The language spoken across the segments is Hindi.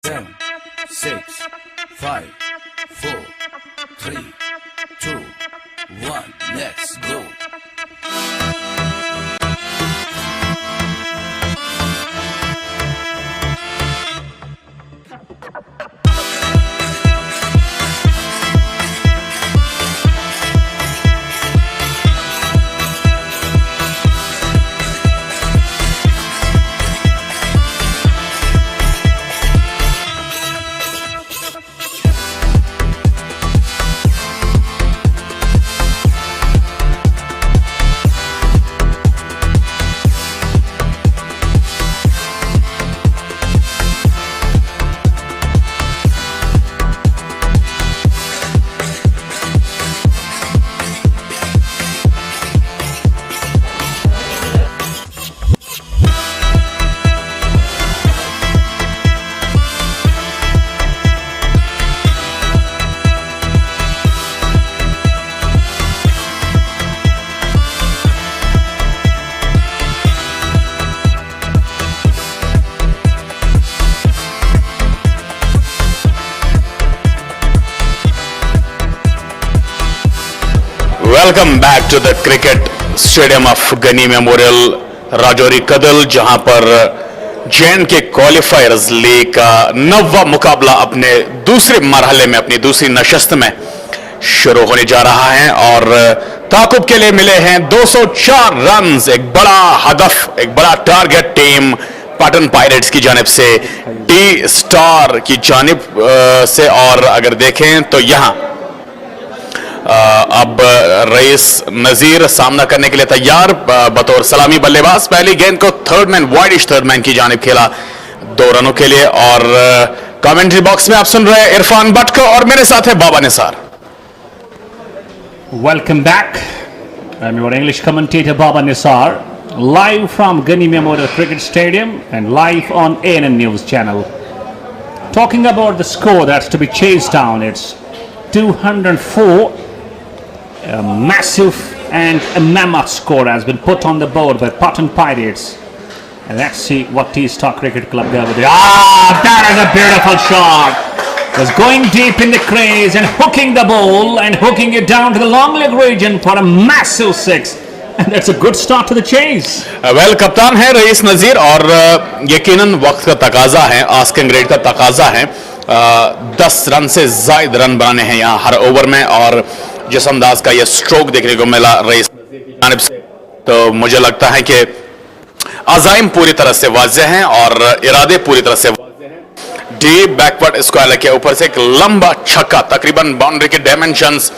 7, 6, 5, 4, 3, 2, 1, let's go. Welcome back to the cricket stadium of Gani memorial Rajouri Kadal, जहां पर J&K क्वालिफायर्स लीग का 9वां मुकाबला अपने दूसरे मरहले में, अपनी दूसरी नशस्त में शुरू होने जा रहा है। और ताकुब के लिए मिले हैं 204 रन, एक बड़ा हदफ, एक बड़ा टारगेट टीम पैटर्न पायरेट्स की जानिब से, टी स्टार की जानिब से। और अगर देखें तो यहां अब रईस नजीर सामना करने के लिए तैयार बतौर सलामी बल्लेबाज। पहली गेंद को third man, widish third man की जानिब खेला 2 रनों के लिए। और कमेंट्री बॉक्स में आप सुन रहे हैं इरफान भट्ट को और मेरे साथ है बाबा Nisar. Welcome back. I'm your English commentator Baba Nisar, live from Gani Memorial Cricket Stadium and live on ANN News Channel. Talking about the score that's to be chased down, it's 204. A massive and a mammoth score has been put on the board by Pattan Pirates. And let's see what T-Star Cricket Club there with it. That is a beautiful shot. Was going deep in the crease and hooking the ball and hooking it down to the long leg region for a massive 6. And that's a good start to the chase. Well, कप्तान है रईस नजीर और यकीनन वक्त का तकाजा है, आस्किंग रेट का तकाजा है। 10 रन से ज्यादा रन बनाने हैं यहाँ हर ओवर में। और जिस अंदाज का ये स्ट्रोक देखने को मिला रईस नजीर की जानिब से, तो मुझे लगता है कि अज़ाइम पूरी तरह से वाज़ेह हैं और इरादे पूरी तरह से वाज़ेह हैं। डीप बैकवर्ड स्क्वायर के ऊपर से एक लंबा छक्का, तकरीबन बाउंड्री के डायमेंशंस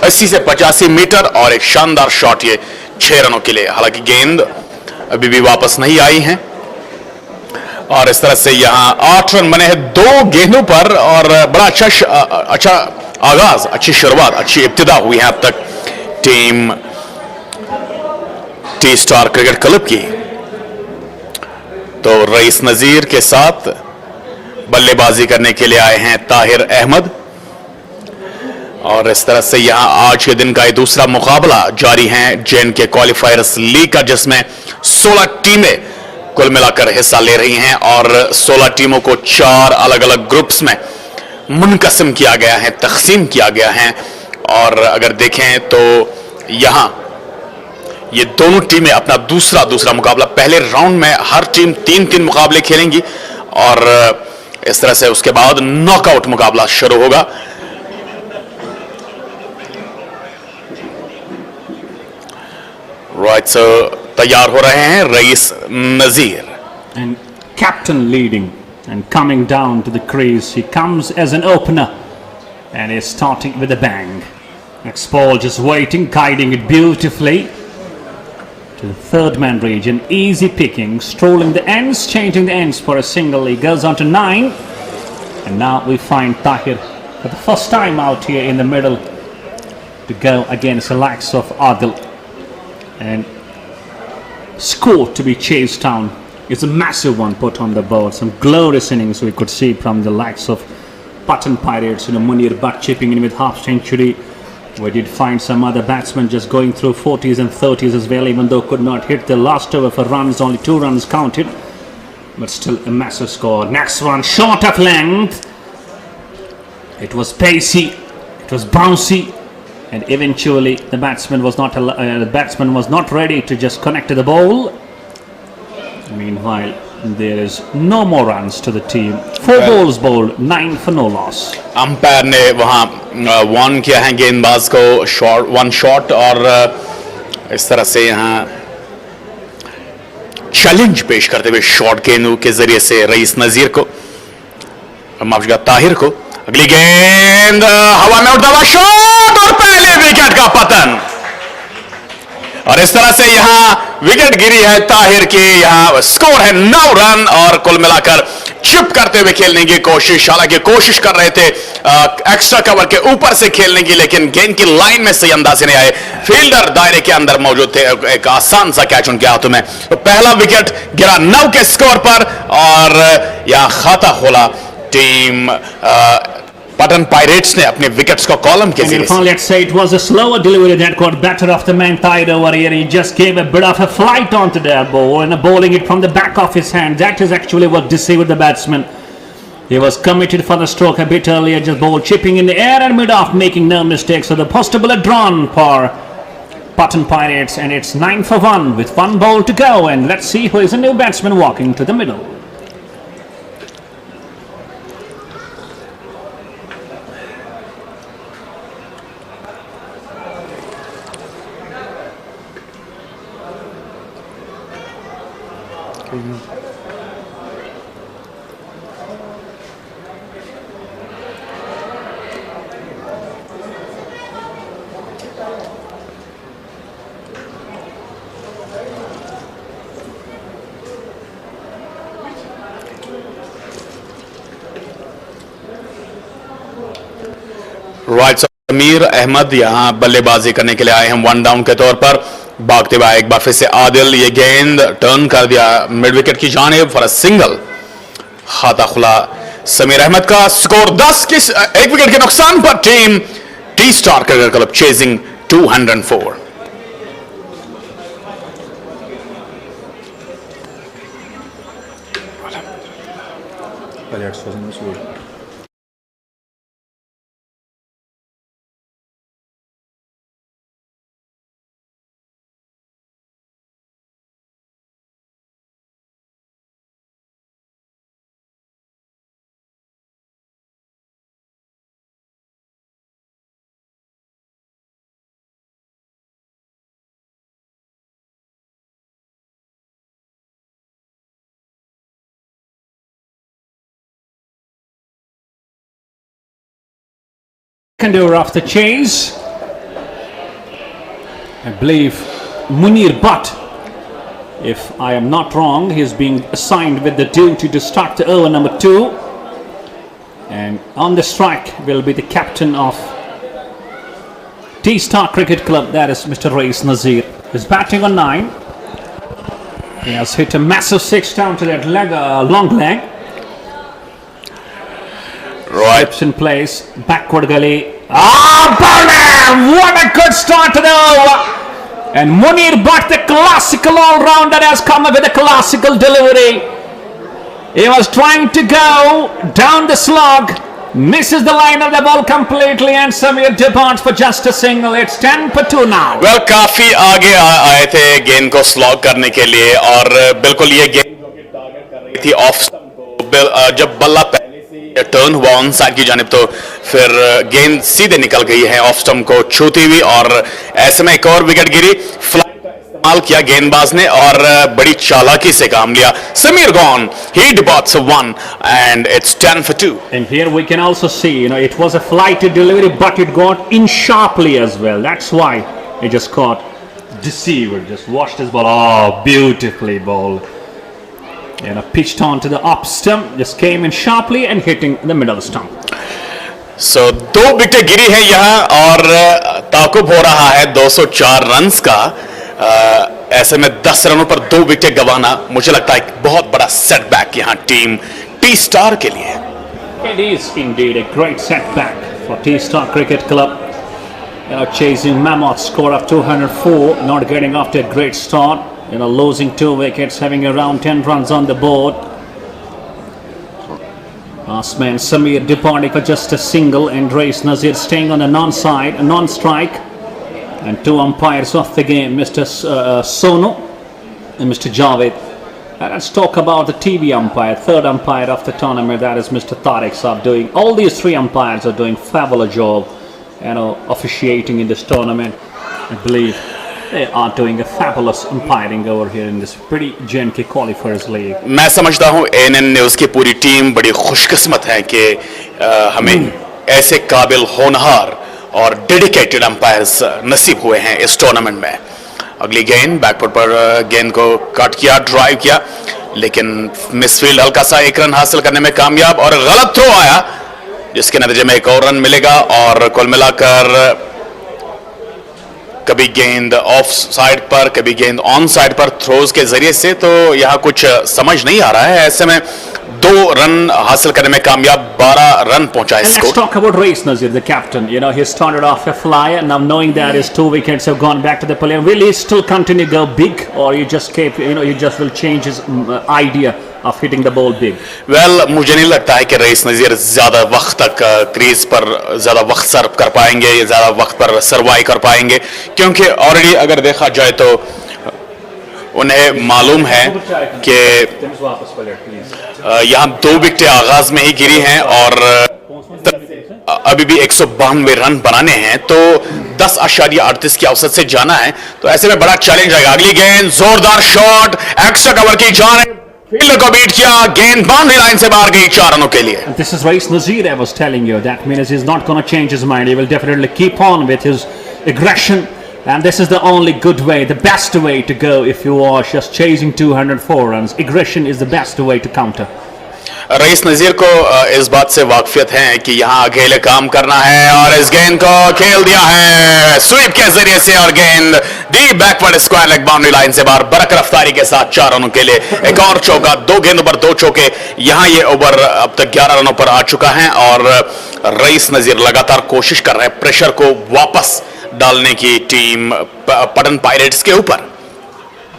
80 से 85 मीटर, और एक शानदार शॉट ये 6 रनों के लिए। हालांकि गेंद अभी भी वापस नहीं आई है और इस तरह से यहां 8 रन बने हैं 2 गेंदों पर। और बड़ा अच्छा आगाज, अच्छी शुरुआत, अच्छी इब्तिदा हुई है अब तक team T star cricket club की। तो रईस नजीर के साथ बल्लेबाजी करने के लिए आए हैं ताहिर अहमद। और इस तरह से यहां आज के दिन का ये दूसरा मुकाबला जारी है J&K क्वालिफायर्स लीग का, जिसमें 16 टीमें कुल मिलाकर हिस्सा ले रही हैं। और 16 टीमों को 4 अलग अलग ग्रुप्स में मुनकसिम किया गया है, तकसीम किया गया है। और अगर देखें तो यहां ये दोनों टीमें अपना दूसरा मुकाबला, पहले राउंड में हर टीम 3-3 मुकाबले खेलेंगी और इस तरह से उसके बाद नॉकआउट मुकाबला शुरू होगा। राइट, सो तैयार हो रहे हैं rice Nazeer. And captain leading and coming down to the crease. He comes as an opener and is starting with a bang. Next ball just waiting, guiding it beautifully to the third man region. Easy picking, strolling the ends, changing the ends for a single. He goes on to 9. And now we find Tahir for the first time out here in the middle to go against the likes of Adil. And score to be chased down. It's a massive one put on the board. Some glorious innings we could see from the likes of Pattan Pirates. Munir Butt chipping in with half century. We did find some other batsmen just going through 40s and 30s as well, even though could not hit the last over for runs. Only 2 runs counted. but still a massive score. Next one, short of length. It was pacey, it was bouncy, and eventually the batsman was not ready to just connect to the ball. Meanwhile, there is no more runs to the team. 4 balls bowled, 9 for no loss. Umpire ने वहां वार्न किया है गेंदबाज को वन शॉट, और इस तरह से यहां चैलेंज पेश करते हुए शॉर्ट गेंद के जरिए से रईस नजीर को, माफिया ताहिर को। अगली गेंद हवा में उड़ता हुआ शॉट और पहले विकेट का पतन, और इस तरह से यहां विकेट गिरी है ताहिर की। यहां स्कोर है 9 रन, और कुल मिलाकर चिप करते हुए खेलने की कोशिश, हालांकि कोशिश कर रहे थे एक्स्ट्रा कवर के ऊपर से खेलने की, लेकिन गेंद की लाइन में सही अंदाज से नहीं आए। फील्डर दायरे के अंदर मौजूद थे, एक आसान सा कैच उनके हाथों में। तो पहला विकेट गिरा 9 के स्कोर पर, और यहां खाता खोला टीम पटन पायरेट्स ने अपने विकेट्स को कॉलम के जरिए। Let's say it was a slower delivery that got better of the man tied over here. He just gave a bit of a flight onto that ball and bowling it from the back of his hand. That is actually what deceived the batsman. He was committed for the stroke a bit earlier, just ball chipping in the air and mid-off, making no mistakes. So the possible drawn for Pattan Pirates, and it's 9 for 1 with 1 ball to go. And let's see who is a new batsman walking to the middle. Right, Sameer Ahmed यहां बल्लेबाजी करने के लिए आए हैं 1 डाउन के तौर पर। भागते हुए एक बार फिर से आदिल, ये गेंद टर्न कर दिया मिड विकेट की जानिब फॉर अ सिंगल। खाता खुला समीर अहमद का। स्कोर 10 की 1 विकेट के नुकसान पर team T star cricket club chasing 204। Second over of the chase. I believe Munir Butt, if I am not wrong, he is being assigned with the duty to start the over number 2. And on the strike will be the captain of T-Star Cricket Club, that is Mr. Raiz Nazir. He's batting on 9. He has hit a massive 6 down to that leg, long leg. Right. Steps in place, backward gully. Bowler! What a good start to the over. And Munir Butt, the classical all-rounder, has come up with a classical delivery. He was trying to go down the slog, misses the line of the ball completely, and Samir departs for just a single. It's 10 for 2 now. Well, काफी आगे आए थे गेंद को स्लॉग करने के लिए, और बिल्कुल ये गेंद टारगेट कर रही थी ऑफ स्टंप को। जब बल्ला टर्न हुआ ऑन साइड की जानिब, तो फिर गेंद सीधे निकल गई है ऑफ स्टंप को छूती हुई, और ऐसे में एक और विकेट गिरी। फ्लाइट का इस्तेमाल किया गेंदबाज ने और बड़ी चालाकी से काम लिया। Sameer gone, he departs 1 and it's 10 for 2. And here we can also see, it was a flighted delivery, but it got in sharply as well. That's why it just caught deceived. Just watched this ball. Oh, beautifully bowled. Pitched onto the up stump, just came in sharply and hitting the middle stump. So 2 wicket गिरी है यहाँ, और ताकुब हो रहा है 204 रन्स का। ऐसे में 10 रनों पर 2 विकेट गंवाना मुझे लगता है एक बहुत बड़ा सेटबैक यहाँ टीम टी स्टार के लिए। It is indeed a great setback for T-Star Cricket Club. Chasing mammoth score of 204, not getting off to a great start. Losing 2 wickets, having around 10 runs on the board. Last man Samir departing for just a single, and Race Nazir staying on the non-side, a non-strike. And two umpires of the game, Mr. Sono and Mr. Javed. Let's talk about the TV umpire, third umpire of the tournament, that is Mr. Tariq Saab doing. All these three umpires are doing fabulous job, officiating in this tournament. I believe they are doing a fabulous umpiring over here in this pretty J&K Qualifiers league. मैं समझता हूँ ANN न्यूज़ की पूरी टीम बड़ी खुशकिस्मत है कि हमें ऐसे काबिल होनहार और डेडिकेटेड अंपायर्स नसीब हुए हैं इस टूर्नामेंट में। अगली गेंद बैकफुट पर गेंद को कट किया, ड्राइव किया, लेकिन मिसफील्ड हल्का सा एक रन हासिल करने में कामयाब, और गलत थ्रो आया जिसके नतीजे में एक और रन मिलेगा। और कुल मिलाकर कभी गेंद ऑफ साइड पर, कभी गेंद ऑन साइड पर थ्रोज के जरिए से, तो यहां कुछ समझ नहीं आ रहा है। ऐसे में 2 रन हासिल करने में कामयाब, 12 रन पहुंचा है score. Let's talk about Race Nazir, the captain. He started off a flyer. Now knowing that his 2 wickets have gone back to the pavilion, will he still continue to go big, or you just keep, he just will change his idea of hitting the ball big? Well, मुझे नहीं लगता है कि रईस नज़ीर ज्यादा वक्त तक क्रीज पर ज्यादा वक्त सर्व कर पाएंगे, या ज्यादा वक्त पर सर्वाइव कर पाएंगे, क्योंकि ऑलरेडी अगर देखा जाए तो उन्हें मालूम है कि यहाँ 2 विकेटें आगाज में ही गिरी हैं और अभी भी 192 रन बनाने हैं, तो 10.38 की औसत से जाना है, तो ऐसे में बड़ा चैलेंज आएगा। अगली गेंद जोरदार शॉट, एक्स्ट्रा कवर की जान, फील्डर को बीट किया, गेंद बाउंड्री लाइन से बाहर गई 4 रनों के लिए। This is Race Nazir, I was telling you. That means he's not going to change his mind. He will definitely keep on with his aggression. And this is the only good way, the best way to go if you are just chasing 204 runs. Aggression is the best way to counter. Rice नज़ीर को इस बात से वाकफियत है कि यहाँ अकेले काम करना है, और इस गेंद को खेल दिया है स्वीप के जरिए से, और गेंद deep backward square leg boundary line से बाहर बरक रफ्तारी के साथ 4 रनों के लिए एक और चौका। 2 गेंदों पर 2 चौके। यहाँ ये ओवर अब तक 11 रनों पर आ चुका है, और रईस नज़ीर लगातार कोशिश कर रहे हैं प्रेशर को वापस डालने की टीम पटन पायरेट्स के ऊपर।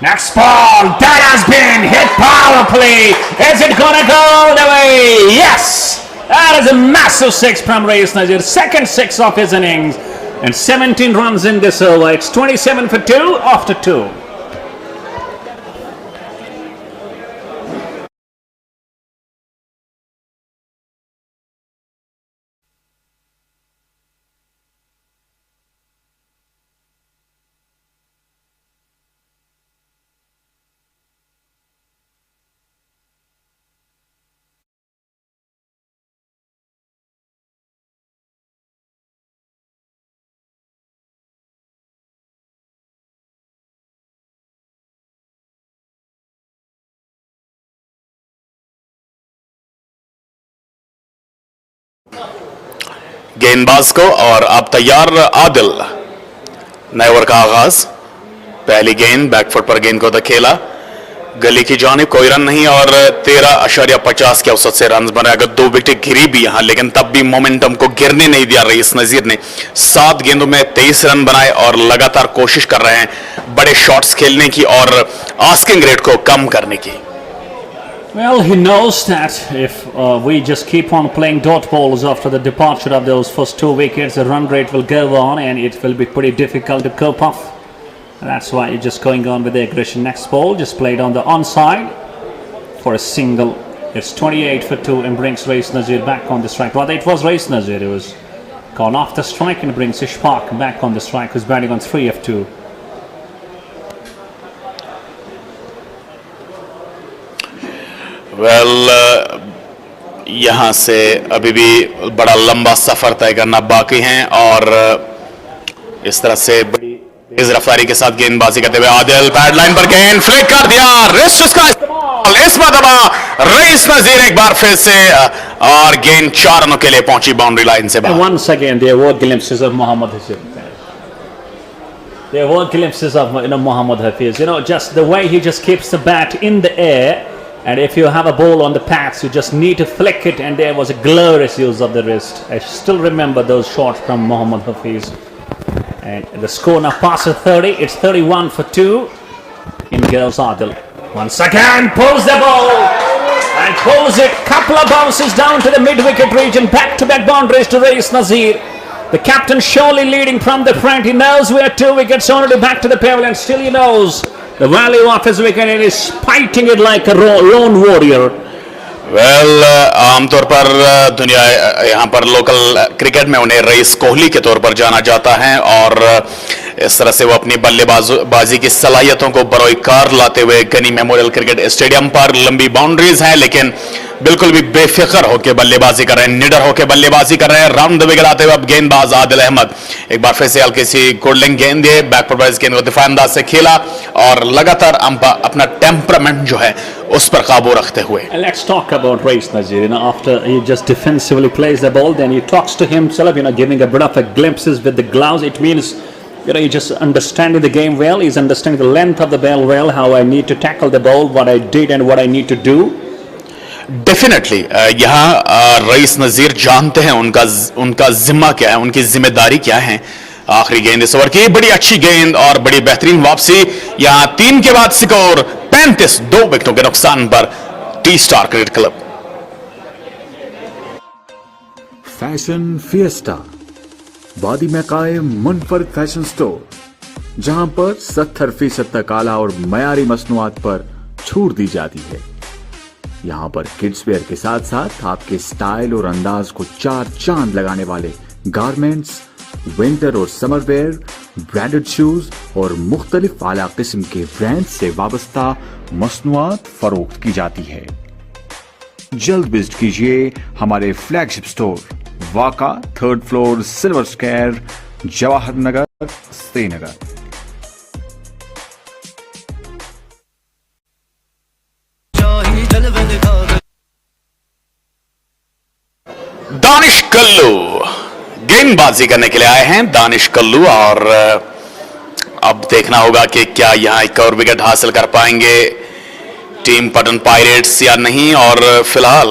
Next ball, that has been hit powerfully. Is it gonna go the way? Yes! That is a massive 6 from Race Nazir. Second 6 of his innings. And 17 runs in this over. It's 27 for 2 after 2. गेंदबाज को, और अब तैयार आदिल। नए ओवर का आगाज, पहली गेंद बैकफुट पर गेंद को धकेला, गली की जानिब, कोई रन नहीं, और 13.50 के औसत से रन बने। अगर 2 विकेट गिरी भी यहां, लेकिन तब भी मोमेंटम को गिरने नहीं दिया रईस नज़ीर ने। 7 गेंदों में 23 रन बनाए, और लगातार कोशिश कर रहे हैं बड़े शॉट्स खेलने की और आस्किंग रेट को कम करने की। Well, he knows that if we just keep on playing dot balls after the departure of those first 2 wickets, the run rate will go on and it will be pretty difficult to cope up. That's why he's just going on with the aggression. Next ball just played on the onside for a single. It's 28 for 2 and brings Race Nazir back on the strike. Rather, it was Race Nazir who was gone off the strike and brings Ishfaq back on the strike, who's batting on 3 of 2. Well यहाँ से अभी भी बड़ा लंबा सफर तय करना बाकी है, और इस तरह से बड़ी तेज रफ्तारी के साथ गेंदबाजी करते हुए आदिल पैड लाइन पर गेंद फ्लिक कर दिया, रिस्ट उसका इस्तेमाल, इस मरतबा रईस नज़ीर एक बार फिर से, और गेंद 4 रनों के लिए पहुंची बाउंड्री लाइन से बाहर। Once again there were glimpses of Mohammad Hafiz. There were glimpses of Mohammad Hafiz. Just the way he just keeps the bat in the air. And if you have a ball on the pads, you just need to flick it, and there was a glorious use of the wrist. I still remember those shots from Mohammad Hafiz. And the score now passes 30. It's 31 for 2. In goes Adil. Once again, pulls the ball. and pulls it. Couple of bounces down to the mid-wicket region. Back-to-back boundaries to Rais Nazir. The captain surely leading from the front. He knows we are 2 wickets only back to the pavilion. Still he knows the value of his wicket and is fighting it like a lone warrior. Well आमतौर पर दुनिया यहाँ पर लोकल क्रिकेट में उन्हें रईस कोहली के तौर पर जाना जाता है और इस तरह से वो अपनी बल्लेबाजी की सलाहियतों को बरोईकार लाते हुए गनी मेमोरियल क्रिकेट स्टेडियम पर लंबी बाउंड्रीज हैं लेकिन बिल्कुल भी बेफिक्र होकर बल्लेबाजी कर रहे हैं, निडर होकर बल्लेबाजी कर रहे हैं। राउंड द विकेट आते हुए अब गेंदबाज आदिल अहमद एक बार फिर से हल्की सी गोल्डन गेंद दिए, बैक पर वाइज गेंद को दिफाई अंदाज से खेला और लगातार अपना टेम्परामेंट जो है उस पर काबू रखते हुए। Let's talk about Rais Nazir. After he just defensively plays the ball, then he talks to himself, giving a bit of a glimpses with the gloves. It means he just understanding the game well. He's understanding the length of the ball well, how I need to tackle the ball, what I did and what I need to do. Definitely यहाँ रईस नजीर जानते हैं उनका जिम्मा क्या है, उनकी जिम्मेदारी क्या है। आखिरी गेंद इस ओवर की बड़ी अच्छी गेंद और बड़ी बेहतरीन वापसी। यहाँ 3 के बाद स्कोर 35, 2 विकेटों के नुकसान पर T star cricket club. Fashion fiesta वादी में कायम मुनफरद फैशन स्टोर, जहां पर 70% तक आला और मयारी मसनूआत पर छूट दी जाती है। यहाँ पर किड्स वेयर के साथ साथ आपके स्टाइल और अंदाज को 4 चांद लगाने वाले गारमेंट्स, विंटर और समर वेयर, ब्रांडेड शूज और मुख्तलिफ आला किस्म के ब्रांड से वाबस्ता मसनूआत फरोख्त की जाती है। जल्द विजिट कीजिए हमारे फ्लैगशिप स्टोर वाका 3rd floor, silver square, Jawahar Nagar, Srinagar. Danish Kallu गेंदबाजी करने के लिए आए हैं। दानिश कल्लू और अब देखना होगा कि क्या यहां एक और विकेट हासिल कर पाएंगे टीम पटन पायरेट्स या नहीं। और फिलहाल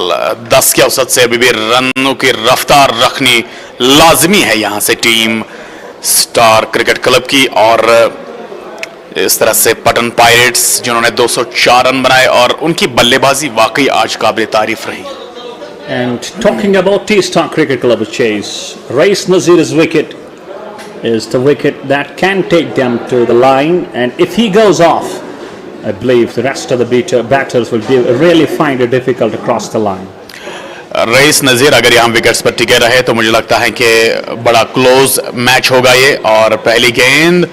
10 के औसत से अभी भी रनों की रफ्तार रखनी लाजमी है यहां से टीम स्टार क्रिकेट क्लब की। और इस तरह से पटन पायरेट्स जिन्होंने 204 रन बनाए और उनकी बल्लेबाजी वाकई आज काबिल तारीफ रही। And talking about T-Star Cricket Club Chase, Rais Nazir's wicket is the wicket that can take them to the line, and if he goes off, I believe the rest of the batters will really find it difficult to cross the line. Rice नजीर अगर यहाँ विकेट्स पर टिके रहे तो मुझे लगता है कि बड़ा क्लोज मैच होगा ये। और पहली गेंद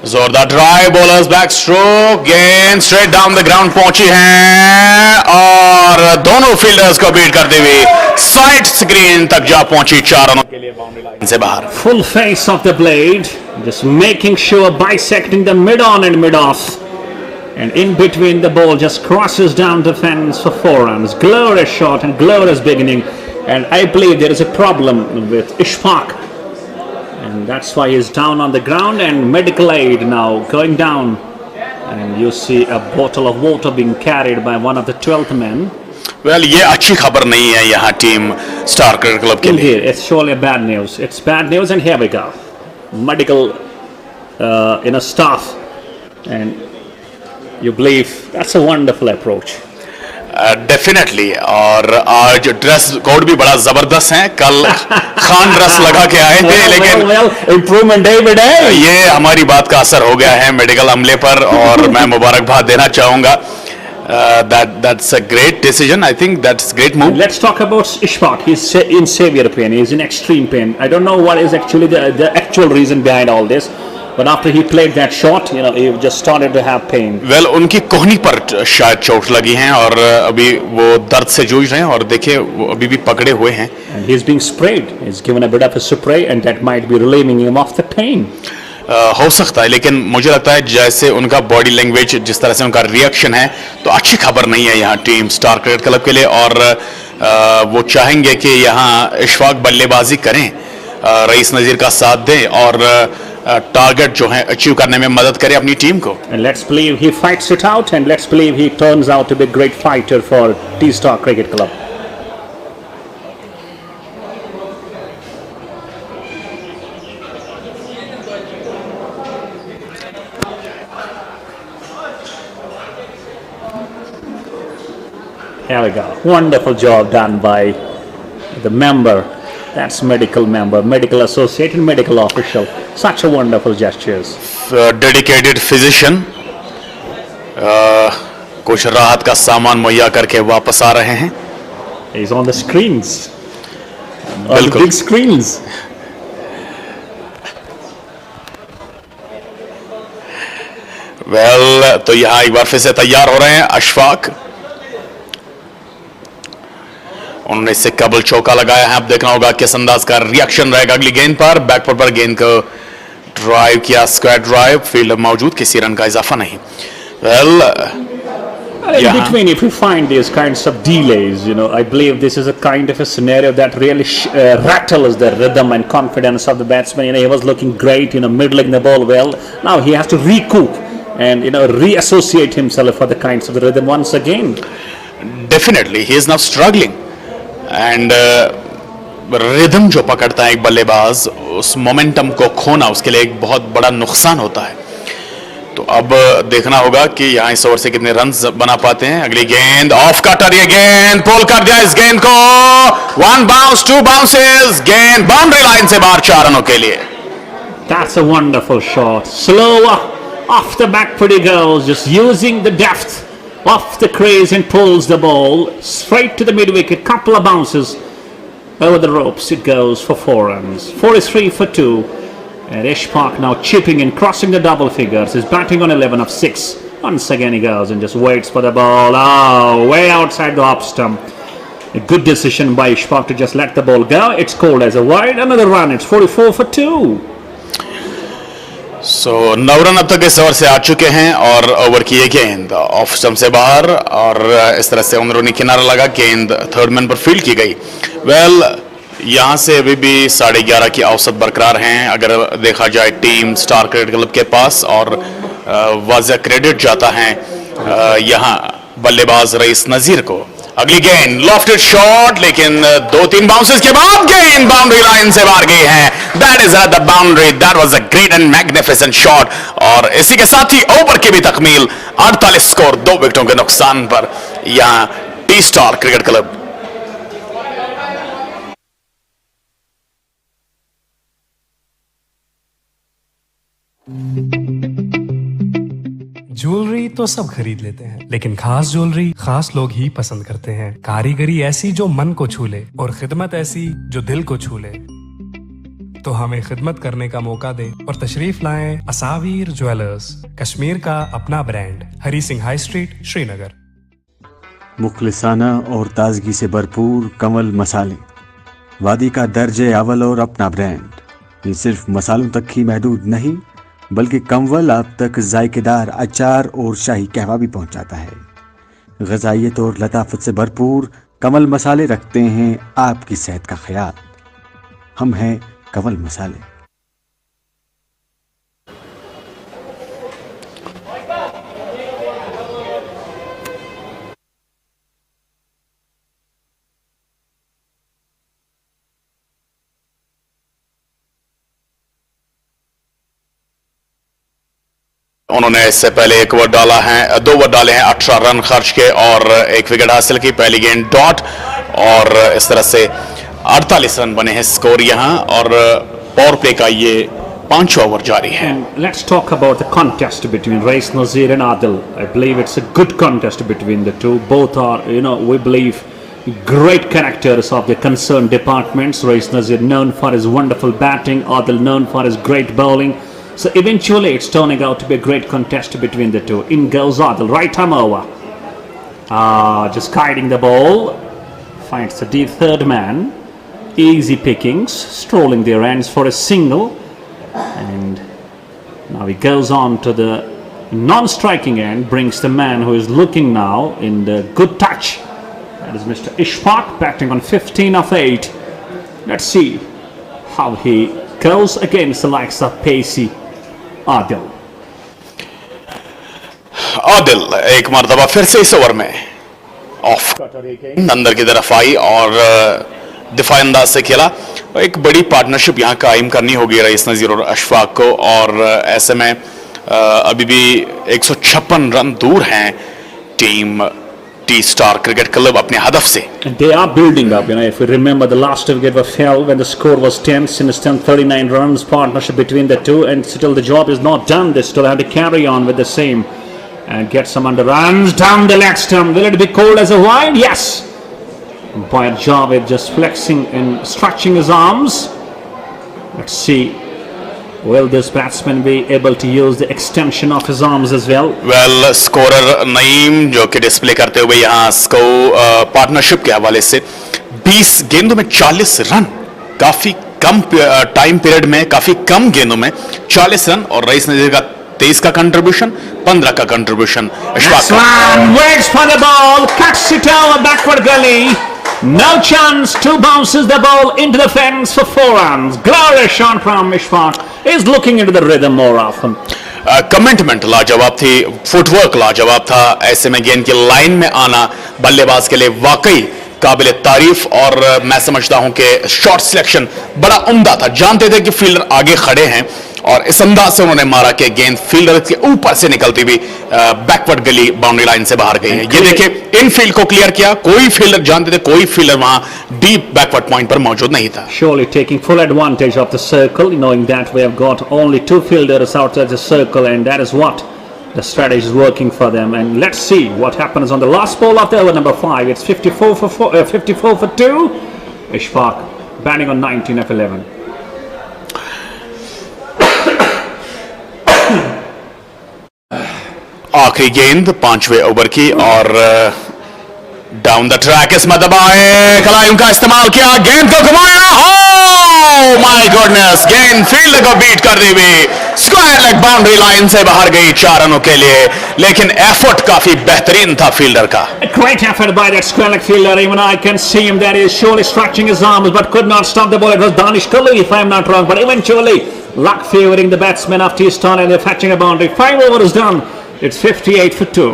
जोरदार ड्राइव, बॉलर्स बैक स्ट्रोक, गेंद स्ट्रेट डाउन द ग्राउंड पहुंची है और दोनों फील्डर्स को बीट करते हुए साइड स्क्रीन तक जा पहुंची। 4 रनों के लिए बाउंड्री लाइन से बाहर। Full face of the blade, just making sure bisecting the mid on and mid off, and in between the ball just crosses down the fence for 4 runs. Glorious shot and glorious beginning, and I believe there is a problem with Ishfaq. And that's why he's down on the ground and medical aid now going down. And you see a bottle of water being carried by one of the 12th men. Well, ये अच्छी खबर नहीं है यहाँ टीम स्टार क्रिकेट क्लब के लिए। It's surely bad news. It's bad news, and here we go. Medical staff, and you believe that's a wonderful approach. Definitely. और आज ड्रेस कोड भी बड़ा जबरदस्त है। कल खान ड्रेस लगा के आए थे लेकिन इम्प्रूवमेंट डे बाय डे ये हमारी बात का असर हो गया है मेडिकल अमले पर और मैं मुबारकबाद देना चाहूंगा। That's a great decision. I think that's a great move. Let's talk about Ishfaq. He's in severe pain. He's in extreme pain. I don't know what is actually the actual reason behind all this. But after he played that shot, he just started to have pain. Well, उनकी कोहनी पर शायद चोट लगी है और अभी वो दर्द से जूझ रहे हैं और देखिए वो अभी भी पकड़े हुए हैं। And he's being sprayed. He's given a bit of a spray, and that might be relieving him of the pain. हो सकता है, लेकिन मुझे लगता है जैसे उनका बॉडी लैंग्वेज, जिस तरह से उनका रिएक्शन है, तो अच्छी खबर नहीं है यहाँ टीम स्टार क्रिकेट क्लब के लिए। और वो चाहेंगे कि यहाँ इशफाक बल्लेबाजी करें, रईस नजीर का साथ दें और टारगेट जो है अचीव करने में मदद करें अपनी टीम को। And let's believe he fights it out, and let's believe he turns out to be a great fighter for T-Star Cricket Club. Here we go. Wonderful job done by the member. That's medical member, medical associate and medical official. Such a wonderful gestures. Dedicated physician कुछ राहत का सामान मुहैया करके वापस आ रहे हैं. He's on the screens. On the बिल्कुल. big screens. वेल तो यहाँ एक बार फिर से तैयार हो रहे हैं अशफाक. उन्होंने इससे कबल चौका लगाया है. अब देखना होगा किस अंदाज का रिएक्शन रहेगा अगली गेंद पर. बैकफुट पर गेंद को ड्राइव किया, स्क्वायर ड्राइव. फील्ड मौजूद, किसी रन का इजाफा नहीं. Well In between, if you find these kinds of delays, I believe this is a kind of a scenario that really rattles the rhythm and confidence of the batsman. He was looking great, middling the ball well. Now he has to recoup and reassociate himself for the kinds of the rhythm once again. Definitely he is now struggling and rhythm जो पकड़ता है एक बल्लेबाज, उस मोमेंटम को खोना उसके लिए एक बहुत बड़ा नुकसान होता है. तो अब देखना होगा कि यहाँ इस ओवर से कितने रन्स बना पाते हैं. अगली गेंद ऑफ कटर, ये गेंद पुल कर दिया इस गेंद को. 1 बाउंस 2 बाउंसेस, गेंद बाउंड्री लाइन से बाहर 4 रनों के लिए. That's a wonderful shot. Slower off the back foot he goes, just using the depth off the crease and pulls the ball straight to the mid wicket. Couple of bounces over the ropes. It goes for 4 runs. 43 for 2. And Ishfaq now chipping in, crossing the double figures. He's batting on 11 of 6. Once again he goes and just waits for the ball. Oh, way outside the off stump. A good decision by Ishfaq to just let the ball go. It's called as a wide. Another run. It's 44 for 2. So 9 run अब तक इस ओवर से आ चुके हैं और ओवर की ये गेंद ऑफ स्टंप से बाहर और इस तरह से अंदरूनी किनारा लगा. गेंद थर्ड मैन पर फील्ड की गई. वेल यहाँ से अभी भी 11:30 की औसत बरकरार हैं अगर देखा जाए टीम स्टार क्रिकेट क्लब के पास. और वाज़ह क्रेडिट जाता है यहाँ बल्लेबाज रईस नजीर को. अगली गेंद लॉफ्टेड शॉट, लेकिन 2-3 बाउंसेस के बाद गेंद बाउंड्री लाइन से बाहर गई है. That is at the boundary. That was a great and magnificent shot. और इसी के साथ ही ओवर की भी तकमील. 48 स्कोर 2 विकेटों के नुकसान पर यहाँ T star cricket club. Jewellery तो सब खरीद लेते हैं, लेकिन खास ज्वेलरी खास लोग ही पसंद करते हैं. कारीगरी ऐसी जो मन को छू ले और खिदमत ऐसी जो दिल को छू ले. तो हमें खिदमत करने का मौका दे और तशरीफ लाएं असावीर ज्वेलर्स, कश्मीर का अपना brand, Hari Singh high street, Srinagar. मुखलिसाना और ताजगी से भरपूर कंवल मसाले, वादी का दर्जे अव्वल और अपना ब्रांड. ये सिर्फ मसालों तक ही महदूद नहीं, बल्कि कंवल आप तक जायकेदार अचार और शाही कहवा भी पहुंचाता है. ग़िज़ाइयत और लताफत से भरपूर कंवल मसाले रखते हैं आपकी सेहत का ख्याल. हम हैं कंवल मसाले. उन्होंने इससे पहले 2 ओवर डाले हैं 18 रन खर्च के और 1 विकेट हासिल की. पहली गेंद डॉट और इस तरह से 48 रन बने हैं स्कोर यहाँ. और पावर प्ले का ये 5 ओवर जारी है. Let's talk about the contest between Rais Nazir and Adil. I believe it's a good contest between the two. Both are, we believe, great characters of the concerned departments. Rais Nazir known for his wonderful batting, Adil known for his great bowling. So eventually it's turning out to be a great contest between the two. In goes Adil, right arm over. Just guiding the ball. Finds the deep third man. Easy pickings, strolling their ends for a single. And now he goes on to the non-striking end, brings the man who is looking now in the good touch. That is Mr. Ishfaq, batting on 15 of 8. Let's see how he goes against the likes of pacey Adil. Adil एक मरतबा फिर से इस ओवर में ऑफ अंदर की तरफ आई और दिफाई अंदाज से खेला. एक बड़ी पार्टनरशिप यहाँ कायम करनी होगी रईस नजीर और अशफाक को. और ऐसे में अभी भी 156 रन दूर हैं team T star cricket club अपने हदफ से And they are building up. If we remember, the last wicket was fell when the score was tense. In 39 runs partnership between the two, and still the job is not done. They still have to carry on with the same and get some under runs down the leg stump. Will it be called as a wide? Yes. Umpire Javed just flexing and stretching his arms. Let's see. Will this batsman be able to use the extension of his arms as well? Well scorer Naeem जो कि डिस्प्ले करते हुए यहाँ इसको पार्टनरशिप के हवाले से 20 गेंदों में 40 रन, काफी कम टाइम पीरियड में, काफी कम गेंदों में 40 रन, और रईस नजीर का 23 का कंट्रीब्यूशन, 15 का contribution. Waits for the ball, cuts it over backward gully. No chance, two bounces the ball into the fence for 4 runs. Glorious shot from Ishfaq. Is looking into the rhythm more often. Commitment लाजवाब थी, फुटवर्क लाजवाब था, ऐसे में गेंद की लाइन में आना बल्लेबाज के लिए वाकई काबिल तारीफ, और मैं समझता हूं कि शॉट सिलेक्शन बड़ा उम्दा था। जानते थे कि फील्डर आगे खड़े हैं और इस अंदाज से उन्होंने मारा कि गेंद फील्डर के ऊपर से निकलती हुई बैकवर्ड गली बाउंड्री लाइन से बाहर गई है। ये देखिए इन फील्ड को क्लियर किया, कोई फील्डर, जानते थे कोई फील्डर वहां डीप बैकवर्ड पॉइंट पर मौजूद नहीं था। Surely taking full advantage of the circle, knowing that we have got only 2 fielders outside the circle, and that is what the strategy is working for them. And let's see what happens on the last ball of the over number 5. It's 54 for 2. Ishfaq batting on 19 of 11. आखिरी गेंद 5वें ओवर की, और डाउन द ट्रैक इसमें दबाए, खिलाड़ियों का इस्तेमाल किया, गेंद को घुमाया, ओह माय गॉडनेस, गेंद फील्ड को बीट कर दी हुई स्क्वायर लेग बाउंड्री लाइन से बाहर गई 4 रनों के लिए, लेकिन एफर्ट काफी बेहतरीन था फील्डर का। A great effort by that square leg fielder. Even I can see him that he is surely stretching his arms, but could not stop the ball. It was Danish Kullu, if I am not wrong, but eventually luck favoring the batsman of T-Star, and they're fetching a boundary. 5 overs done. It's 58 for 2.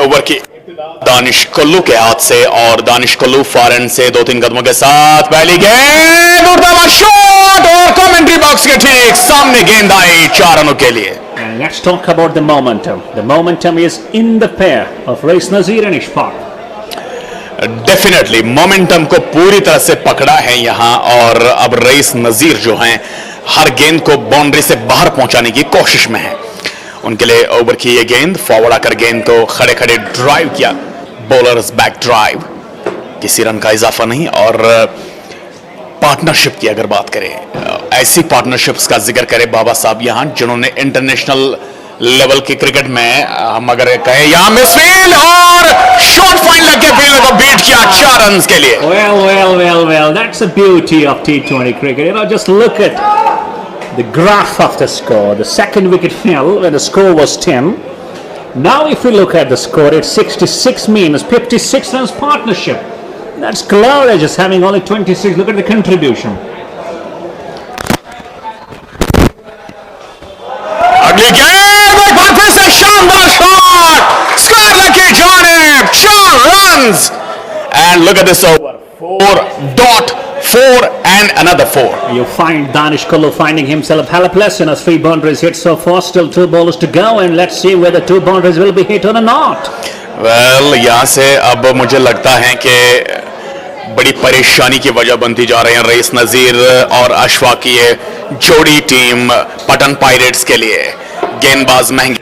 Over की दानिश कुल्लू के हाथ से, और दानिश कुल्लू फॉरन से 2-3 कदमों के साथ पहली गेंद, उड़ता हुआ शॉट, और कमेंट्री बॉक्स के ठीक सामने गेंद आई 4 रनों के लिए। And let's talk about the momentum. The momentum is in the pair of Reis Nazir and Ishfaq. Definitely momentum को पूरी तरह से पकड़ा है यहां, और अब रईस नजीर जो हैं हर गेंद को बाउंड्री से बाहर पहुंचाने की कोशिश में है। उनके लिए ओवर की ये गेंद, फॉरवर्ड आकर गेंद को खड़े खड़े ड्राइव किया, बॉलर्स बैक ड्राइव, किसी रन का इजाफा नहीं। और पार्टनरशिप की अगर बात करें, ऐसी पार्टनरशिप्स का जिक्र करें बाबा साहब यहां जिन्होंने इंटरनेशनल लेवल के क्रिकेट में, हम अगर कहें यहां मिसफील्ड और शॉर्ट फाइन लग के फील्डर को बीट किया 4 रन के लिए। Well, that's the beauty of T20 cricket. Just look at the graph of the score. The second wicket fell when the score was 10. Now if we look at the score, it's 66 means 56 runs partnership. That's glorious, just having only 26. Look at the contribution. अगली गेंद, एक बार फिर से शानदार शॉट, स्क्वायर लेग की जानिब 4 runs. And look at this over, 4.4 and another 4. You find Danish Kullu finding himself helpless in a 3 boundaries hit so far. Still 2 balls to go, and let's see whether 2 boundaries will be hit or not. Well, यहाँ से अब मुझे लगता है कि बड़ी परेशानी की वजह बनती जा रहे हैं रईस नजीर और अशफाक की ये जोड़ी टीम पटन पायरेट्स के लिए। गेंदबाज महंगे,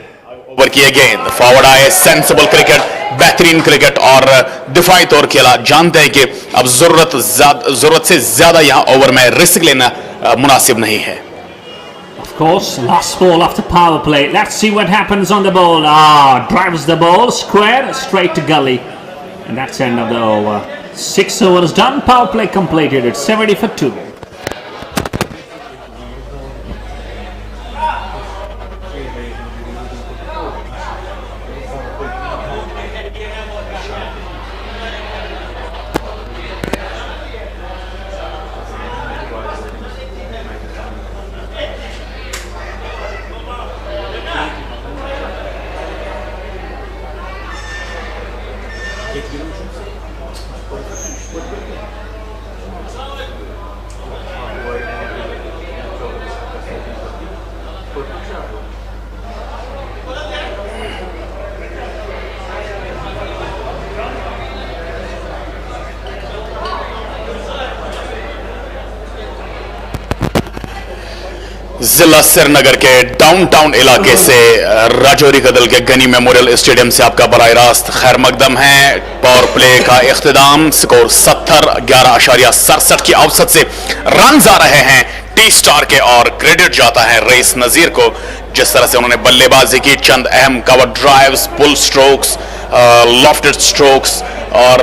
ओवर की गेंद, फॉरवर्ड आए, सेंसिबल क्रिकेट, बेहतरीन क्रिकेट और दिफाई तौर खेला। जानते हैं कि अब जरूरत से ज्यादा यहाँ ओवर में रिस्क लेना मुनासिब नहीं है। Of course, last ball after power play. Let's see what happens on the ball. Drives the ball square straight to gully, and that's end of the over. 6 overs done. Power play completed. It's 70 for 2. जिला श्रीनगर के डाउनटाउन इलाके से राजौरी कदल के गनी मेमोरियल स्टेडियम से आपका बराह रास्त खैर मकदम है। पावर प्ले का इख्तिताम, स्कोर 70-11.67 की औसत से रन आ रहे हैं टी स्टार के, और क्रेडिट जाता है रईस नजीर को जिस तरह से उन्होंने बल्लेबाजी की। चंद अहम कवर ड्राइव्स, पुल स्ट्रोक्स, लॉफ्टेड स्ट्रोक्स और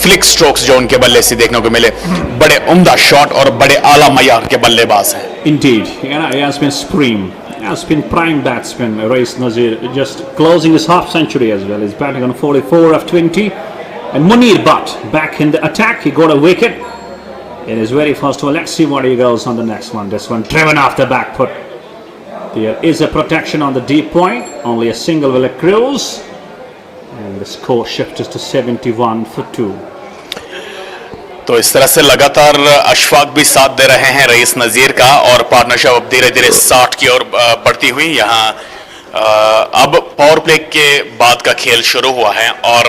फ्लिक स्ट्रोक्स जो उनके बल्ले से देखने को मिले। बड़े उम्दा शॉट और बड़े आला मयार के बल्लेबाज हैं। Indeed, he has been supreme. He has been prime batsman. Rईस Nazir just closing his half century as well. He's batting on 44 of 20. And Munir Butt back in the attack. He got a wicket in his very first one. Let's see what he goes on the next one. This one driven off the back foot. There is a protection on the deep point. Only a single will accrues. And the score shifts to 71 for 2. तो इस तरह से लगातार अशफाक भी साथ दे रहे हैं रईस नजीर का, और पार्टनरशिप अब धीरे धीरे 60 की ओर बढ़ती हुई। यहाँ अब पावर प्ले के बाद का खेल शुरू हुआ है, और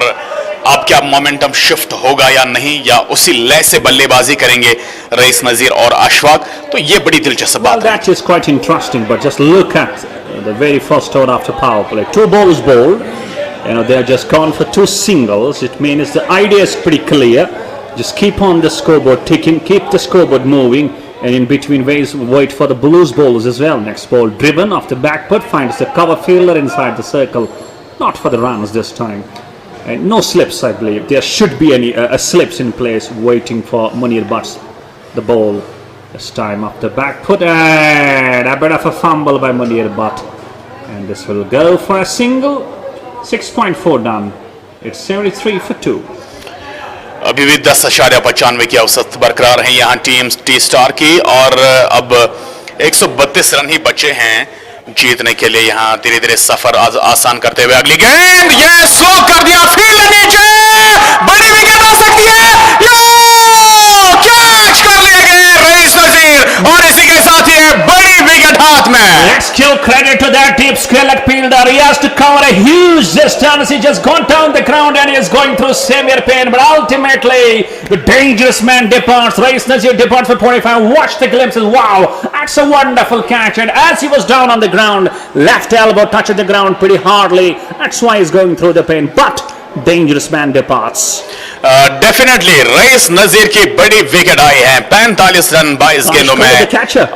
अब क्या मोमेंटम शिफ्ट होगा या नहीं, या उसी लय से बल्लेबाजी करेंगे रईस नजीर और अशफाक, तो ये बड़ी दिलचस्प बात है। That is quite interesting, but just look at the very first over after power play. 2 balls bowled. They are just gone for 2 singles. It means the idea is pretty clear. Just keep on the scoreboard ticking, keep the scoreboard moving, and in between wait for the blues bowlers as well. Next ball driven off the back foot, finds the cover fielder inside the circle. Not for the runs this time. And no slips, I believe. There should be any slips in place waiting for Munir Butt. The ball this time off the back foot, and a bit of a fumble by Munir Butt. And this will go for a single. 6.4 done. It's 73 for 2. अभी भी 10.95 की औसत बरकरार है यहाँ टी स्टार की, और अब 132 रन ही बचे हैं जीतने के लिए। यहाँ धीरे धीरे सफर आसान करते हुए अगली गेंद, ये स्लो कर दिया, फील्ड नीचे, बड़ी विकेट आ सकती है, कैच कर लिए गए रईस नजीर, और इसी के साथ ही बड़ी विकेट हाथ में। Let's give credit to that deep skill at fielder. He has to cover a huge distance. He just gone down the ground and he is going through severe pain. But ultimately, the dangerous man departs. Rईस Nazir departs for 25. Watch the glimpses. Wow, that's a wonderful catch. And as he was down on the ground, left elbow touched the ground pretty hardly. That's why he's going through the pain. But dangerous man departs. Definitely Rais Nazir की बड़ी विकेट आई है 45 रन 22 गेंदों में,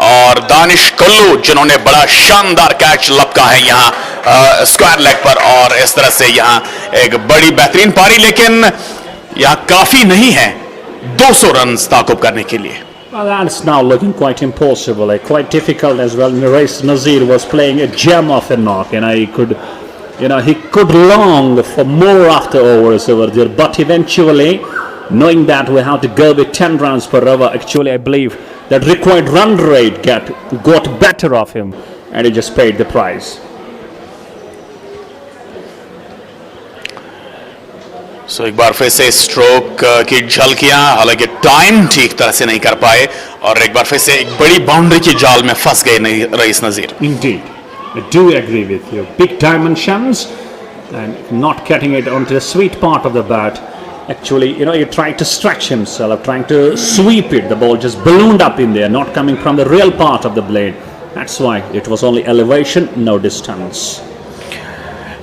और दानिश कुल्लू जिन्होंने बड़ा शानदार कैच लपका है यहाँ स्क्वायर लेग पर, और इस तरह से यहाँ एक बड़ी बेहतरीन पारी, लेकिन यहाँ काफी नहीं है 200 रन ताकुब करने के लिए। Well, that's now looking quite impossible, quite difficult as well. Rईस Nazir was playing a gem of a knock, and he could long for more after overs over there, but eventually, knowing that we have to go with 10 runs per over, actually I believe that required run rate got better of him, and he just paid the price. सो एक बार फिर से स्ट्रोक की झलकियां, हालांकि टाइम ठीक तरह से नहीं कर पाए, और एक बार फिर से एक बड़ी बाउंड्री की जाल में फंस गए rice Nazeer. Indeed. I do agree with you. Big dimensions and not getting it onto the sweet part of the bat. Actually, he tried to stretch himself, trying to sweep it. The ball just ballooned up in there, not coming from the real part of the blade. That's why it was only elevation, no distance.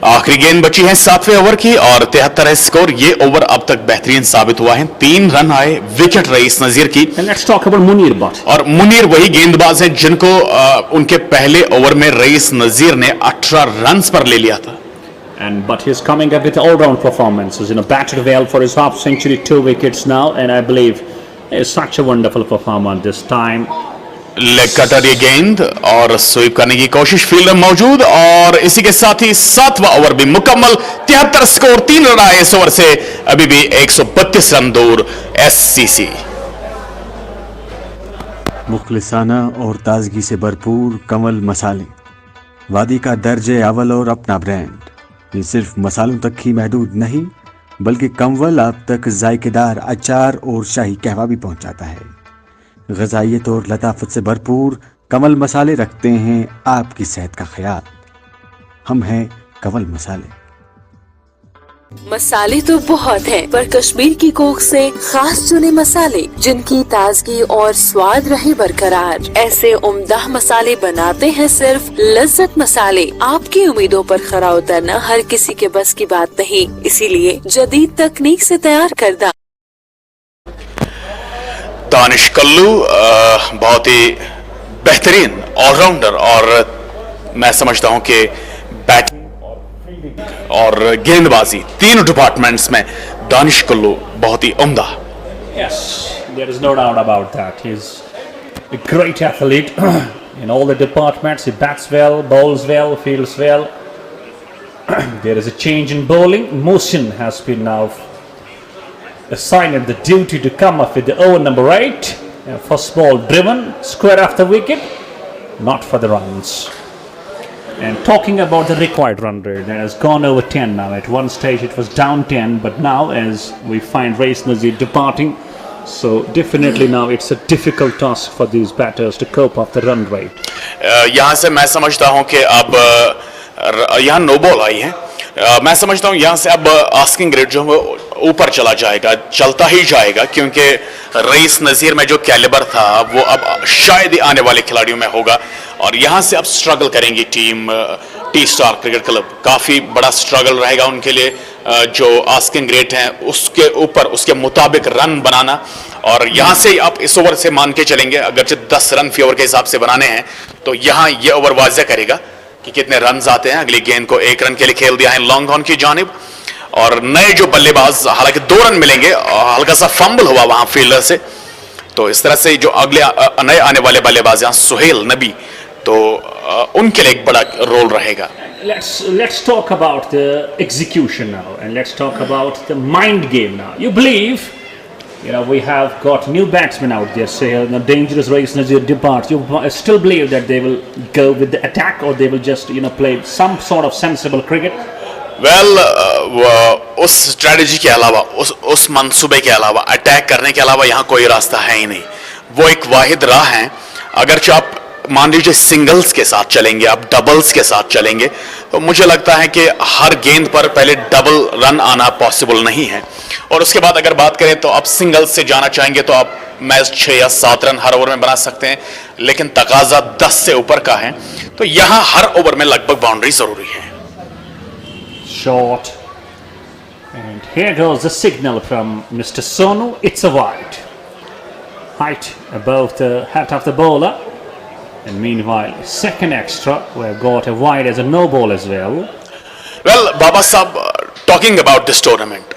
आखिरी गेंद बची है 7वें ओवर की और 73 है स्कोर। ये ओवर अब तक बेहतरीन साबित हुआ है। 3 रन आए, विकेट रईस नजीर की। Let's talk about Munir Butt. और मुनीर वही गेंदबाज हैं जिनको उनके पहले ओवर में रईस नजीर ने 18 रन पर ले लिया था। And but he's coming up with all-round performances. Batted well for his half century, 2 wickets now, and I believe is such a wonderful performance this time. Leg cutter ये गेंद और स्वीप करने की कोशिश, फील्डर मौजूद और इसी के साथ ही 7वां ओवर भी मुकम्मल। 73 स्कोर, 3 रन आए इस ओवर से, अभी भी 132 रन दूर एससीसी। मुखलिसाना और ताजगी से भरपूर कमल मसाले, वादी का दर्जे अव्वल और अपना ब्रांड। ये सिर्फ मसालों तक ही महदूद नहीं बल्कि कमवल आप तक जायकेदार अचार और शाही कहवा भी पहुंचाता है। ग़ज़ाइयत और लताफत से भरपूर कमल मसाले रखते हैं आपकी सेहत का ख्याल। हम हैं कमल मसाले। मसाले तो बहुत हैं, पर कश्मीर की कोख से खास चुने मसाले जिनकी ताजगी और स्वाद रहे बरकरार। ऐसे उम्दा मसाले बनाते हैं सिर्फ लज्जत मसाले। आपकी उम्मीदों पर खरा उतरना हर किसी के बस की बात नहीं, इसीलिए जदीद तकनीक से तैयार करदा दानिश कल्लू बहुत ही बेहतरीन ऑलराउंडर और मैं समझता हूं कि बैटिंग और गेंदबाजी तीनों डिपार्टमेंट्स में दानिश कल्लू बहुत ही उम्दा। Yes, there is no doubt about that. He's a great athlete in all the departments. He bats well, bowls well, fields well. There is a change in bowling. Motion has been now assigned the duty to come up with the over number 8. First ball driven, square after wicket, not for the runs. And talking about the required run rate, it has gone over 10 now. At one stage it was down 10, but now as we find Reis Nazir departing, so definitely now it's a difficult task for these batters to cope up the run rate. यहाँ से मैं समझता हूँ कि अब यहाँ नो बॉल आई है। मैं समझता हूँ यहाँ से अब आस्किंग रेट जो है ऊपर चला जाएगा, चलता ही जाएगा, क्योंकि रईस नज़ीर में जो कैलिबर था वो अब शायद ही आने वाले खिलाड़ियों में होगा और यहाँ से अब स्ट्रगल करेंगी team T star cricket club. काफ़ी बड़ा स्ट्रगल रहेगा उनके लिए। जो आस्किंग रेट है उसके ऊपर उसके मुताबिक रन बनाना और यहाँ से आप इस ओवर से मान के चलेंगे, अगरचे 10 रन फी ओवर के हिसाब से बनाने हैं तो यहाँ ये ओवर वाज़ह करेगा कि कितने रन आते हैं। अगली गेंद को 1 रन के लिए खेल दिया है लॉन्ग ऑन की जानिब और नए जो बल्लेबाज, हालांकि 2 रन मिलेंगे, हल्का सा फंबल हुआ वहां फील्डर से, तो इस तरह से जो अगले नए आने वाले बल्लेबाज हैं सुहेल नबी, तो उनके लिए एक बड़ा रोल रहेगा। Let's talk about the execution now, and let's talk about the mind game now. You believe, we have got new batsmen out there, say the dangerous Reis Nazir departs. You still believe that they will go with the attack, or they will just play some sort of sensible cricket? Well, उस स्ट्रेटजी के अलावा, उस मंसूबे के अलावा, अटैक करने के अलावा यहाँ कोई रास्ता है ही नहीं। वो एक वाहिद राह है। अगर आप मान लीजिए सिंगल्स के साथ चलेंगे, आप डबल्स के साथ चलेंगे, तो मुझे लगता है कि हर गेंद पर पहले डबल रन आना पॉसिबल नहीं है और उसके बाद अगर बात करें तो आप सिंगल्स से जाना चाहेंगे तो आप मैच 6 या 7 रन हर ओवर में बना सकते हैं, लेकिन तकाजा 10 से ऊपर का है, तो यहाँ हर ओवर में लगभग बाउंड्री जरूरी है। Short, and here goes the signal from Mr. Sonu. It's a wide, height above the head of the bowler, and meanwhile second extra we have got a wide as a no ball as well. Well, Baba Sahab, talking about this tournament,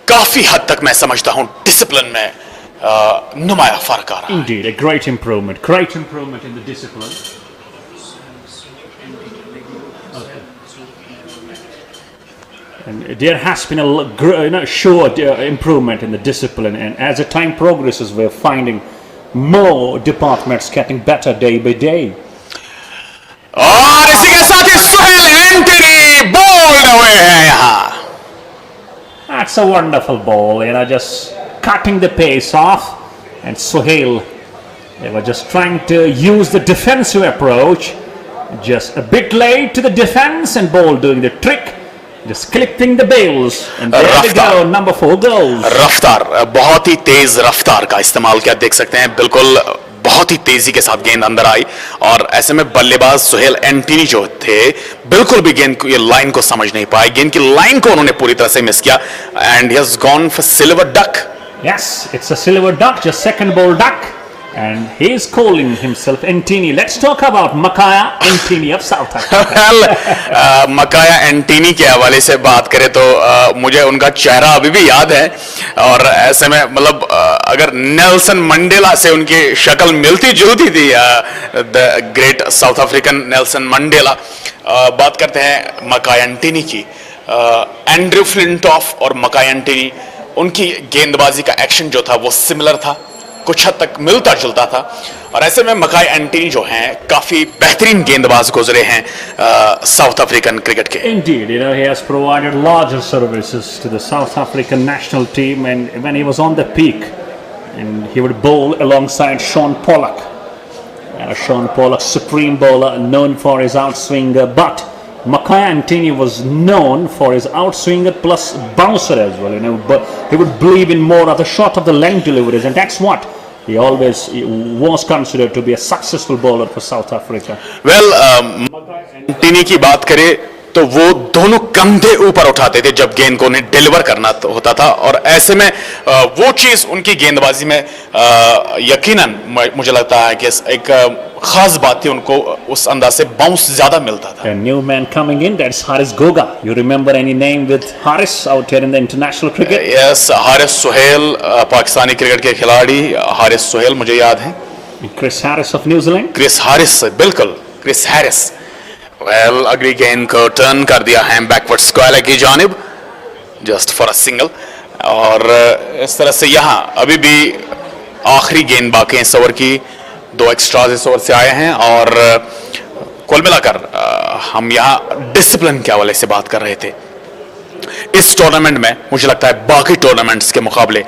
काफी हद तक मैं समझता हूँ डिसिप्लिन में नुमाया फर्क आ रहा है। Indeed, a great improvement in the discipline. And there has been a sure improvement in the discipline, and as the time progresses, we're finding more departments getting better day by day. और इसी के साथ ही सुहेल एंटनी बोल्ड हुए हैं यहाँ। That's a wonderful ball, just cutting the pace off, and Suhail, they were just trying to use the defensive approach, just a bit late to the defense, and ball doing the trick. Just clipping the bails, and there we go, number 4 goals. रफ्तार, बहुत ही तेज रफ्तार का इस्तेमाल किया, देख सकते हैं बिल्कुल बहुत ही तेजी के साथ गेंद अंदर आई और ऐसे में बल्लेबाज सुहेल एंटनी जो थे बिल्कुल भी गेंद को, ये लाइन को समझ नहीं पाए, गेंद की लाइन को उन्होंने पूरी तरह से मिस किया and he has gone for silver duck. Yes, it's a silver duck, just second ball duck. And he is calling himself Entini. Let's talk about Makaya Entini of South Africa. well, Makhaya Ntini के हवाले से बात करें तो मुझे उनका चेहरा अभी भी याद है और ऐसे में मतलब अगर नेल्सन मंडेला से उनकी शक्ल मिलती जुलती थी, the great south African Nelson Mandela. बात करते हैं मकाया एंटीनी की. एंड्रयू फ्लिंटॉफ और मकाया एंटीनी, उनकी गेंदबाजी का एक्शन जो था वो सिमिलर था, कुछ हद तक मिलता जुलता था और ऐसे में मकाई एंटनी जो हैं काफी बेहतरीन गेंदबाज गुजरे हैं साउथ अफ्रीकन क्रिकेट के. Indeed, he has provided larger services to the South African national team, and when he was on the peak, and he would bowl alongside Sean Pollock. Sean Pollock, supreme bowler, known for his outswinger, but Makaya Antini was known for his outswinger plus bouncer as well, but he would believe in more of the short of the length deliveries, and that's what he always was considered to be a successful bowler for South Africa. Well, Antini की बात करें तो वो दोनों कंधे ऊपर उठाते थे जब गेंद को उन्हें डिलीवर करना होता था और ऐसे में वो चीज उनकी गेंदबाजी में यकीनन मुझे लगता है कि एक खास बात थी, उनको उस अंदाज से बाउंस ज्यादा मिलता था. A new man coming in, that's Haris Goga. You remember any name with Haris out here in the international cricket? Yes, Haris Sohail, Pakistani cricket के खिलाड़ी हारिस सुहेल मुझे याद है. Chris Harris of New Zealand? Chris Harris, बिल्कुल क्रिस हैरिस. वेल, अगली गेंद को टर्न कर दिया है बैकवर्ड स्क्वायर की जानिब, जस्ट फॉर अ सिंगल. और इस तरह से यहाँ अभी भी आखिरी गेंद बाकी है इस ओवर की, 2 एक्स्ट्राज इस ओवर से आए हैं और कुल मिलाकर हम यहाँ डिसिप्लिन के हवाले से बात कर रहे थे. इस टूर्नामेंट में मुझे लगता है बाकी टूर्नामेंट्स के मुकाबले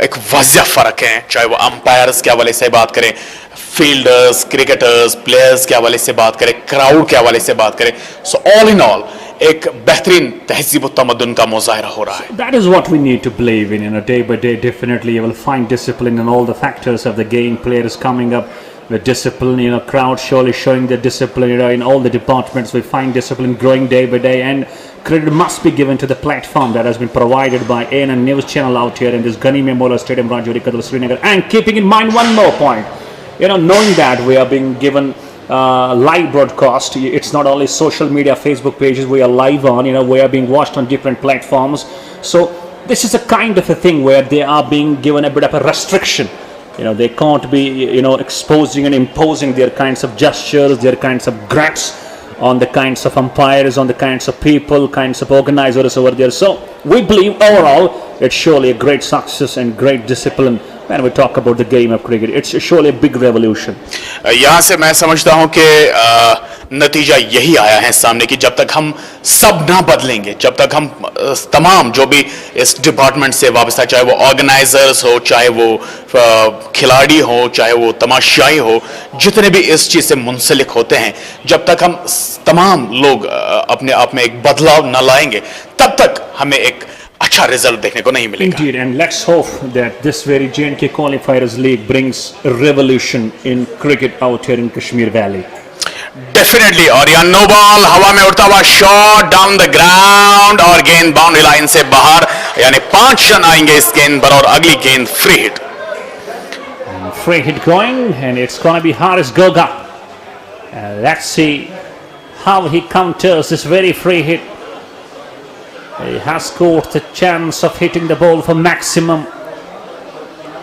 एक वाज़िह फर्क है, चाहे वो अंपायर्स के हवाले से बात करें, फील्डर्स, क्रिकेटर्स, प्लेयर्स के हवाले से बात करें, क्राउड के हवाले से बात करें. सो ऑल इन ऑल एक बेहतरीन तहजीब व तमद्दुन का मुजाहरा हो रहा है. That is what we need to believe in, day by day. Definitely you will find discipline in all the factors of the game. Players coming up with discipline, crowd surely showing their discipline, in all the departments we find discipline growing day by day, and credit must be given to the platform that has been provided by ANN News Channel out here in this Ghani Memorial Stadium, Rajuri Kadal, Srinagar. And keeping in mind one more point, knowing that we are being given live broadcast, it's not only social media, Facebook pages we are live on, we are being watched on different platforms. So this is a kind of a thing where they are being given a bit of a restriction. They can't be, exposing and imposing their kinds of gestures, their kinds of grabs on the kinds of umpires, on the kinds of people, kinds of organizers over there. So we believe overall it's surely a great success and great discipline when we talk about the game of cricket. It's surely a big revolution. यहाँ से मैं समझता हूँ कि नतीजा यही आया है सामने कि जब तक हम सब ना बदलेंगे, जब तक हम तमाम जो भी इस डिपार्टमेंट से वाबस्ता, चाहे वो ऑर्गेनाइजर्स हो, चाहे वो खिलाड़ी हो, चाहे वो तमाशाई हो, जितने भी इस चीज से मुंसलिक होते हैं, जब तक हम तमाम लोग अपने आप में एक बदलाव न लाएंगे, तब तक हमें एक अच्छा रिजल्ट देखने को नहीं मिलेगा. Indeed, and let's hope that this very J&K Qualifiers League brings a revolution in cricket out here in Kashmir Valley. Definitely. और यहाँ नो बॉल, हवा में उड़ता हुआ शॉट डाउन द ग्राउंड और गेंद बाउंड्री लाइन से बाहर, यानी 5 रन आएंगे इस गेंद पर और अगली गेंद free hit. Free hit going, and it's going to be Haris Goga. Let's see how he counters this very free hit. He has scored the chance of hitting the ball for maximum.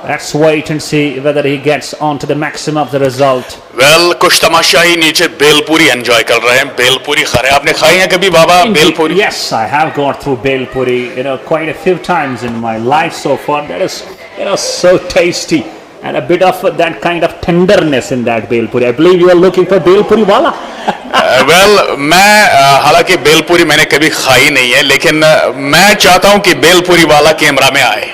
Let's wait and see whether he gets onto the maximum of the result. Well, कुछ तमाशाई नीचे बेलपूरी एंजॉय कर रहे हैं. बेलपूरी खा रहे हैं. आपने खाई है कभी बाबा bhelpuri? Yes, I have gone through bhelpuri, quite a few times in my life so far. That is, so tasty. And a bit of that kind of tenderness in that bhelpuri. I believe you are looking for bhelpuri वाला. Well, मैं हालांकि बेलपूरी मैंने कभी खाई नहीं है, लेकिन मैं चाहता हूं कि बेलपूरी वाला कैमरा में आए.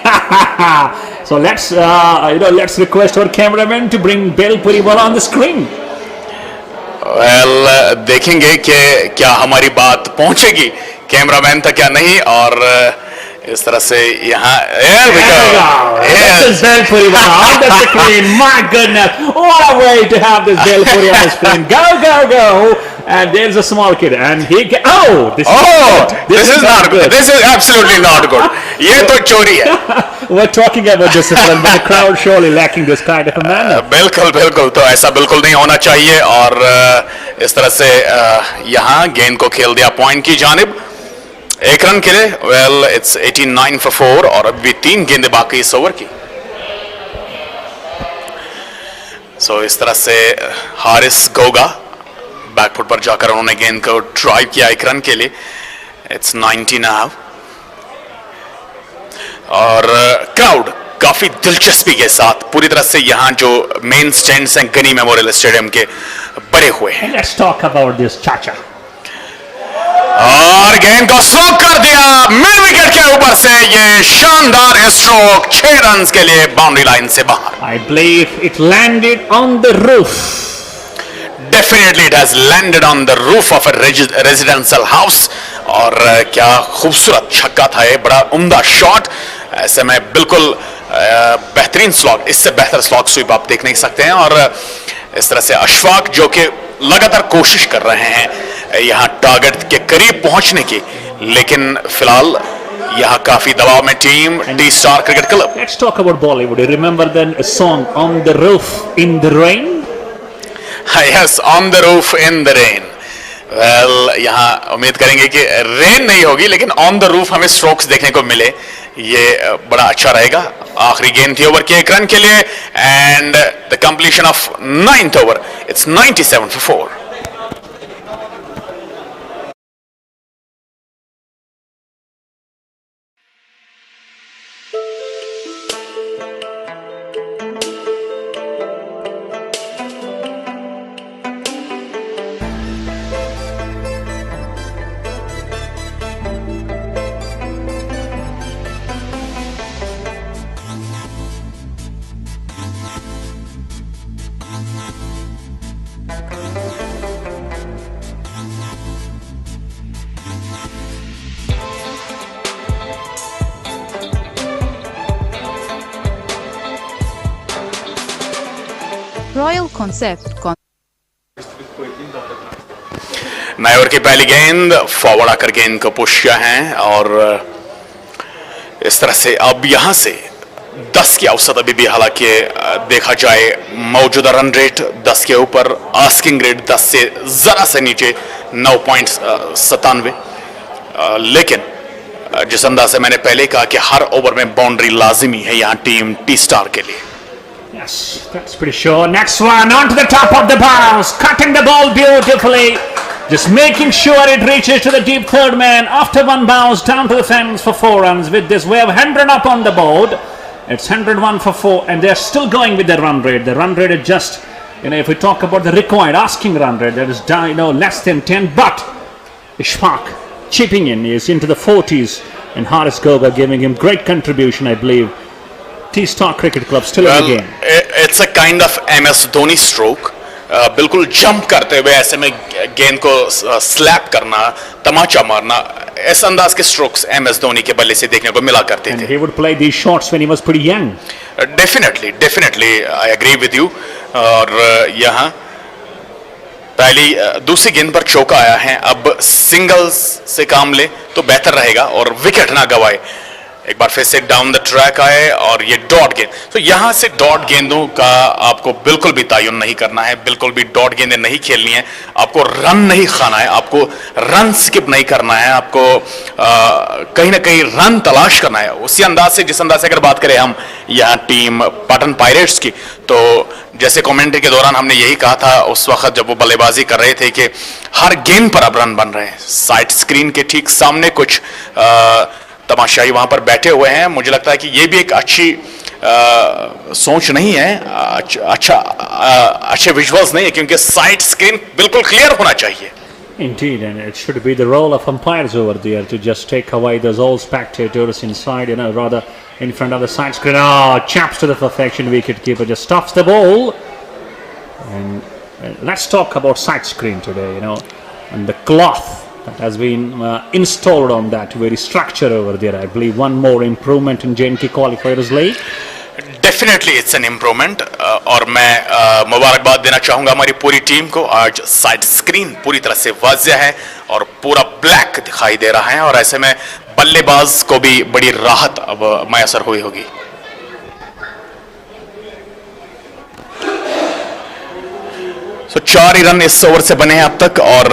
So let's request our cameraman to bring bhelpuri वाला on the screen. Well, देखेंगे कि क्या हमारी बात पहुंचेगी कैमरामैन तक या नहीं, और इस तरह से यहाँ There we go. This is Belpuri on the screen. My goodness, what a way to have this Belpuri on the screen. Go, go, go. And there's a small kid, and he this is not good. This is absolutely not good. ये तो चोरी है. We're talking about discipline, but the crowd surely lacking this kind of a manner. बिल्कुल बिल्कुल, तो ऐसा बिल्कुल नहीं होना चाहिए. और इस तरह से यहाँ गेंद को खेल दिया पॉइंट की जानिब. एक रन के लिए. वेल इट्स 89 for 4 और अभी 3 गेंदें बाकी इस ओवर की. सो इस तरह से हारिस गोगा बैकफुट पर जाकर उन्होंने गेंद को ड्राइव किया एक रन के लिए. It's 90 now. और क्राउड काफी दिलचस्पी के साथ पूरी तरह से यहाँ जो मेन स्टैंड्स हैं गनी मेमोरियल स्टेडियम के बड़े हुए हैं. Let's talk about this Chacha. और गेंद को स्ट्रोक कर दिया मिड विकेट के ऊपर से. ये शानदार स्ट्रोक 6 रन के लिए बाउंड्री लाइन से बाहर. I believe it landed on the roof. Definitely it has landed on the roof of a residential house. और क्या खूबसूरत छक्का था ये, बड़ा उम्दा शॉट. ऐसे में बिल्कुल बेहतरीन स्लॉग, इससे बेहतर स्लॉग स्वीप आप देख नहीं सकते हैं. और इस तरह से अशफाक जो कि लगातार कोशिश कर रहे हैं यहाँ टारगेट के करीब पहुंचने की, लेकिन फिलहाल यहाँ काफी दबाव में team T star cricket club. Let's talk about Bollywood. You remember then a song On the Roof in the Rain? Yes, On the Roof in the Rain. Well यहाँ उम्मीद करेंगे कि रेन नहीं होगी, लेकिन ऑन द रूफ हमें स्ट्रोक्स देखने को मिले. ये बड़ा अच्छा रहेगा. आखिरी गेंद थी ओवर के 1 रन के लिए. And the completion of 9th over. It's 97 for 4. Royal Concept. नए ओवर की पहली गेंद फॉरवर्ड आकर गेंद को पुश किया है. और इस तरह से अब यहां से 10 की औसत अभी भी, हालांकि देखा जाए मौजूदा रन रेट 10 के ऊपर, आस्किंग रेट 10 से जरा से नीचे 9.97. लेकिन जिस अंदाज से मैंने पहले कहा कि हर ओवर में बाउंड्री लाजिमी है यहाँ टीम टी स्टार के लिए. Yes, that's pretty sure. Next one onto the top of the bounce, cutting the ball beautifully, just making sure it reaches to the deep third man after one bounce down to the fence for 4 runs. With this, we have 100 up on the board. It's 101 for 4, and they're still going with the run rate. The run rate is just, if we talk about the required asking run rate, that is less than 10. But Ishfaq chipping in is into the 40s, and Haris Goga giving him great contribution, I believe. T-Star Cricket Club still in the game. It's a kind of MS Dhoni stroke. बिल्कुल जंप करते हुए ऐसे में गेंद को स्लैप करना, तमाचा मारना, इस अंदाज के स्ट्रोक्स MS धोनी के बल्ले से देखने को मिला करते थे. And he would play these shots when he was pretty young. Definitely, I agree with you. और यहाँ दूसरी गेंद पर चौका आया है. अब सिंगल्स से काम ले तो बेहतर रहेगा और विकेट ना गवाए. एक बार फिर से डाउन द ट्रैक आए और ये डॉट गेंद. तो यहां से डॉट गेंदों का आपको बिल्कुल भी तायुन नहीं करना है, बिल्कुल भी डॉट गेंदें नहीं खेलनी है. आपको रन नहीं खाना है, आपको रन स्किप नहीं करना है, आपको कहीं ना कहीं रन तलाश करना है. उसी अंदाज से, जिस अंदाज से अगर बात करें हम यहाँ टीम पटन पायरेट्स की, तो जैसे कमेंट्री के दौरान हमने यही कहा था उस वक्त जब वो बल्लेबाजी कर रहे थे कि हर गेंद पर अब रन बन रहे हैं. साइड स्क्रीन के ठीक सामने कुछ तमाशाई वहां पर बैठे हुए हैं. मुझे लगता है कि ये भी एक अच्छी सोच नहीं है, अच्छे विजुअल्स नहीं है, क्योंकि साइड स्क्रीन बिल्कुल क्लियर होना चाहिए. Indeed, and it should be the role of umpires over there to just take away those old spectators inside, rather in front of the side screen. Oh, chaps to the perfection. Wicket keeper just stops the ball. And let's talk about side screen today, and the cloth that has been installed on that very structure over there. I believe one more improvement in J&K Qualifiers League. Definitely it's an improvement और मैं मुबारकबाद देना चाहूँगा हमारी पूरी टीम को। आज साइड स्क्रीन पूरी तरह से वाज़िह है और पूरा ब्लैक दिखाई दे रहा है और ऐसे में बल्लेबाज को भी बड़ी राहत अब मैसर हुई होगी। तो 4 ही रन इस ओवर से बने हैं अब तक और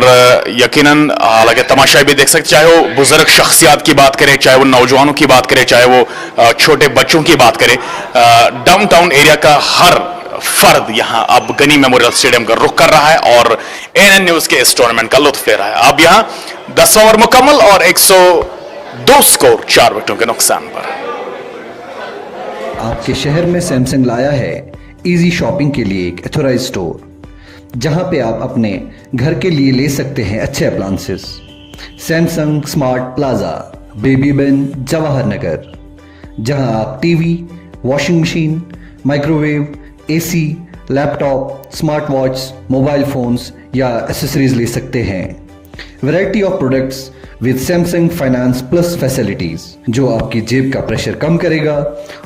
यकीनन हालांकि तमाशाई भी देख सकते, चाहे वो बुजुर्ग शख्सियात की बात करें, चाहे वो नौजवानों की बात करें, चाहे वो छोटे बच्चों की बात करें, डाउनटाउन एरिया का हर फर्द यहां अब गनी मेमोरियल स्टेडियम का रुख कर रहा है और एएनएन न्यूज के इस टूर्नामेंट का लुत्फ ले रहा है। अब यहां 10 ओवर मुकम्मल और 102 स्कोर 4 विकेटों के नुकसान पर। आपके शहर में सैमसंग लाया है इजी शॉपिंग के लिए एक एथोराइज स्टोर, जहां पे आप अपने घर के लिए ले सकते हैं अच्छे appliances. Samsung smart plaza, Bemina, Jawahar Nagar, जहां आप TV, washing machine, microwave, AC, laptop, smart watch, mobile phones या एसेसरीज ले सकते हैं। Variety of products with Samsung finance plus facilities, जो आपकी जेब का प्रेशर कम करेगा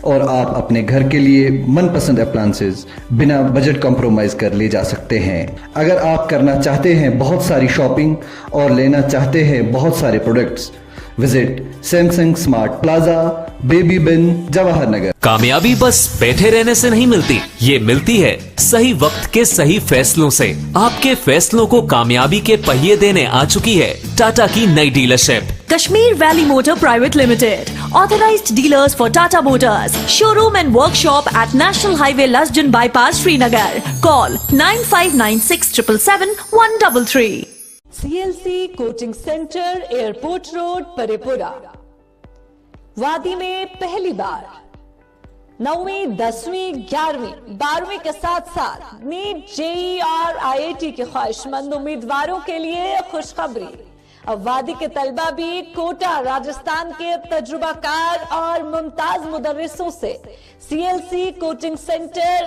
और आप अपने घर के लिए मनपसंद अप्लायंसेस बिना बजट कॉम्प्रोमाइज कर ले जा सकते हैं। अगर आप करना चाहते हैं बहुत सारी शॉपिंग और लेना चाहते हैं बहुत सारे products, visit Samsung smart plaza, Bemina, Jawahar Nagar. कामयाबी बस बैठे रहने से नहीं मिलती, ये मिलती है सही वक्त के सही फैसलों से। आपके फैसलों को कामयाबी के पहिए देने आ चुकी है टाटा की नई dealership Kashmir Valley Motor Pvt Ltd, authorized dealers for Tata Motors, showroom and workshop at National Highway Lasjan Bypass, Srinagar. Call 9596 777 133. CLC coaching centre, airport road, Parepura. वादी में पहली बार 9वीं, 10वीं, 11वीं, 12वीं के साथ साथ नीट, जेई और IIT के ख्वाहिशमंद उम्मीदवारों के लिए खुशखबरी। अब वादी के तलबा भी कोटा, राजस्थान के तजुर्बाकार और मुमताज मुदर्रिसों से CLC कोचिंग सेंटर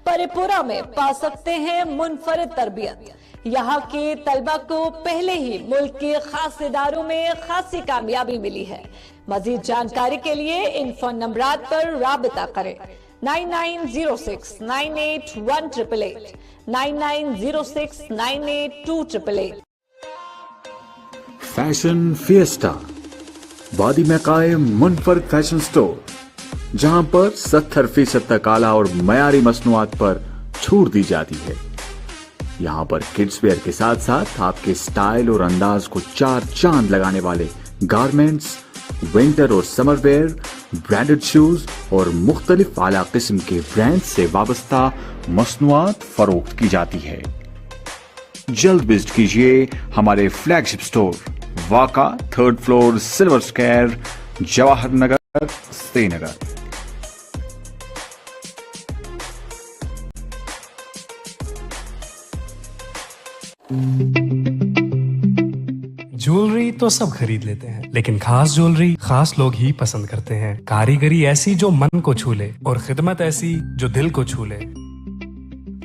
परेपुरा में पा सकते हैं मुनफरिद तरबियत। यहाँ के तलबा को पहले ही मुल्क के खास इदारों में खासी कामयाबी मिली है। मजीद जानकारी के लिए इन फोन नंबरात पर राबिता करें 9906 981888, 9906 982888। फैशन फिएस्टा, वादी में कायम मुनफरिद फैशन स्टोर, जहां पर 70% तक आला और मयारी मसनूआत पर छूट दी जाती है। यहाँ पर किड्स वेयर के साथ साथ आपके स्टाइल और अंदाज को 4 चांद लगाने वाले गारमेंट्स, विंटर और समर वेयर, ब्रांडेड शूज और मुख्तलिफ आला किस्म के ब्रांड से वाबस्ता मसनूआत फरोख्त की जाती है। जल्द विजिट कीजिए हमारे फ्लैगशिप स्टोर वाका, 3rd floor, silver square, Jawahar Nagar, Srinagar. Jewellery तो सब खरीद लेते हैं, लेकिन खास ज्वेलरी खास लोग ही पसंद करते हैं। कारीगरी ऐसी जो मन को छू ले और खिदमत ऐसी जो दिल को छू ले।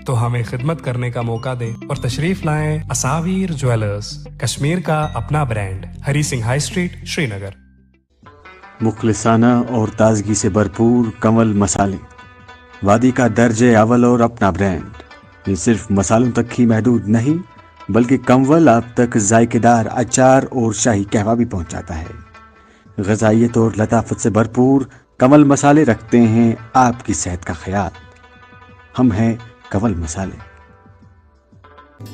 तो हमें खिदमत करने का मौका दें और तशरीफ लाएं असावीर ज्वेलर्स, कश्मीर का अपना brand, Hari Singh high street, Srinagar. मुखलिसाना और ताजगी से भरपूर कमल मसाले, वादी का दर्जे अव्वल और अपना ब्रांड। ये सिर्फ मसालों तक ही महदूद नहीं, बल्कि कमवल आप तक जायकेदार अचार और शाही कहवा भी पहुंचाता है। ग़िज़ाइयत और लताफत से भरपूर कमल मसाले रखते हैं आपकी सेहत का ख्याल। हम हैं कमल मसाले।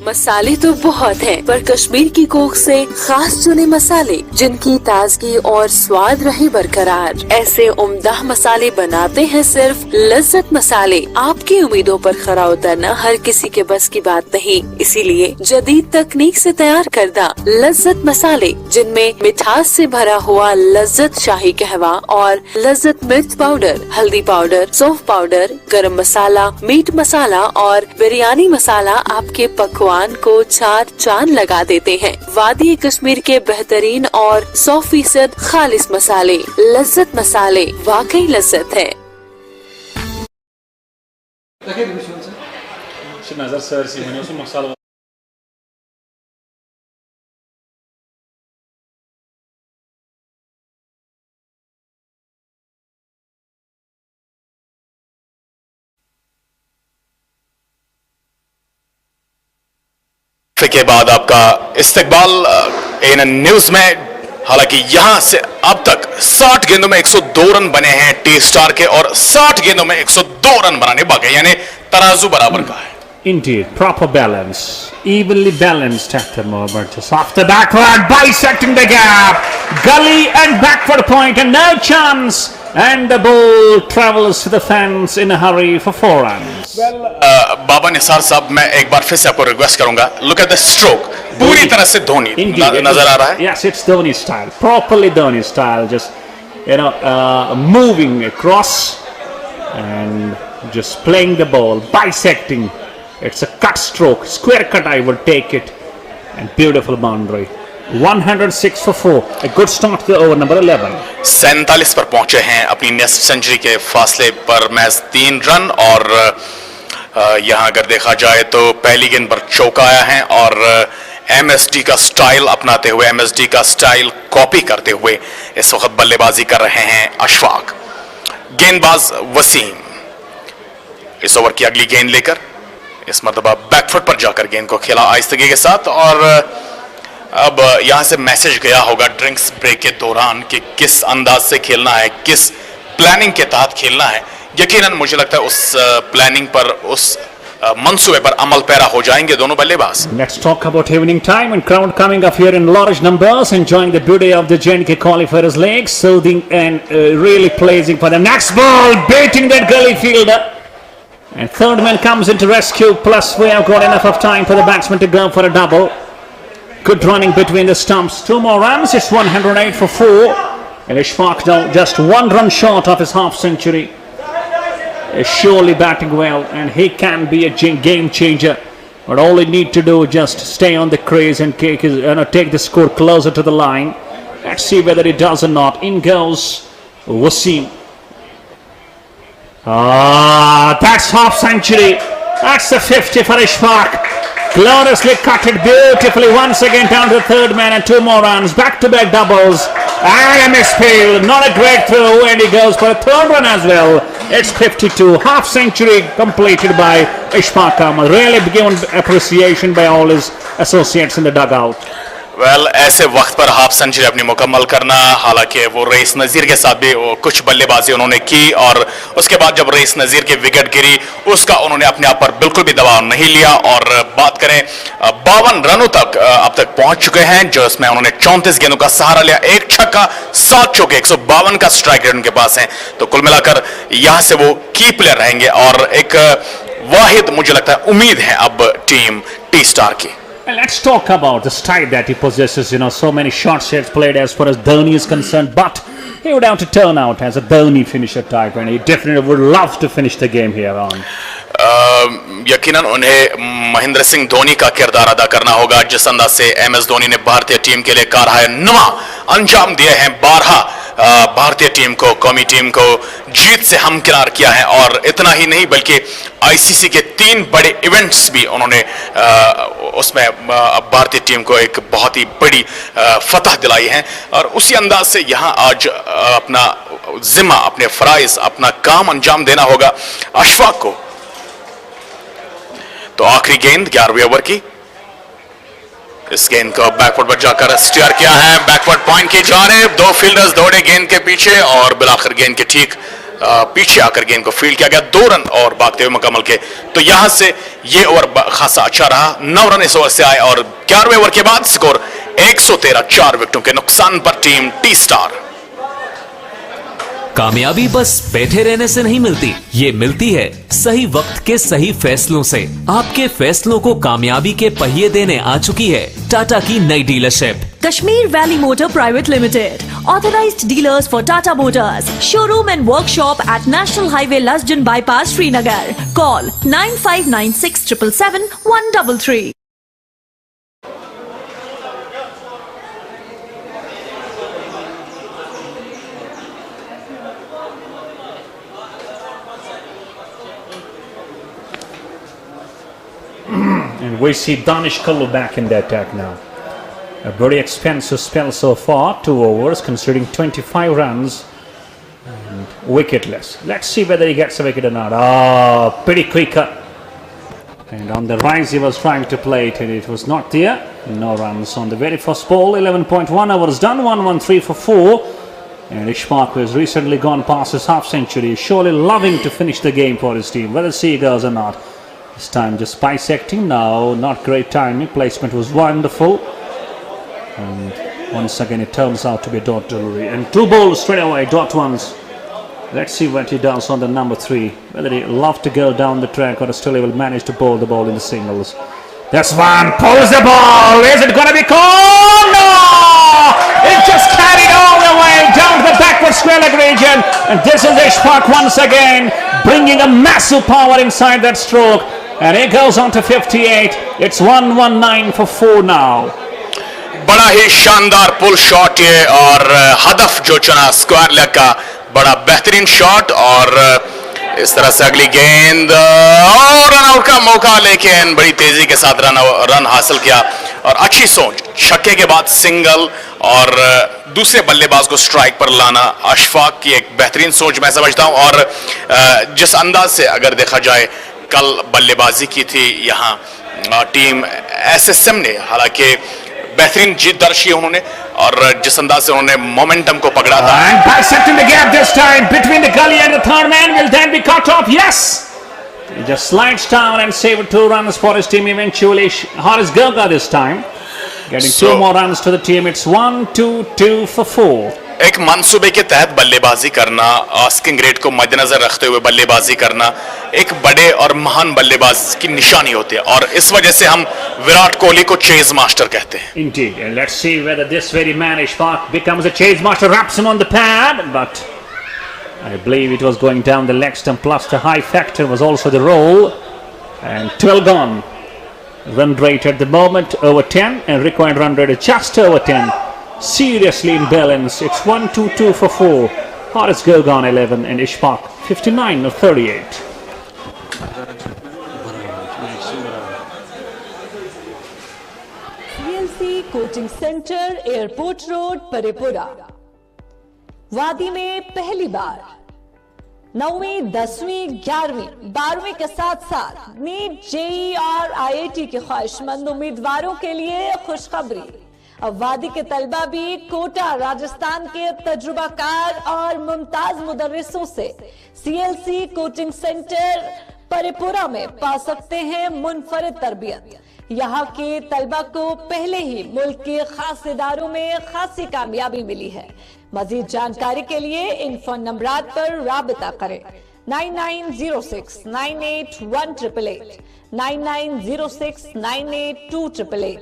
मसाले तो बहुत हैं, पर कश्मीर की कोख से खास चुने मसाले जिनकी ताजगी और स्वाद रहे बरकरार। ऐसे उम्दा मसाले बनाते हैं सिर्फ लज्जत मसाले। आपकी उम्मीदों पर खरा उतरना हर किसी के बस की बात नहीं, इसीलिए जदीद तकनीक से तैयार करदा लज्जत मसाले, जिनमें मिठास से भरा हुआ लज्जत शाही कहवा और लज्जत मिर्च पाउडर, हल्दी पाउडर, सौंफ पाउडर, गरम मसाला, मीट मसाला और बिरयानी मसाला आपके पकवान को 4 चांद लगा देते हैं। वादी कश्मीर के बेहतरीन और 100% खालिस मसाले, लज्जत मसाले, वाकई लज्जत है। नजर सर सी मैंने उसमें मसाला के बाद आपका इस्तकबाल एएनएन न्यूज में। हालांकि यहां से अब तक 60 गेंदों में 102 रन बने हैं टी स्टार के और 60 गेंदों में 102 रन बनाने बाकी, यानी तराजू बराबर का है। Indeed, proper balance, evenly balanced at the moment. Just off the backward, bisecting the gap, gully and backward point, and no chance. And the ball travels to the fence in a hurry for 4 runs. बाबा निसार साहब, मैं एक बार फिर से आपको रिक्वेस्ट करूंगा, look at the stroke, पूरी तरह से धोनी नजर आ रहा है। Yes, it's Dhoni style, properly Dhoni style, just moving across and just playing the ball, bisecting. It's a cut stroke, square cut I would take it, and beautiful boundary. 106 for 4, a good start to over number 11. 47 पर पहुंचे हैं अपनी नेक्स्ट सेंचुरी के फासले पर महज 3 रन, और यहां अगर देखा जाए तो पहली गेंद पर चौका आया है और एमएसडी का स्टाइल अपनाते हुए, एमएसडी का स्टाइल कॉपी करते हुए इस वक्त बल्लेबाजी कर रहे हैं अशफाक। गेंदबाज वसीम इस ओवर की अगली गेंद लेकर इस मरतबा बैकफुट पर जाकर गेंद को खेला आहिस्तगी के साथ, और अब यहां से मैसेज गया होगा ड्रिंक्स ब्रेक के दौरान कि किस अंदाज से खेलना है, किस प्लानिंग के तहत खेलना है। यकीनन मुझे लगता है उस प्लानिंग पर, उस मंसूबे पर अमल पैरा हो जाएंगे दोनों बल्लेबाज। Let's talk about evening time and crowd coming up here in large numbers, enjoying the beauty of the J&K Qualifiers legs, soothing and really pleasing for the next ball, baiting that gully fielder. And third man comes into rescue, plus we have got enough of time for the batsman to go for a double. Good running between the stumps. 2 more runs. It's 108 for 4. And Ishfaq now just 1 run short of his half century. Is surely batting well, and he can be a game changer. But all he need to do is just stay on the crease and take the score closer to the line. Let's see whether he does or not. In goes Wasim. That's half century. That's the 50 for Ishfaq. Gloriously cut it beautifully once again down to the third man, and 2 more runs, back-to-back doubles, and a misfield, not a great throw, and he goes for a third run as well. It's 52, half century completed by Ishfaq Ahmed. Really given appreciation by all his associates in the dugout. Well ऐसे वक्त पर हाफ सेंचुरी अपनी मुकम्मल करना, हालांकि वो रईस नज़ीर के साथ भी कुछ बल्लेबाजी उन्होंने की, और उसके बाद जब रईस नज़ीर की विकेट गिरी उसका उन्होंने अपने आप पर बिल्कुल भी दबाव नहीं लिया। और बात करें 52 रनों तक अब तक पहुंच चुके हैं, जो इसमें उन्होंने 34 गेंदों का सहारा लिया, 1 छक्का 7 चौके, 152 का स्ट्राइक रेट उनके पास है। तो कुल मिलाकर यहां से वो की प्लेयर रहेंगे और एक वाहिद मुझे लगता है उम्मीद है अब टीम टी स्टार की। Let's talk about the style that he possesses. So many short sets played as far as Dhoni is concerned, but he would have to turn out as a Dhoni finisher type, and he definitely would love to finish the game here on. यकीनन उन्हें महेंद्र सिंह धोनी का किरदार अदा करना होगा, जिस अंदाज से एमएस धोनी ने भारतीय टीम के लिए कारनामा अंजाम दिए हैं। 12 भारतीय टीम को, कौमी टीम को जीत से हमकिनार किया है, और इतना ही नहीं बल्कि आईसीसी के 3 बड़े इवेंट्स भी उन्होंने उसमें भारतीय टीम को एक बहुत ही बड़ी फतह दिलाई है। और उसी अंदाज से यहां आज अपना जिम्मा, अपने फराइज, अपना काम अंजाम देना होगा अशफाक को। तो आखिरी गेंद 11वें ओवर की, इस गेंद को बैकवर्ड पर जाकर स्टीयर किया है, बैकवर्ड पॉइंट की जानिब 2 फील्डर्स दौड़े गेंद के पीछे, और बिलाखिर गेंद के ठीक पीछे आकर गेंद को फील्ड किया गया। 2 रन और भागते हुए मुकम्मल के। तो यहां से ये ओवर खासा अच्छा रहा, 9 रन इस ओवर से आए, और 11वें ओवर के बाद स्कोर 113, 4 विकेटों के नुकसान पर टीम टी स्टार। कामयाबी बस बैठे रहने से नहीं मिलती, ये मिलती है सही वक्त के सही फैसलों से। आपके फैसलों को कामयाबी के पहिए देने आ चुकी है टाटा की नई dealership Kashmir Valley Motor Private Limited, authorized dealers for Tata Motors, showroom and workshop at National Highway Lasjan Bypass Srinagar. Call 9596 777 133. And we see Danish Kallu back in the attack now. A very expensive spell so far, 2 overs, considering 25 runs and wicketless. Let's see whether he gets a wicket or not. Pretty quick cut. And on the rise, he was trying to play it, and it was not there. No runs on the very first ball. 11.1 overs done. 1-1-3 for 4. And Ishfaq, who has recently gone past his half century, is surely loving to finish the game for his team, whether Seagulls or not. This time just bisecting. No, not great timing. Placement was wonderful. And once again, it turns out to be dot delivery. And 2 balls straight away, dot ones. Let's see what he does on the number 3. Whether he love to go down the track or still he will manage to bowl the ball in the singles. That's one. Pulls the ball. Is it going to be called? No! It just carried all the way down to the backward square leg region. And this is Ishfaq once again bringing a massive power inside that stroke. And it goes on to 58. It's 1-1-9 for 4 now. बड़ा ही शानदार पुल शॉट ये और हदफ जो चुना स्क्वायर लेग का बड़ा बेहतरीन शॉट और इस तरह से अगली गेंद और रन आउट का मौका लेकिन बड़ी तेजी के साथ रन हासिल किया और अच्छी सोच छक्के के बाद सिंगल और दूसरे बल्लेबाज को स्ट्राइक पर लाना अशफाक की एक बेहतरीन सोच मैं समझता हूं और जिस अंदाज से अगर देखा जाए कल बल्लेबाजी की थी यहाँ टीम एसएसएम ने हालांकि बेहतरीन जीत दर्ज की उन्होंने और जिस अंदाज से उन्होंने मोमेंटम को पकड़ा था And bisecting the gap this time between the gully and the third man will then be cut off. Yes, he just slides down and saved 2 runs for his team eventually. Haris Gurga this time getting 2 more runs to the team. It's 1-2-2 for 4. एक मंसूबे के तहत बल्लेबाजी करना आस्किंग रेट को मद्देनजर रखते हुए बल्लेबाजी करना एक बड़े और महान बल्लेबाज की निशानी होती है और इस वजह से हम विराट कोहली को चेज मास्टर कहते हैं. Indeed, and let's see whether this very man Ishfaq becomes a chase master, wraps him on the pad, but I believe it was going down the leg stump plus the high factor was also the roll, and 12 gone. Run rate at the moment over 10 and required run rate is just over 10. Seriously in balance. It's 1-2-2 for 4. Haris Gurgan 11 and Ishfaq 59 of 38. CLC coaching centre airport road Parepura वादी में पहली बार 9वीं 10वीं 11वीं 12वीं के साथ साथ नीट जेई और आईआईटी के ख्वाहिशमंद उम्मीदवारों के लिए खुशखबरी. अब वादी के तलबा भी कोटा राजस्थान के तजुर्बाकार और मुमताज मुदर्रिसों से सीएलसी कोचिंग सेंटर परेपुरा में पा सकते हैं मुनफरिद तरबियत. यहाँ के तलबा को पहले ही मुल्क के खास इदारों में खासी कामयाबी मिली है. मजीद जानकारी के लिए इन फोन नंबरात पर राबिता करें. 9906 981888 9906 982888.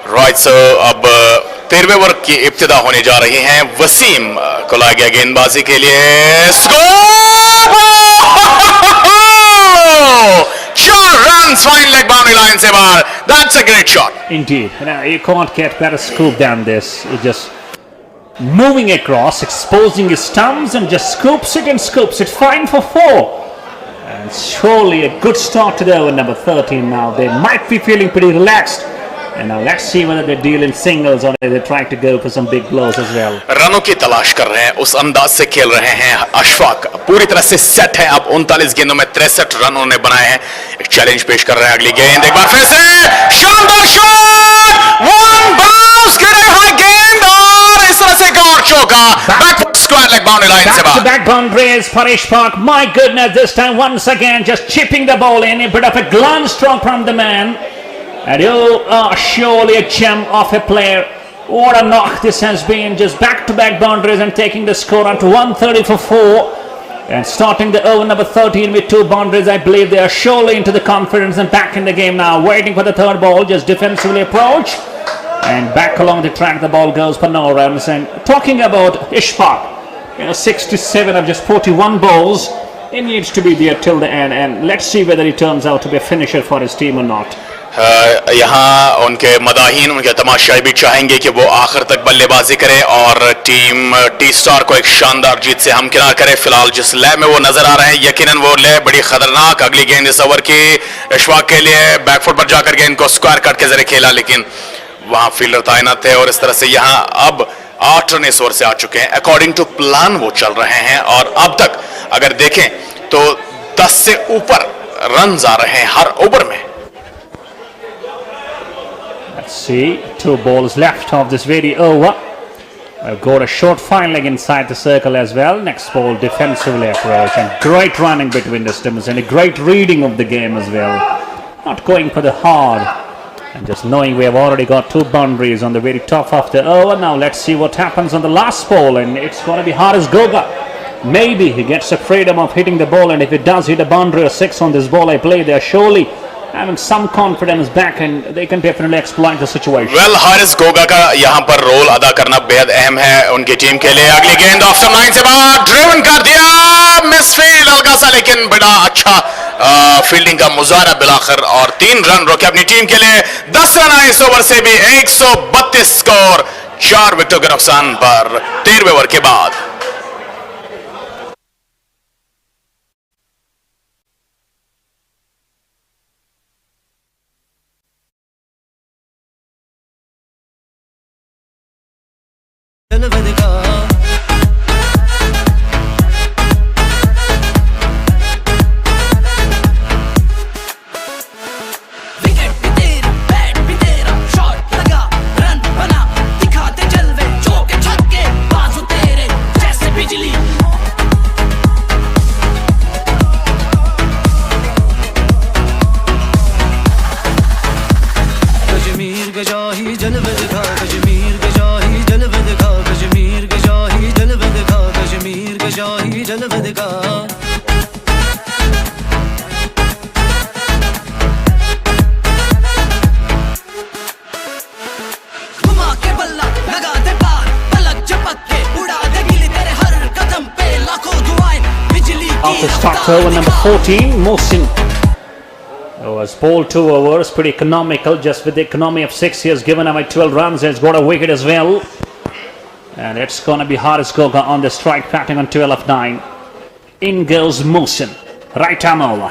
राइट सर अब 13वें वर्ग की इब्तिदा होने जा रही हैं. वसीम को लाया गया गेंदबाजी के लिए. Score 4 runs fine leg boundary line से बाहर. That's a great shot. Indeed. Now, you can't get better scoop than this. It just moving across, exposing his stumps and just scoops it and scoops it. Fine for 4. And surely a good start to the over number 13 now. They might be feeling pretty relaxed. And now let's see whether they deal in singles or they try to go for some big blows as well. रनों की तलाश कर रहे हैं, उस अंदाज से खेल रहे हैं. अशफाक पूरी तरह से सेट है. अब 39 गेंदों में 63 रन उन्होंने बनाए हैं. एक चैलेंज पेश कर रहे हैं. अगली गेंद एक बार फिर से शानदार शॉट. वन बाउंस गिरे हुए गेंद और इस तरह से एक और चौका. Back square leg boundary line से बाहर. Back boundaries for Ishfaq. My goodness, this time once again just chipping the ball in. A bit of a glance stroke from the man. And you are surely a gem of a player. What a knock this has been. Just back-to-back boundaries and taking the score on to 130 for 4. And starting the over number 13 with 2 boundaries. I believe they are surely into the confidence and back in the game now. Waiting for the third ball. Just defensively approach. And back along the track the ball goes for no runs. And talking about Ishfaq, 67 of just 41 balls. He needs to be there till the end. And let's see whether he turns out to be a finisher for his team or not. यहाँ उनके मदाहीन, उनके तमाशाई भी चाहेंगे कि वो आखिर तक बल्लेबाजी करे और टीम टी स्टार को एक शानदार जीत से हमकिनार करे। फिलहाल जिस लय में वो नजर आ रहे हैं, यकीनन वो लय बड़ी खतरनाक। अगली गेंद इस ओवर की इशफाक के लिए बैकफुट पर जाकर गेंद को स्क्वायर कट के जरिए खेला, लेकिन वहां फील्डर तैनात थे और इस तरह से यहाँ अब 8 रन इस ओवर से आ चुके हैं। अकॉर्डिंग टू प्लान वो चल रहे हैं और अब तक अगर देखें तो 10 से ऊपर रन आ रहे हैं हर ओवर में। Let's see, 2 balls left of this very over. I've got a short fine leg inside the circle as well. Next ball defensively approach and great running between the stumps and a great reading of the game as well. Not going for the hard and just knowing we have already got 2 boundaries on the very top of the over. Now let's see what happens on the last ball, and it's going to be Haris Goga. Maybe he gets the freedom of hitting the ball, and if it does hit a boundary or 6 on this ball, I play there surely having some confidence back and they can definitely exploit the situation. Well, Haris Goga का यहाँ पर रोल अदा करना बेहद अहम है उनकी टीम के लिए। अगली गेंद ऑफ स्टंप लाइन से बाहर ड्रिवन कर दिया, मिसफील्ड हल्का सा, लेकिन बड़ा अच्छा फील्डिंग का मुजाहरा बिलाखिर और 3 रन रोके अपनी टीम के लिए। 10 रन आए इस ओवर से भी, 132 स्कोर, 4 विकेटों के नुकसान पर 13वें ओवर के बाद। To start over number 14, Mohsin was bowled 2 overs, pretty economical, just with the economy of 6. He has given away 12 runs, has got a wicket as well. And it's going to be Haris Goga on the strike, batting on 12 of 9. In goes Mohsin, right arm over.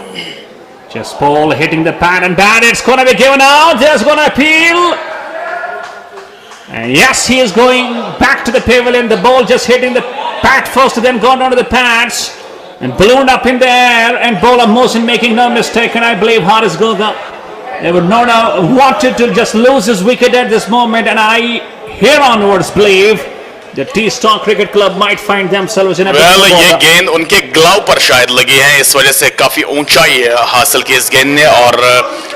Just ball hitting the pad and bad, it's going to be given out, there's going to appeal. And yes, he is going back to the pavilion, the ball just hitting the pad first, then gone down to the pads. And ballooned up in the air, and bowler Mohsin making no mistake, and I believe Haris Goga, they would not have wanted to just lose his wicket at this moment, and I here onwards believe the T-Star Cricket Club might find themselves in a ये गेंद उनके ग्लव पर शायद लगी है, इस वजह से काफी ऊंचाई हासिल की इस गेंद ने और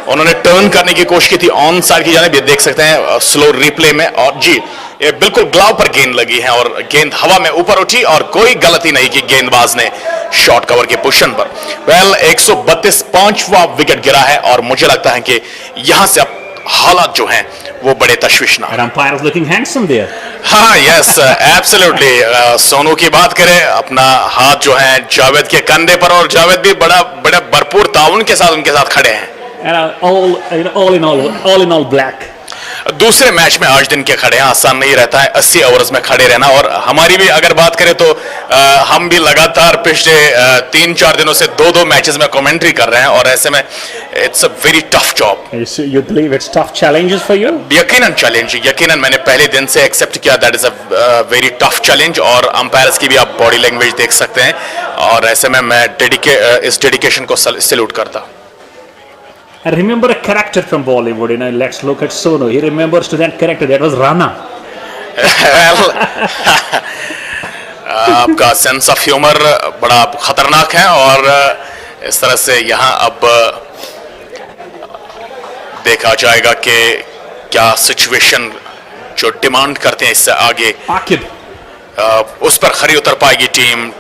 उन्होंने टर्न करने की कोशिश की थी ऑन साइड की जानिब, ये देख सकते हैं स्लो रिप्ले में। और जी ये बिल्कुल ग्लव पर गेंद लगी है और गेंद हवा में ऊपर उठी और कोई गलती नहीं की गेंदबाज ने शॉर्ट कवर के पोजीशन पर। वेल 132 5वां विकेट गिरा है और मुझे लगता है कि यहां से अब हालात जो हैं वो बड़े तशवीशनाक। Umpire looking handsome there. हाँ यस एब्सोल्युटली। सोनू की बात करें, अपना हाथ जो है जावेद के कंधे पर और जावेद भी बड़ा भरपूर ताउन के साथ उनके साथ खड़े हैं। all in all black. दूसरे मैच में 8 दिन के खड़े हैं, आसान नहीं रहता है 80 ओवर्स में खड़े रहना। और हमारी भी अगर बात करें तो हम भी लगातार पिछले 3-4 दिनों से 2-2 मैचेस में कमेंट्री कर रहे हैं और ऐसे में it's a very tough job. You believe it's tough challenges for you? यकीनन चैलेंज, यकीनन मैंने पहले दिन से एक्सेप्ट किया that is a very tough challenge. और अंपायर्स की भी आप बॉडी लैंग्वेज देख सकते हैं और ऐसे में मैं इस डेडिकेशन को सैल्यूट करता। I remember a character from Bollywood, let's look at Sonu. He remembers to that character, that was Rana. आपका सेंस ऑफ ह्यूमर बड़ा खतरनाक है और इस तरह से यहाँ अब देखा जाएगा कि क्या सिचुएशन जो डिमांड करते हैं इससे आगे उस पर खरी उतर पाएगी टीम।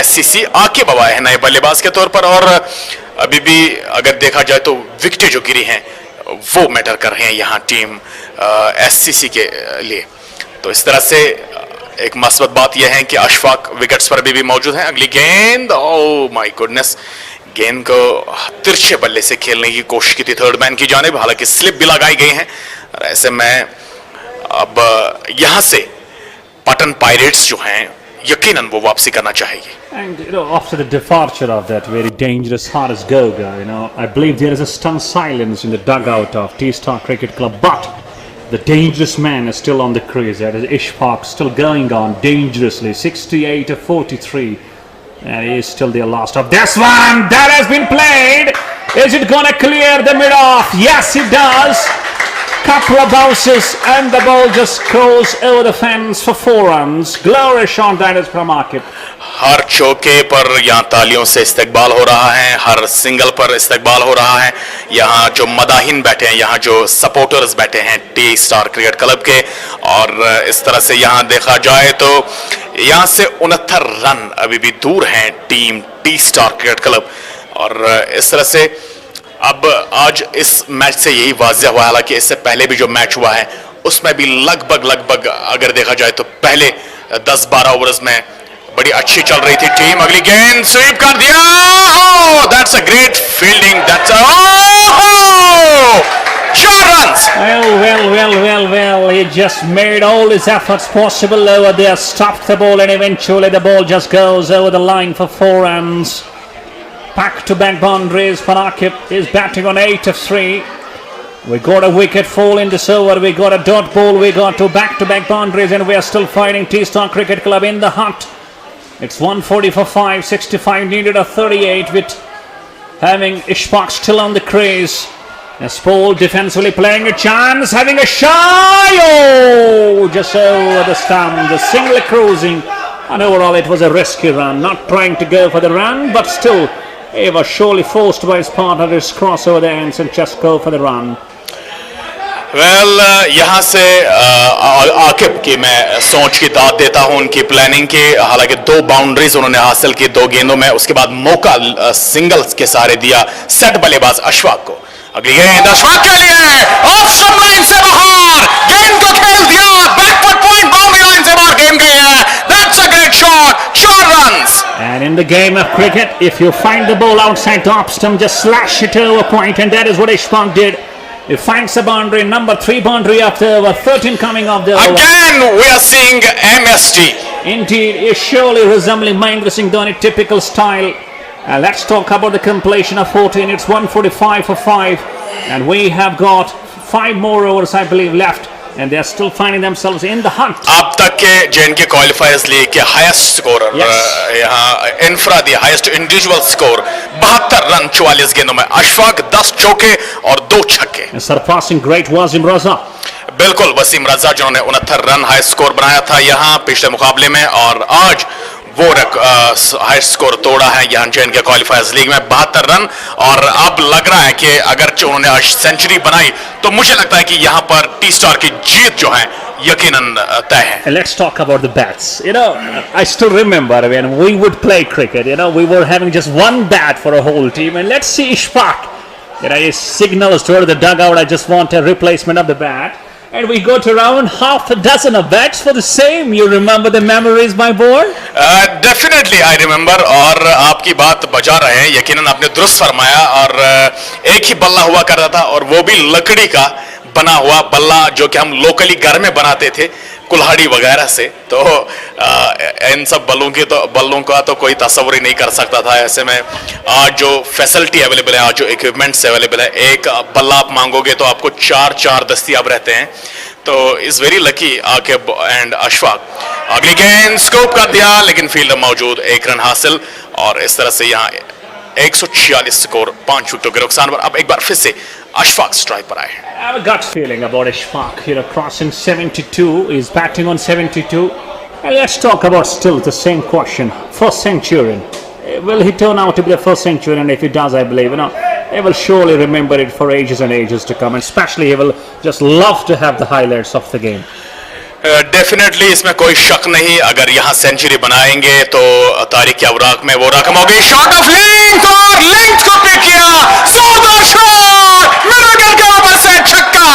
SCC आकिब आए हैं नए बल्लेबाज के तौर पर और अभी भी अगर देखा जाए तो विकेटें जो गिरी हैं वो मैटर कर रहे हैं यहाँ टीम SCC के लिए। तो इस तरह से एक मस्बत बात यह है कि अशफाक विकेट्स पर भी मौजूद हैं। अगली गेंद, ओह माय गुडनेस, गेंद को तिरछे बल्ले से खेलने की कोशिश की थी थर्ड मैन की जानिब, हालांकि स्लिप भी लगाई गई है। और ऐसे में अब यहां से पटन पायरेट्स जो हैं यकीनन वो वापसी करना चाहेगी। And after the departure of that very dangerous Haris Goga, I believe there is a stunned silence in the dugout of T-Star Cricket Club, but the dangerous man is still on the crease. That is Ishfaq, still going on dangerously, 68 of 43, and he is still the last of this one. That has been played. Is it gonna clear the mid-off? Yes, it does. Couple of bounces and the ball just goes over the fence for 4 runs. Glorious shot that is from Akib. हर चौके पर यहाँ तालियों से इस्तकबाल हो रहा है, हर सिंगल पर इस्तकबाल हो रहा है। यहाँ जो मदाहिन बैठे हैं, यहाँ जो सपोर्टर्स बैठे हैं टी स्टार क्रिकेट क्लब के, और इस तरह से यहाँ देखा जाए तो यहाँ से 69 रन अभी भी दूर हैं team T star cricket club. और इस तरह से अब आज इस मैच से यही वाज़ेह हुआ, हालांकि इससे पहले भी जो मैच हुआ है उसमें भी लगभग अगर देखा जाए तो पहले 10-12 ओवर्स में बड़ी अच्छी चल रही थी टीम। अगली गेंद स्वीप कर दिया, that's a great fielding, that's 4 runs. Well, he just made all his efforts possible over there, stopped the ball, and eventually the ball just goes over the line for 4 runs. Back-to-back boundaries. Panakip is batting on 8 of 3. We got a wicket fall in this over. We got a dot ball. We got 2 back-to-back boundaries, and we are still fighting T-Star Cricket Club in the hunt. It's 140 for 5, 65 needed a 38 with having Ishfaq still on the crease. As Paul defensively playing a chance, having a shy, just over the stump, the single cruising, and overall it was a risky run, not trying to go for the run, but still he was surely forced by his partner to cross over the ends and just go for the run. Well यहाँ से आकिब की मैं सोच की दाद देता हूँ उनकी प्लानिंग की, हालांकि 2 बाउंड्रीज उन्होंने हासिल की 2 गेंदों में, उसके बाद मौका सिंगल्स के सहारे दिया सेट बल्लेबाज अशफाक को। अगली गेंद अशफाक के लिए ऑफ स्टंप लाइन से बाहर, गेंद को खेल दिया, बैकवर्ड पॉइंट बाउंड्री लाइन से बाहर गेंद गई है, that's a great shot, 4 runs. And in the game of cricket, if you find the ball outside the off stump, just slash it over point, and that is what Ishfaq did. He finds the boundary, number 3 boundary after over 13 coming off the over. Again we are seeing MST. Indeed, is surely resembling Mahendra Singh Dhoni typical style. Let's talk about the completion of 14. It's 145 for 5, and we have got 5 more overs, I believe, left, and they are still finding themselves in the hunt. अब तक के J&K Qualifiers लीग के हाईएस्ट स्कोरर, यहाँ इनफरादी हाईएस्ट इंडिविजुअल स्कोर 72 रन 44 गेंदों में, अशफाक 10 चौके और 2 छक्के। Surpassing great Wasim Raza. बिल्कुल वसीम रजा जिन्होंने 69 रन हाई स्कोर बनाया था यहाँ पिछले मुकाबले में, और आज वो हाई स्कोर तोड़ा है यहाँ J&K क्वालिफायर्स लीग में 72 रन। और अब लग रहा है कि अगर उन्होंने आज सेंचुरी बनाई तो मुझे लगता है कि यहाँ पर टी स्टार की जीत जो है यकीनन तय है। Let's talk about the bats. I still remember when we would play cricket, we were having just one bat for a whole team, and let's see Ishfaq. He signals toward the dugout, I just want a replacement of the bat. And we got around half a dozen of bats for the same. You remember the memories, my boy? Definitely I remember. और आपकी बात बजा रहे हैं, यकीनन आपने दुरुस्त फरमाया। और एक ही बल्ला हुआ करता था, और वो भी लकड़ी का बना हुआ बल्ला जो कि हम लोकली घर में बनाते थे कुल्हाड़ी वगैरह से। तो इन सब बल्लों का तो कोई तस्वर ही नहीं कर सकता था। ऐसे में आज जो फैसिलिटी अवेलेबल है, आज जो इक्विपमेंट्स अवेलेबल है, एक बल्ला आप मांगोगे तो आपको 4 दस्तियाब रहते हैं। तो is very lucky Aqib and Ashfaq. अगली गेंद स्कोप कर दिया, लेकिन फील्डर मौजूद, 1 रन हासिल, और इस तरह से यहाँ 146 स्कोर 5 विकेटों के नुकसान पर। अब एक बार फिर से अशफाक स्ट्राइक पर आए। I have a gut feeling about Ishfaq crossing 72. He's batting on 72. And let's talk about still the same question. First centurion. Will he turn out to be the first centurion? And if he does, I believe, he will surely remember it for ages and ages to come. And especially he will just love to have the highlights of the game. Definitely इसमें कोई शक नहीं, अगर यहाँ सेंचुरी बनाएंगे तो तारीख के अवराक में वो रकम होगी। शॉट ऑफ लेंथ, और लेंथ को पिक किया, जोरदार शॉट, मिडल के ऊपर से छक्का।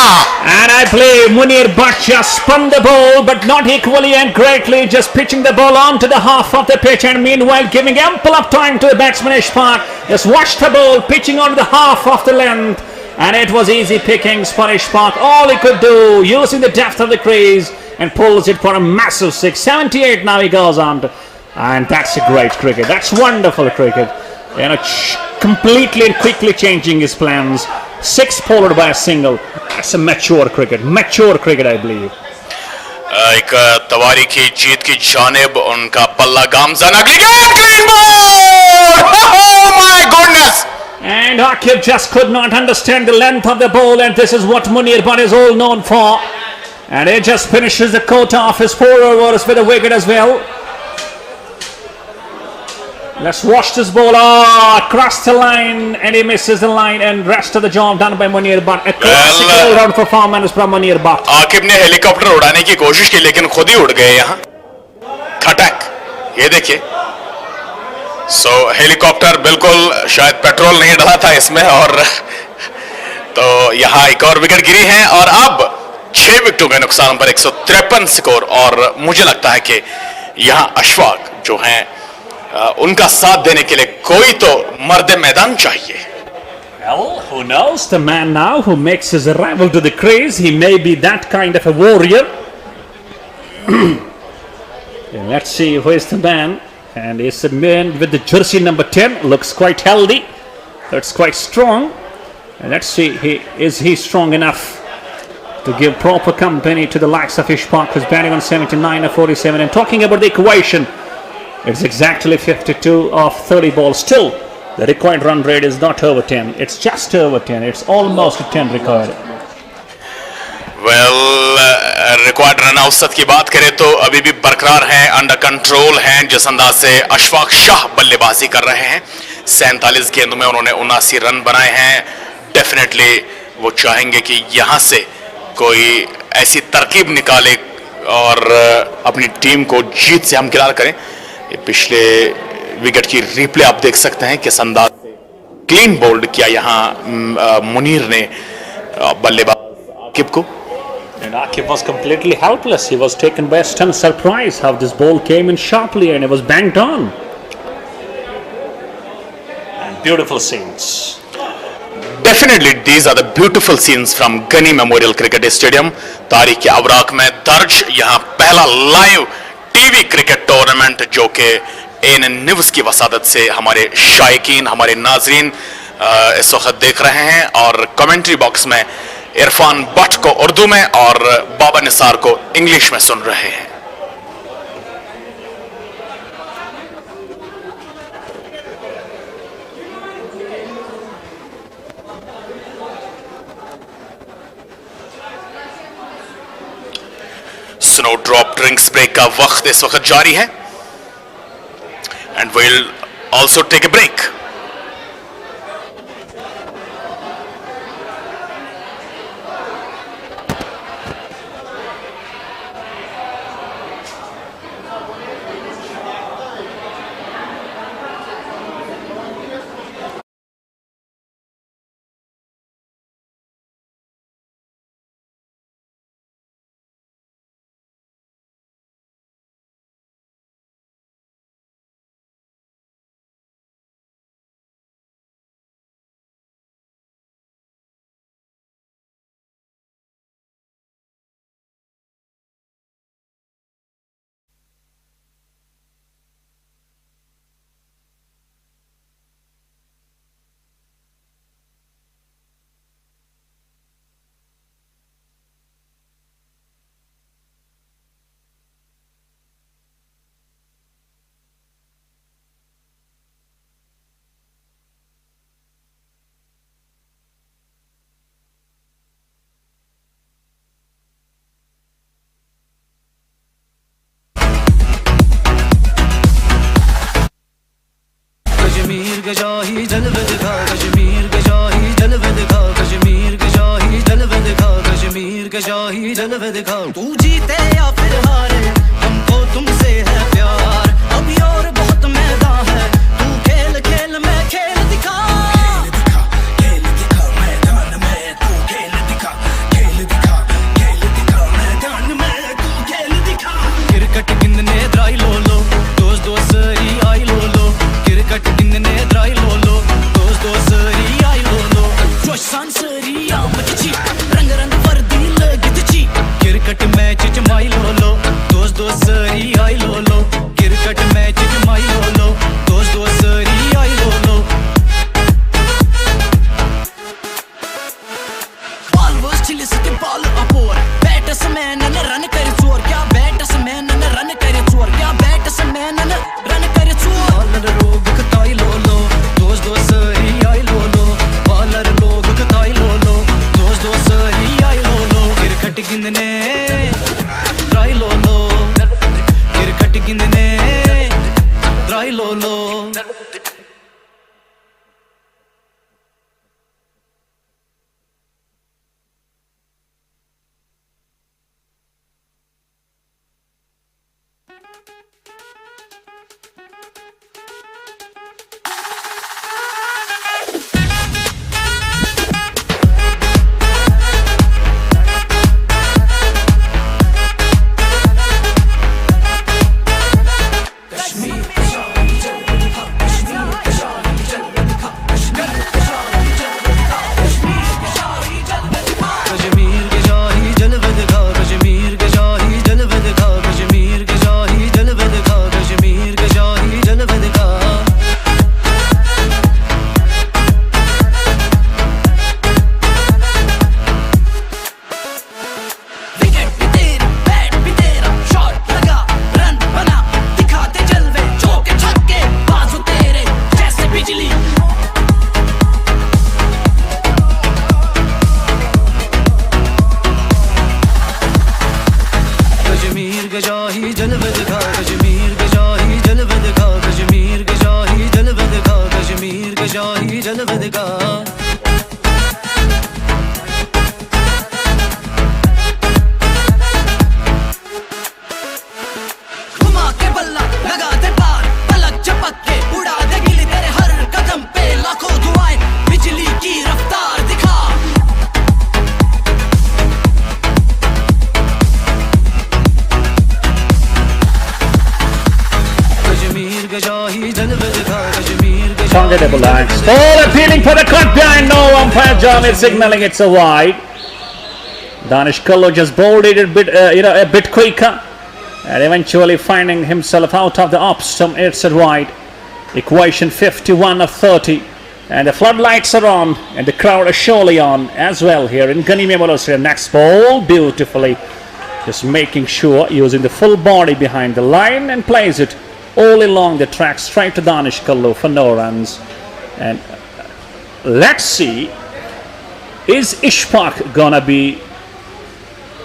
And I believe Munir Bhatt just spun the ball, but not equally and greatly, just pitching the ball onto the half of the pitch, and meanwhile giving ample of time to the batsman Ishfaq. Just watch the ball pitching onto the half of the length, and it was easy pickings for Ishfaq. All he could do, using the depth of the crease, and pulls it for a massive 6. 78 now he goes on to, and that's a great cricket. That's wonderful cricket. You know, completely and quickly changing his plans. 6 followed by a single. That's a mature cricket, I believe. एक तवारीखी जीत की जानिब उनका पल्ला गामज़न. अगली गेंद clean ball. Oh my goodness! And Akif just could not understand the length of the ball, and this is what Munir Bhatt is all known for. And he just finishes the quota of his 4 overs with a wicket as well. Let's watch this ball. Across the line, and he misses the line, and rest of the job done by Munir Bhatt. A classic all-round performance from Munir Bhatt. Aqib ने हेलीकॉप्टर उड़ाने की कोशिश की, लेकिन खुद ही उड़ गए यहाँ. खटक, ये देखिए. सो हेलीकॉप्टर बिल्कुल शायद पेट्रोल नहीं डाला था इसमें, और तो यहाँ एक और विकेट गिरी है, और अब 6 विकेटों के नुकसान पर 153 स्कोर. और मुझे लगता है कि यहाँ अशफाक जो हैं उनका साथ देने के लिए कोई तो मर्द मैदान चाहिए. Well, who knows? The man now who makes his arrival to the crease, he may be that kind of a warrior. Let's see who is the man. And it's a man with the jersey number 10. Looks quite healthy. That's quite strong. And let's see, is he strong enough to give proper company to the likes of Ishfaq, who's batting on 79 or 47. And talking about the equation, it's exactly 52 of 30 balls. Still, the required run rate is not over 10. It's just over 10. It's almost a 10 required. Well, record run औसत की बात करें तो अभी भी बरकरार हैं, अंडर कंट्रोल हैं. जिस अंदाज से अशफाक शाह बल्लेबाजी कर रहे हैं, 47 गेंदों में उन्होंने 79 रन बनाए हैं. डेफिनेटली वो चाहेंगे कि यहाँ से कोई ऐसी तरकीब निकाले और अपनी टीम को जीत से हमकिनार करें. ये पिछले विकेट की रिप्ले आप देख सकते हैं किस अंदाज से क्लीन बोल्ड किया यहाँ मुनीर ने बल्लेबाज आकिब को. And Akif was completely helpless. He was taken by a stunned surprise how this ball came in sharply and it was banged on. And beautiful scenes. Definitely these are the beautiful scenes from Ghani Memorial Cricket Stadium. तारीख के अवराक में दर्ज यहाँ पहला लाइव टीवी क्रिकेट टूर्नामेंट जो कि ANN न्यूज़ की वसादत से हमारे शायकीन, हमारे नाजरीन इस वक्त देख रहे हैं. और कमेंट्री बॉक्स में इरफान भट्ट को उर्दू में और बाबा निसार को इंग्लिश में सुन रहे हैं. स्नो ड्रॉप ड्रिंक्स ब्रेक का वक्त इस वक्त जारी है, and will also take a break. Kashmir के शाही जलवे दिखा, कश्मीर के शाही जलवे दिखा, कश्मीर के शाही जलवे दिखा, कश्मीर के शाही जलवे दिखा. तू जीते या फिर हारे, हमको तुमसे है प्यार. अभी और बहुत मैदान है, तू खेल खेल में खेल दिखा. खेल दिखा मैदान में, तू खेल दिखा दोस्त सरी आई लो लो क्रिकेट मैच जमाई लो लो दोस्त सरी आई लो लो बॉल वॉस चिल्ली सिटी बॉल अपोर बैट्समैन ने रन करे चोर क्या बैट्समैन ने रन करे चोर क्या बैट्समैन ने रन करे चोर बॉलर लोग कताई लो लो दोस्त सरी आई लो लो बॉलर लोग कताई लो लो दोस्त सरी आई लो लो cricket गिंदने try low low cricket गिंदने try low low Targetable lines. Ball appealing for the cut behind. No umpire John is signaling it's a wide. Danish Kallo just bowled it a bit quicker, and eventually finding himself out of the off stump. It's a wide. Equation 51 of 30, and the floodlights are on, and the crowd is surely on as well here in Ghani Memorial Stadium. Next ball, beautifully, just making sure using the full body behind the line and plays it all along the track straight to Danish Kallo for no runs. And let's see, is Ishfaq gonna be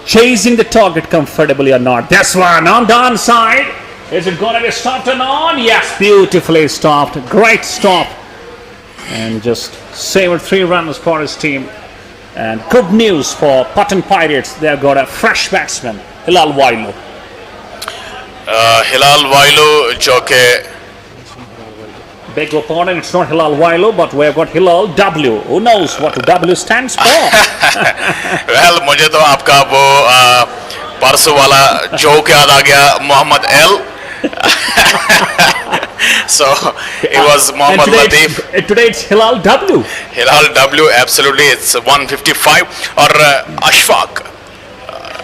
chasing the target comfortably or not? This one on the onside. Is it gonna be stopped or not? Yes, beautifully stopped. Great stop. And just saved 3 runs for his team. And good news for Pattan Pirates. They've got a fresh batsman, Hilal Wailo. Hilal Wailo, जो के Beg your pardon, it's not Hilal Wailo, but we've got Hilal W. Who knows what W stands for? Well, मुझे तो आपका वो परसों वाला जोक याद आ गया, Mohammad L. So it was Mohammad Latif. Today it's Hilal W. Hilal W, absolutely. It's 155 और अशफाक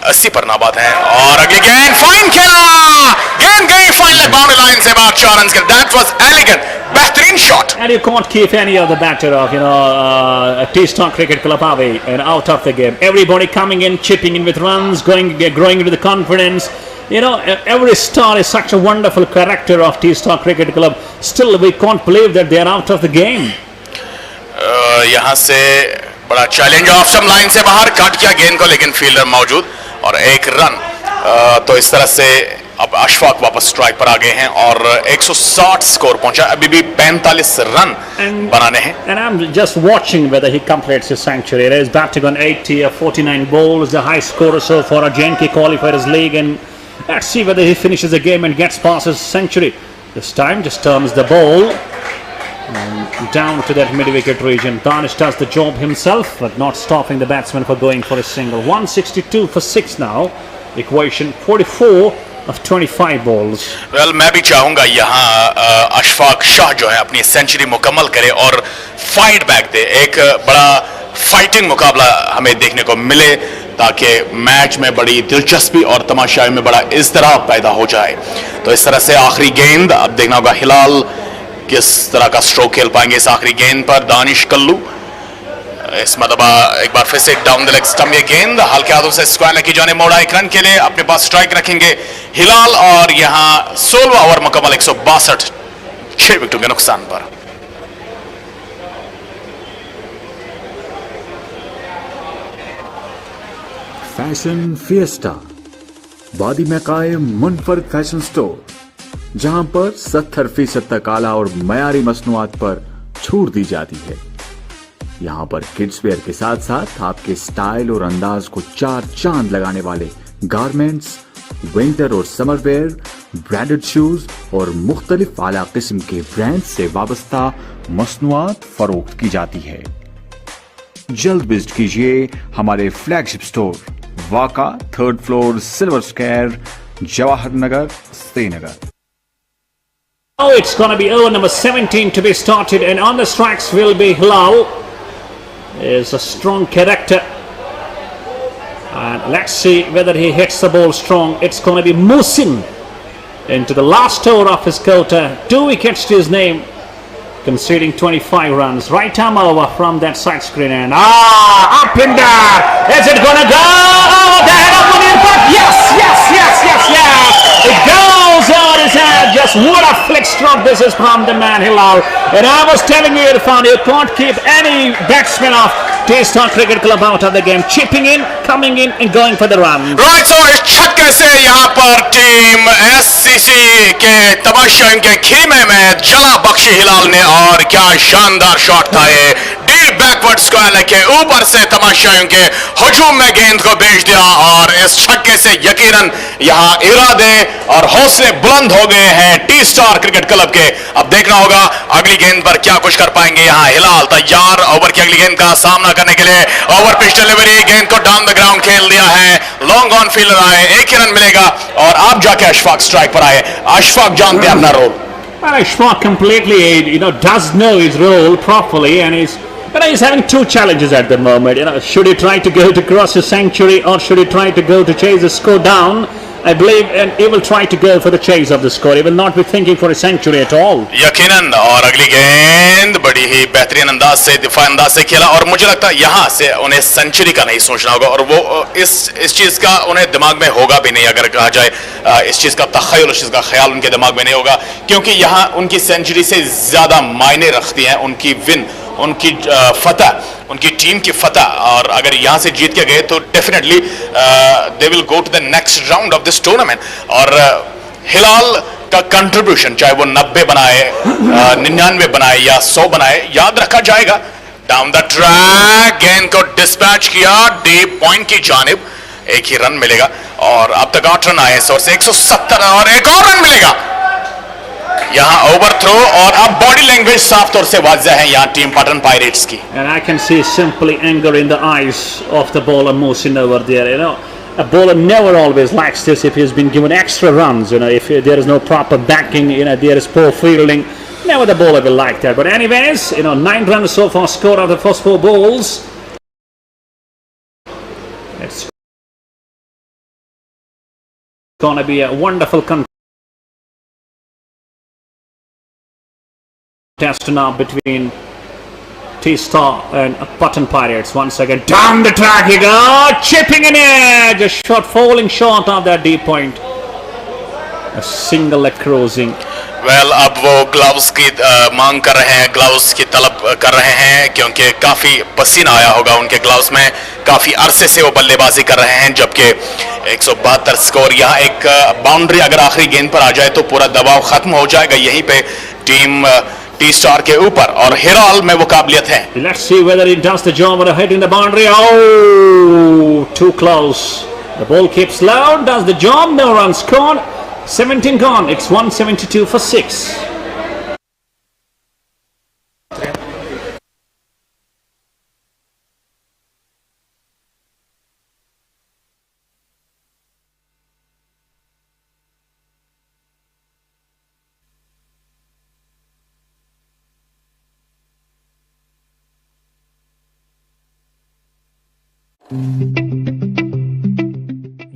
80 पर नाबाद हैं और अगली गेंद फाइन खेला, गेंद गई फाइन लेग बाउंड्री लाइन से बाहर 4 रन के. That was elegant, बेहतरीन shot. And you can't keep any of the batter of T-Star Cricket Club away and out of the game. Everybody coming in, chipping in with runs, growing into the confidence. Every star is such a wonderful character of T-Star Cricket Club. Still, we can't believe that they are out of the game. यहाँ से बड़ा चैलेंज ऑफ स्टंप लाइन से बाहर कट किया गेंद को, लेकिन फील्डर मौजूद और 1 रन. तो इस तरह से अब अशफाक वापस स्ट्राइक पर आ गए हैं और 160 स्कोर पहुंचा. अभी भी 45 रन बनाने हैं. And I'm just watching whether he completes his century. He is batting on 80 of 49 balls, the high scorer so far at J&K Qualifiers League, and let's see whether he finishes the game and gets past his century. This time just turns the ball down to that mid-wicket region. Danish does the job himself, but not stopping the batsman for going for a single. 162 for 6 now. Equation 44 of 25 balls. Well, मैं भी चाहूँगा यहाँ अशफाक शाह जो है अपनी सेंचुरी मुकम्मल करे और फाइट बैक दे. एक बड़ा फाइटिंग मुकाबला हमें देखने को मिले, ताकि मैच में बड़ी दिलचस्पी और तमाशाई में बड़ा इज़्तिराब पैदा हो जाए। तो इस तरह से आखिरी गेंद अब देखना होगा हिलाल किस तरह का स्ट्रोक खेल पाएंगे इस आखिरी गेंद पर। दानिश कल्लू इस मरतबा एक बार फिर से डाउन द लेग स्टंप, ये गेंद हल्के हाथों से स्क्वायर लेग की जाने मोड़ा, एक रन के लिए अपने पास स्ट्राइक रखेंगे हिलाल, और यहां 16वां ओवर मुकम्मल 162, 6 विकेटों के नुकसान पर। फैशन फिएस्टा, वादी में कायम मुनफरद फैशन स्टोर, जहां पर 70% तक आला और मयारी मसनूआत पर छूट दी जाती है। यहां पर किड्स वेयर के साथ साथ आपके स्टाइल और अंदाज को चार चांद लगाने वाले गारमेंट्स, विंटर और समर वेयर, ब्रांडेड शूज और मुख्तलिफ आला किस्म के ब्रांड से वाबस्ता मसनूआत फरोख्त की जाती है। जल्द विजिट कीजिए हमारे फ्लैगशिप स्टोर वाका 3rd floor, silver square, Jawahar Nagar, Srinagar. Oh, it's going to be over number 17 to be started, and on the strikes will be Hilal. Is a strong character, and let's see whether he hits the ball strong. It's going to be Musin into the last over of his quota. 2 wickets to his name, conceding 25 runs. Right arm over from that side screen, and up in there. Is it going to go? Oh, the head of one impact. Yes, yes, yes, yes, yes. It goes on his head. Just what a flick stroke this is from the man Hilal. And I was telling you, Irfan, you can't keep any batsman of TATA Cricket Club out of the game. Chipping in, coming in, and going for the run. Right, so इस छक्के से यहाँ पर टीम एससीसी के तमाशाइयों के खीमे में जला बख्शी हिलाल ने, और क्या शानदार शॉट था ये, डीप बैकवर्ड स्क्वायर लेग के ऊपर से तमाशाइयों के हुजूम में गेंद को भेज दिया, और इस छक्के से यकीनन यहाँ इरादे और हौसले बुलंद हो गए हैं TATA क्रिकेट क्लब के। अब देखना होगा अगली गेंद पर क्या कुछ कर पाएंगे यहाँ हिलाल। तैयार ओवर की अगली गेंद का सामना करने के लिए, ओवर पिच डिलीवरी, गेंद को डाउन द ग्राउंड खेल दिया है, लॉन्ग ऑन फील्डर आए, 1 ही रन मिलेगा, और आप जाके अशफाक स्ट्राइक पर आए। अशफाक जानते हैं अपना role. Well, Ashfaq completely, does know his role properly, and he's having 2 challenges at the moment. Should he try to go to cross his century, or should he try to go to chase the score down? I believe, and he will try to go for the chase of the score. He will not be thinking for a century at all. यकीनन, और अगली गेंद बड़ी ही बेहतरीन अंदाज से, दिफा अंदाज से खेला, और मुझे लगता है यहाँ से उन्हें सेंचुरी का नहीं सोचना होगा, और वो इस चीज का उन्हें दिमाग में होगा भी नहीं। अगर कहा जाए इस चीज का तखय्युल, इस चीज का ख्याल उनके दिमाग में नहीं होगा, क्योंकि यहाँ उनकी सेंचुरी से ज्यादा मायने रखती है उनकी विन, उनकी फतह, उनकी टीम की फतह। और अगर यहां से जीत के गए तो definitely they will go to the next round of this tournament. और हिलाल का कंट्रीब्यूशन, चाहे वो 90 बनाए, 99 बनाए या 100 बनाए, याद रखा जाएगा। डाउन द ट्रैक, गेंद को डिस्पैच किया डीप पॉइंट की जानिब, 1 ही रन मिलेगा, और अब तक 8 रन आए, 100 से 170, और एक और रन मिलेगा। यहाँ ओवर थ्रो, और अब बॉडी लैंग्वेज साफ तौर से वाज़ेह है यहाँ टीम पटन पायरेट्स की। And I can see simply anger in the eyes of the bowler Mohsin over there. A bowler never always likes this if he's been given extra runs. If there is no proper backing, there is poor fielding. Never the bowler will like that. But anyways, 9 runs so far scored out of the first 4 balls. It's gonna be a wonderful contest now between TATA and Pattan Pirates. Once again, down the track he goes, chipping in it, just shot, falling short of that deep point. A single leg cruising. Well अब वो ग्लव्स की मांग कर रहे हैं, ग्लव्स की तलब कर रहे हैं, क्योंकि काफ़ी पसीना आया होगा उनके ग्लव्स में। काफ़ी अरसे से वो बल्लेबाजी कर रहे हैं, जबकि 172 स्कोर। यहाँ एक बाउंड्री अगर आखिरी गेंद पर आ जाए तो पूरा दबाव खत्म हो जाएगा यहीं पे टीम TATA के ऊपर, और हिलाल में वो काबिलियत है। Let's see whether he does the job of hitting the boundary. Oh, too close. The ball keeps low, does the job, no runs scored. 17 gone. It's 172 for 6.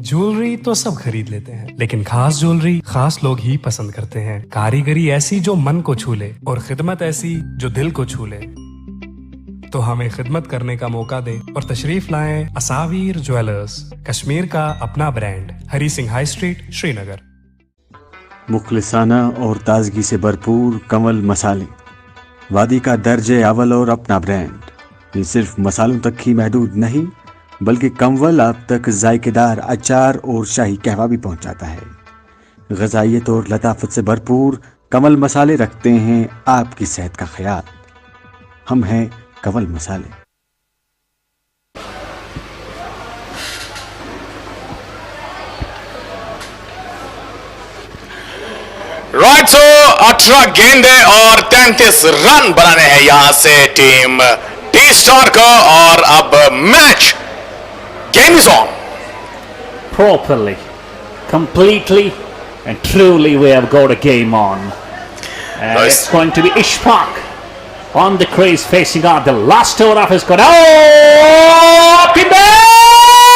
Jewellery तो सब खरीद लेते हैं, लेकिन खास ज्वेलरी खास लोग ही पसंद करते हैं। कारीगरी ऐसी जो मन को छू ले और खिदमत ऐसी जो दिल को छू ले। तो हमें खिदमत करने का मौका दे और तशरीफ लाएं असावीर ज्वेलर्स, कश्मीर का अपना brand, Hari Singh high street, Srinagar. मुखलिसाना और ताजगी से भरपूर कंवल मसाले, वादी का दर्जे अव्वल और अपना ब्रांड। ये सिर्फ मसालों तक ही महदूद नहीं, बल्कि कंवल आप तक जायकेदार अचार और शाही कहवा भी पहुंचाता है। ग़िज़ाइयत और लताफत से भरपूर कंवल मसाले रखते हैं आपकी सेहत का ख्याल। हम हैं कंवल मसाले। राइट, सो 18 गेंदे और 33 रन बनाने हैं यहां से टीम टी स्टार को, और अब match game is on. Properly, completely and truly we have got a game on. And Nice. it's going to be Ishfaq on the crease facing out the last over of his squad. Oh, up in there!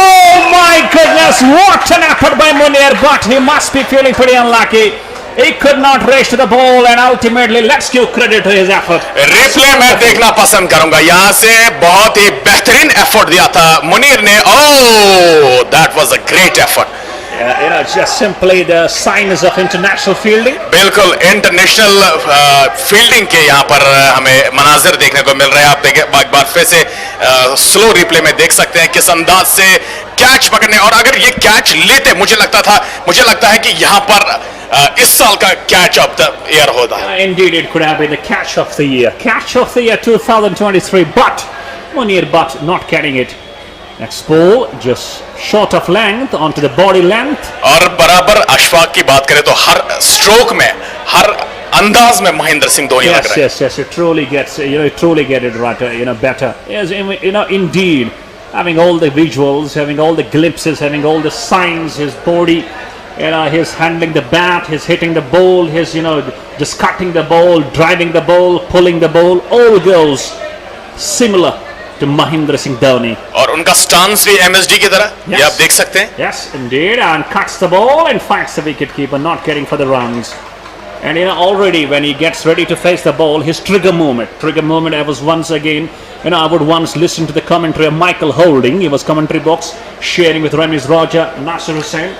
Oh my goodness, what an effort by Munir, but he must be feeling pretty unlucky. He could not race to the ball and ultimately let's give credit to his effort. Replay मैं देखना पसंद करूंगा, यहां से बहुत ही बेहतरीन एफर्ट दिया था मुनीर ने। Oh, that was a great effort. Just simply the signs of international fielding. बिल्कुल इंटरनेशनल फील्डिंग के यहाँ पर हमें मनाजिर देखने को मिल रहे हैं। आप एक बार फिर से स्लो रिप्ले में देख सकते हैं किस अंदाज से कैच पकड़ने, और अगर ये कैच लेते मुझे लगता है कि यहाँ पर इस साल का कैच ऑफ द ईयर होता है। Indeed, it could have been the catch of the year 2023, but Munir not getting it. Next ball just short of length onto the body length. और बराबर अशफाक की बात करें तो हर स्ट्रोक में, हर अंदाज में महेंद्र सिंह धोनी लग रहा है। Yes, it truly gets, you truly get it right, better. Yes, indeed, having all the visuals, having all the glimpses, having all the signs, his body, he's handling the bat, he's hitting the ball, he's, just cutting the ball, driving the ball, pulling the ball, all goes similar to Mahendra Singh Dhoni. और उनका स्टांस भी MSD की तरह, ये आप देख सकते हैं। Yes, indeed, and cuts the ball and finds the wicket keeper, not getting for the runs. And already when he gets ready to face the ball, his trigger movement, I was once again, I would once listen to the commentary of Michael Holding. He was commentary box sharing with Ramiz Raja, Nasir Hussain.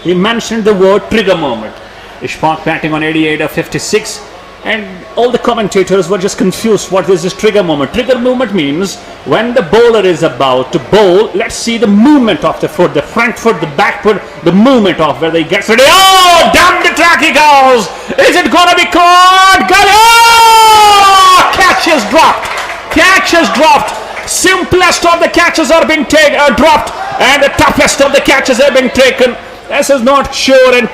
He mentioned the word trigger moment. Ishfaq batting on 88 of 56. And all the commentators were just confused. What is this trigger moment? Trigger moment means when the bowler is about to bowl, let's see the movement of the foot, the front foot, the back foot, the movement of whether he gets ready. Oh, down the track he goes. Is it going to be caught? Oh, catch is dropped. Catch is dropped. Simplest of the catches are being dropped, and the toughest of the catches have been taken. This is not sure and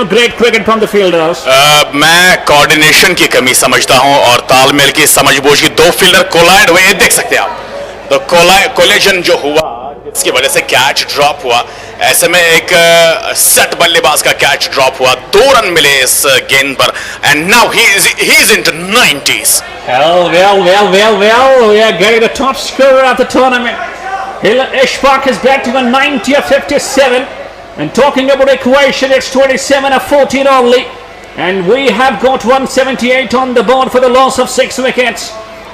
great cricket from the fielders. मैं कोऑर्डिनेशन की कमी समझता हूं और तालमेल की समझबूझ की, दो फील्डर कोलाइड हुए, देख सकते हैं आप। तो कोलिजन जो हुआ इसकी वजह से कैच ड्रॉप हुआ। ऐसे में एक सेट बल्लेबाज का कैच ड्रॉप हुआ, 2 रन मिले इस गेंद पर, and now he is into 90s. Well, we are getting the top scorer of the tournament. Ishfaq is batting on 90 of 57. And talking about equation, it's 27 of 14 only. And we have got 178 on the board for the loss of 6 wickets.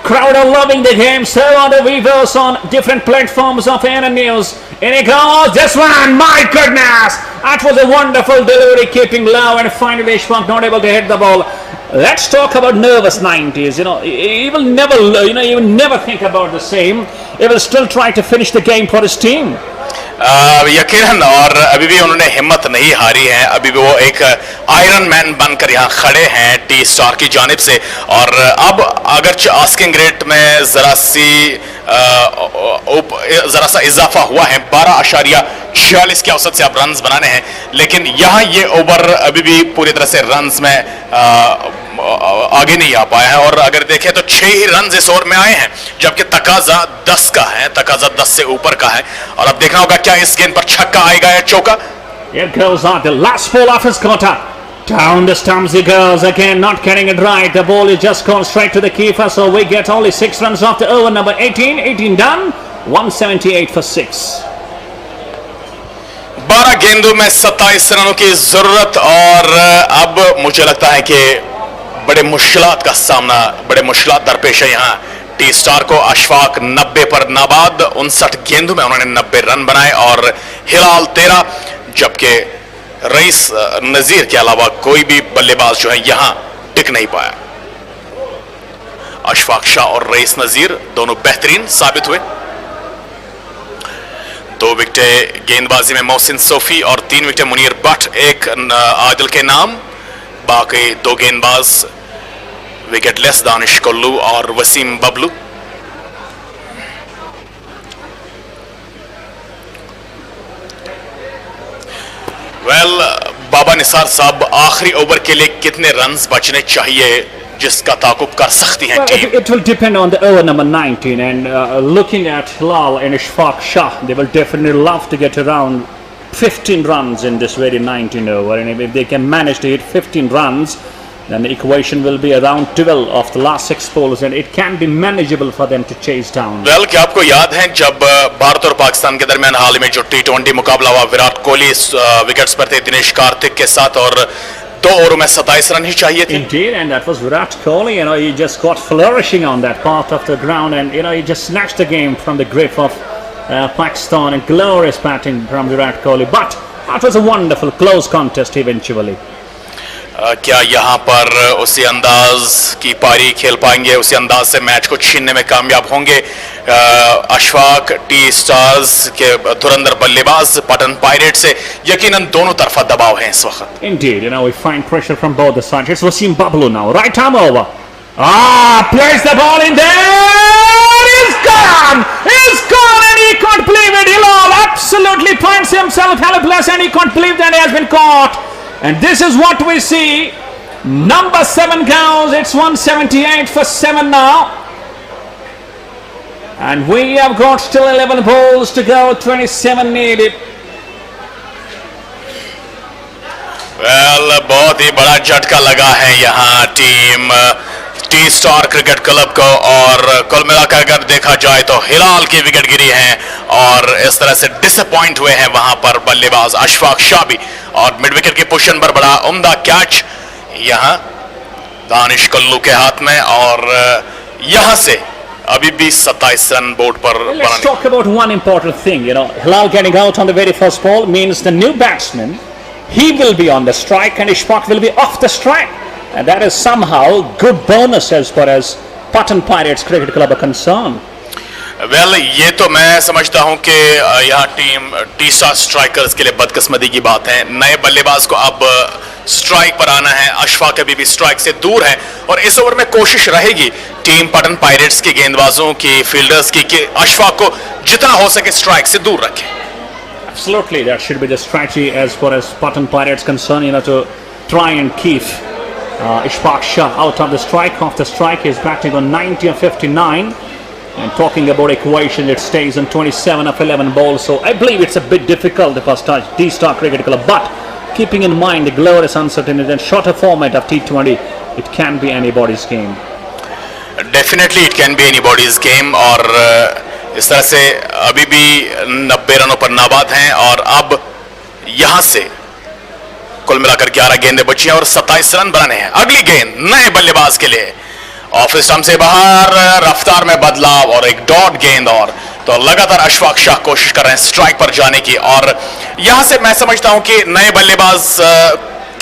Crowd are loving the game. So are the viewers on different platforms of ANN News. In it goes, this one, my goodness! That was a wonderful delivery, keeping low, and finally Ishfaq not able to hit the ball. Let's talk about nervous 90s. He will never, he will never think about the same. He will still try to finish the game for his team. यकीनन, और अभी भी उन्होंने हिम्मत नहीं हारी है। अभी भी वो एक आयरन मैन बनकर यहाँ खड़े हैं टी स्टार की जानिब से। और अब अगर आस्किंग रेट में जरा सा इजाफा हुआ है, 12.46 के औसत से अब रन्स बनाने हैं, लेकिन यहाँ ये ओवर अभी भी पूरी तरह से रन्स में आगे नहीं आ पाया है। और अगर देखें तो 6 ही रन इस ओवर में आए हैं, जबकि तकाजा 10 का है, तकाजा 10 से ऊपर का है। और अब देखना होगा क्या इस गेंद पर छक्का आएगा या चौका। Here goes on the last ball of his quarter. Down the stumps he goes again, not getting it right. The ball is just gone straight to the keeper, so we get only 6 runs after over number 18. 18 done, 178 for 6. 12 गेंदों में 27 रनों की जरूरत और अब मुझे लगता है कि बड़े मुश्किलात का सामना, बड़े मुश्किलात दरपेश है यहाँ टी स्टार को। अशफाक 90 पर नाबाद, 59 गेंदों में उन्होंने 90 रन बनाए और हिलाल 13, जबकि रईस नजीर के अलावा कोई भी बल्लेबाज जो है यहां टिक नहीं पाया। अशफाक शाह और रईस नजीर दोनों बेहतरीन साबित हुए। 2 विकेटें गेंदबाजी में मोहसिन सोफी और 3 विकेटें मुनीर भट्ट, एक आदिल के नाम। बाकी 2 गेंदबाज विकेटलेस, दानिश कोल्लू और वसीम बबलू। बाबा निसार साहब, आखिरी ओवर के लिए कितने रन्स बचने चाहिए जिसका ताकुब कर सकती है team? It will depend on the over number 19 and looking at Hilal and Ishfaq Shah, they will definitely love to get around 15 runs in this very 19 over, and if they can manage to hit 15 runs, then the equation will be around 12 of the last 6 balls and it can be manageable for them to chase down. Well, क्या आपको याद है जब भारत और पाकिस्तान के दरमियान हाल में जो T20 मुकाबला हुआ, विराट कोहली विकेट्स पर थे दिनेश कार्तिक के साथ और 2 ओवरों में 27 रन ही चाहिए थे। Indeed, and that was Virat Kohli. You know, he just got flourishing on that part of the ground, and you know, he just snatched the game from the grip of Pakistan, and glorious batting from Virat Kohli. But that was a wonderful close contest eventually. क्या यहाँ पर उसी अंदाज की पारी खेल पाएंगे, उसी अंदाज से मैच को छीनने में कामयाब होंगे अशफाक? टी स्टार्स के धुरंधर बल्लेबाज पटन पायरेट से यकीनन दोनों तरफा दबाव है इस वक्त। Indeed, you know, we find pressure from both the sides. It's Wasim Bablu now, right arm over. Plays the ball in there. He's gone, and he can't believe it. Hilal absolutely finds himself helpless, and he can't believe that he has been caught. And this is what we see. Number 7 goes. It's 178 for 7 now. And we have got still 11 balls to go. 27 needed. Well, बहुत ही बड़ा झटका लगा है यहाँ team T star cricket club को, और कुल मिलाकर अगर देखा जाए तो हिलाल की विकेट गिरी है और इस तरह से डिसअपॉइंट हुए हैं वहां पर बल्लेबाज अशफाक शाह भी, और मिड विकेट की पोजीशन पर बड़ा उम्दा कैच यहां दानिश कोल्लू के हाथ में, और यहां से अभी भी 27 रन बोर्ड पर। Let's talk about one important thing. You know, Hilal getting out on the very first ball means the new batsman, he will be on the strike and Ishfaq will be off the strike. And that is somehow good bonus as far as Pattan Pirates Cricket Club are concerned. Well, ये तो मैं समझता हूं कि यहाँ टीम टी स्टार स्ट्राइकर्स के लिए बदकिस्मती की बात है। नए बल्लेबाज को अब स्ट्राइक पर आना है। अशफाक अभी भी स्ट्राइक से दूर है और इस ओवर में कोशिश रहेगी टीम पटन पायरेट्स के गेंदबाजों की, फील्डर्स की, कि अशफाक को जितना हो सके स्ट्राइक से दूर रखें। Absolutely, that should be the strategy as far as Pattan Pirates concerned. You know, to try and keep Ishfaq Shah out of the strike. Off the strike, he's batting on 90 of 59. And talking about equation, it stays on 27 of 11 balls. So I believe it's a bit difficult for T-Star Cricket Club. But keeping in mind the glorious uncertainty and shorter format of T20, it can be anybody's game. Definitely it can be anybody's game. और इस तरह से अभी भी 90 रनों पर नाबाद हैं और अब यहां से कुल मिलाकर 11 गेंदें बची हैं और 27 रन बनाने हैं। अगली गेंद नए बल्लेबाज के लिए ऑफ स्टंप से बाहर, रफ्तार में बदलाव और एक डॉट गेंद, और तो लगातार अशफाक शाह कोशिश कर रहे हैं स्ट्राइक पर जाने की, और यहां से मैं समझता हूं कि नए बल्लेबाज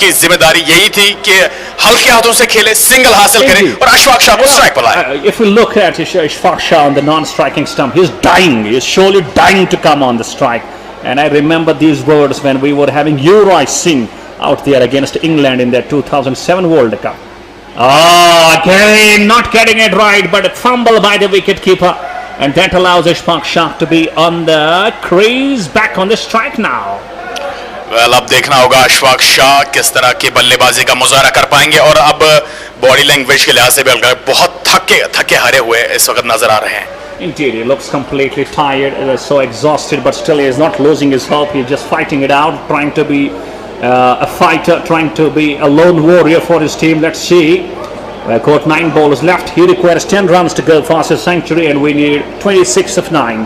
की जिम्मेदारी यही थी कि हल्के हाथों से खेले, सिंगल हासिल करें और अशफाक शाह को स्ट्राइक पर लाए। If we look at Ishfaq Shah on the non-striking stump, he's dying. He's surely dying to come on the strike. And I remember these words when we were having Yuvraj Singh out there against England in their 2007 World Cup. Again, not getting it right, but a fumble by the wicketkeeper, and that allows Ishfaq Shah to be on the crease, back on the strike now. Well, अब देखना होगा अशफाक शाह किस तरह की बल्लेबाजी का मुजाहरा कर पाएंगे, और अब बॉडी लैंग्वेज के लिहाज से भी बहुत थके हारे हुए इस वक्त नजर आ रहे हैं। Indeed, he looks completely tired, so exhausted, but still he is not losing his hope. He's just fighting it out, trying to be a fighter trying to be a lone warrior for his team. Let's see. Got 9 balls left. He requires 10 runs to go past his century, and we need 26 of 9.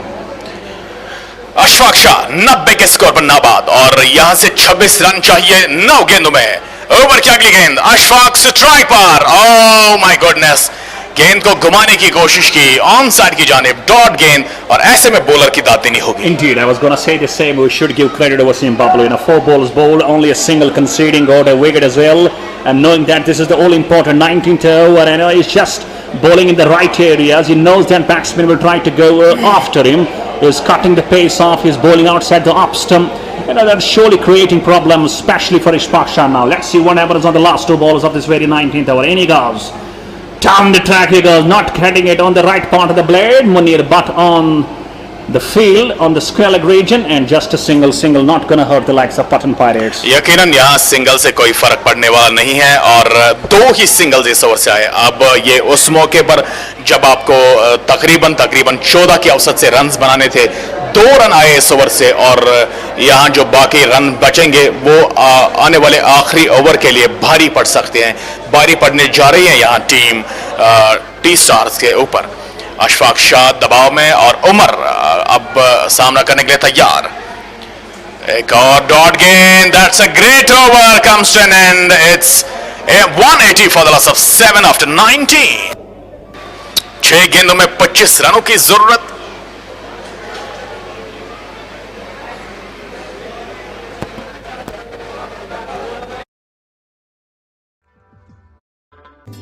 Ashfaq Shah 90 के स्कोर पर नाबाद और यहां से 26 रन चाहिए 9 गेंदों में। ओवर की अगली गेंद अशफाक स्ट्राइक पर। ओह माय गॉडनेस, गेंद को घुमाने की कोशिश की ऑन साइड की जानिब, डॉट गेंद, और ऐसे में बॉलर की दाद देनी होगी। Indeed, I was going to say the same. We should give credit to Wasim Bablu. 4 balls bowled, only a single conceding, got a wicket as well. And knowing that this is the all-important 19th over, and he's just bowling in the right areas. He knows that batsmen will try to go after him. He's cutting the pace off. He's bowling outside the off stump. That's surely creating problems, especially for Ishfaq Shah now. Let's see what happens on the last 2 balls of this very 19th over. In he goes. Down the track he goes, not getting it on the right part of the blade, Munir, but on the field, on the square leg region, and just a single, not going to hurt the likes of Pattan Pirates. यकीनन यहाँ सिंगल से कोई फर्क पड़ने वाला नहीं है और 2 ही सिंगल्स इस ओवर से आए। अब ये उस मौके पर जब आपको तकरीबन 14 की औसत से रन्स बनाने थे, 2 रन आए इस ओवर से, और यहाँ जो बाकी रन बचेंगे वो आने वाले आखिरी ओवर के लिए भारी पड़ सकते हैं। भारी पड़ने जा रही है यहाँ टीम टी स्टार्स के ऊपर। अशफाक शाह दबाव में और उमर अब सामना करने के लिए तैयार। एक और डॉट गेंद, that's a great over, comes to an end, it's 180 for the loss of 7 after 19। 6 गेंदों में 25 रनों की जरूरत।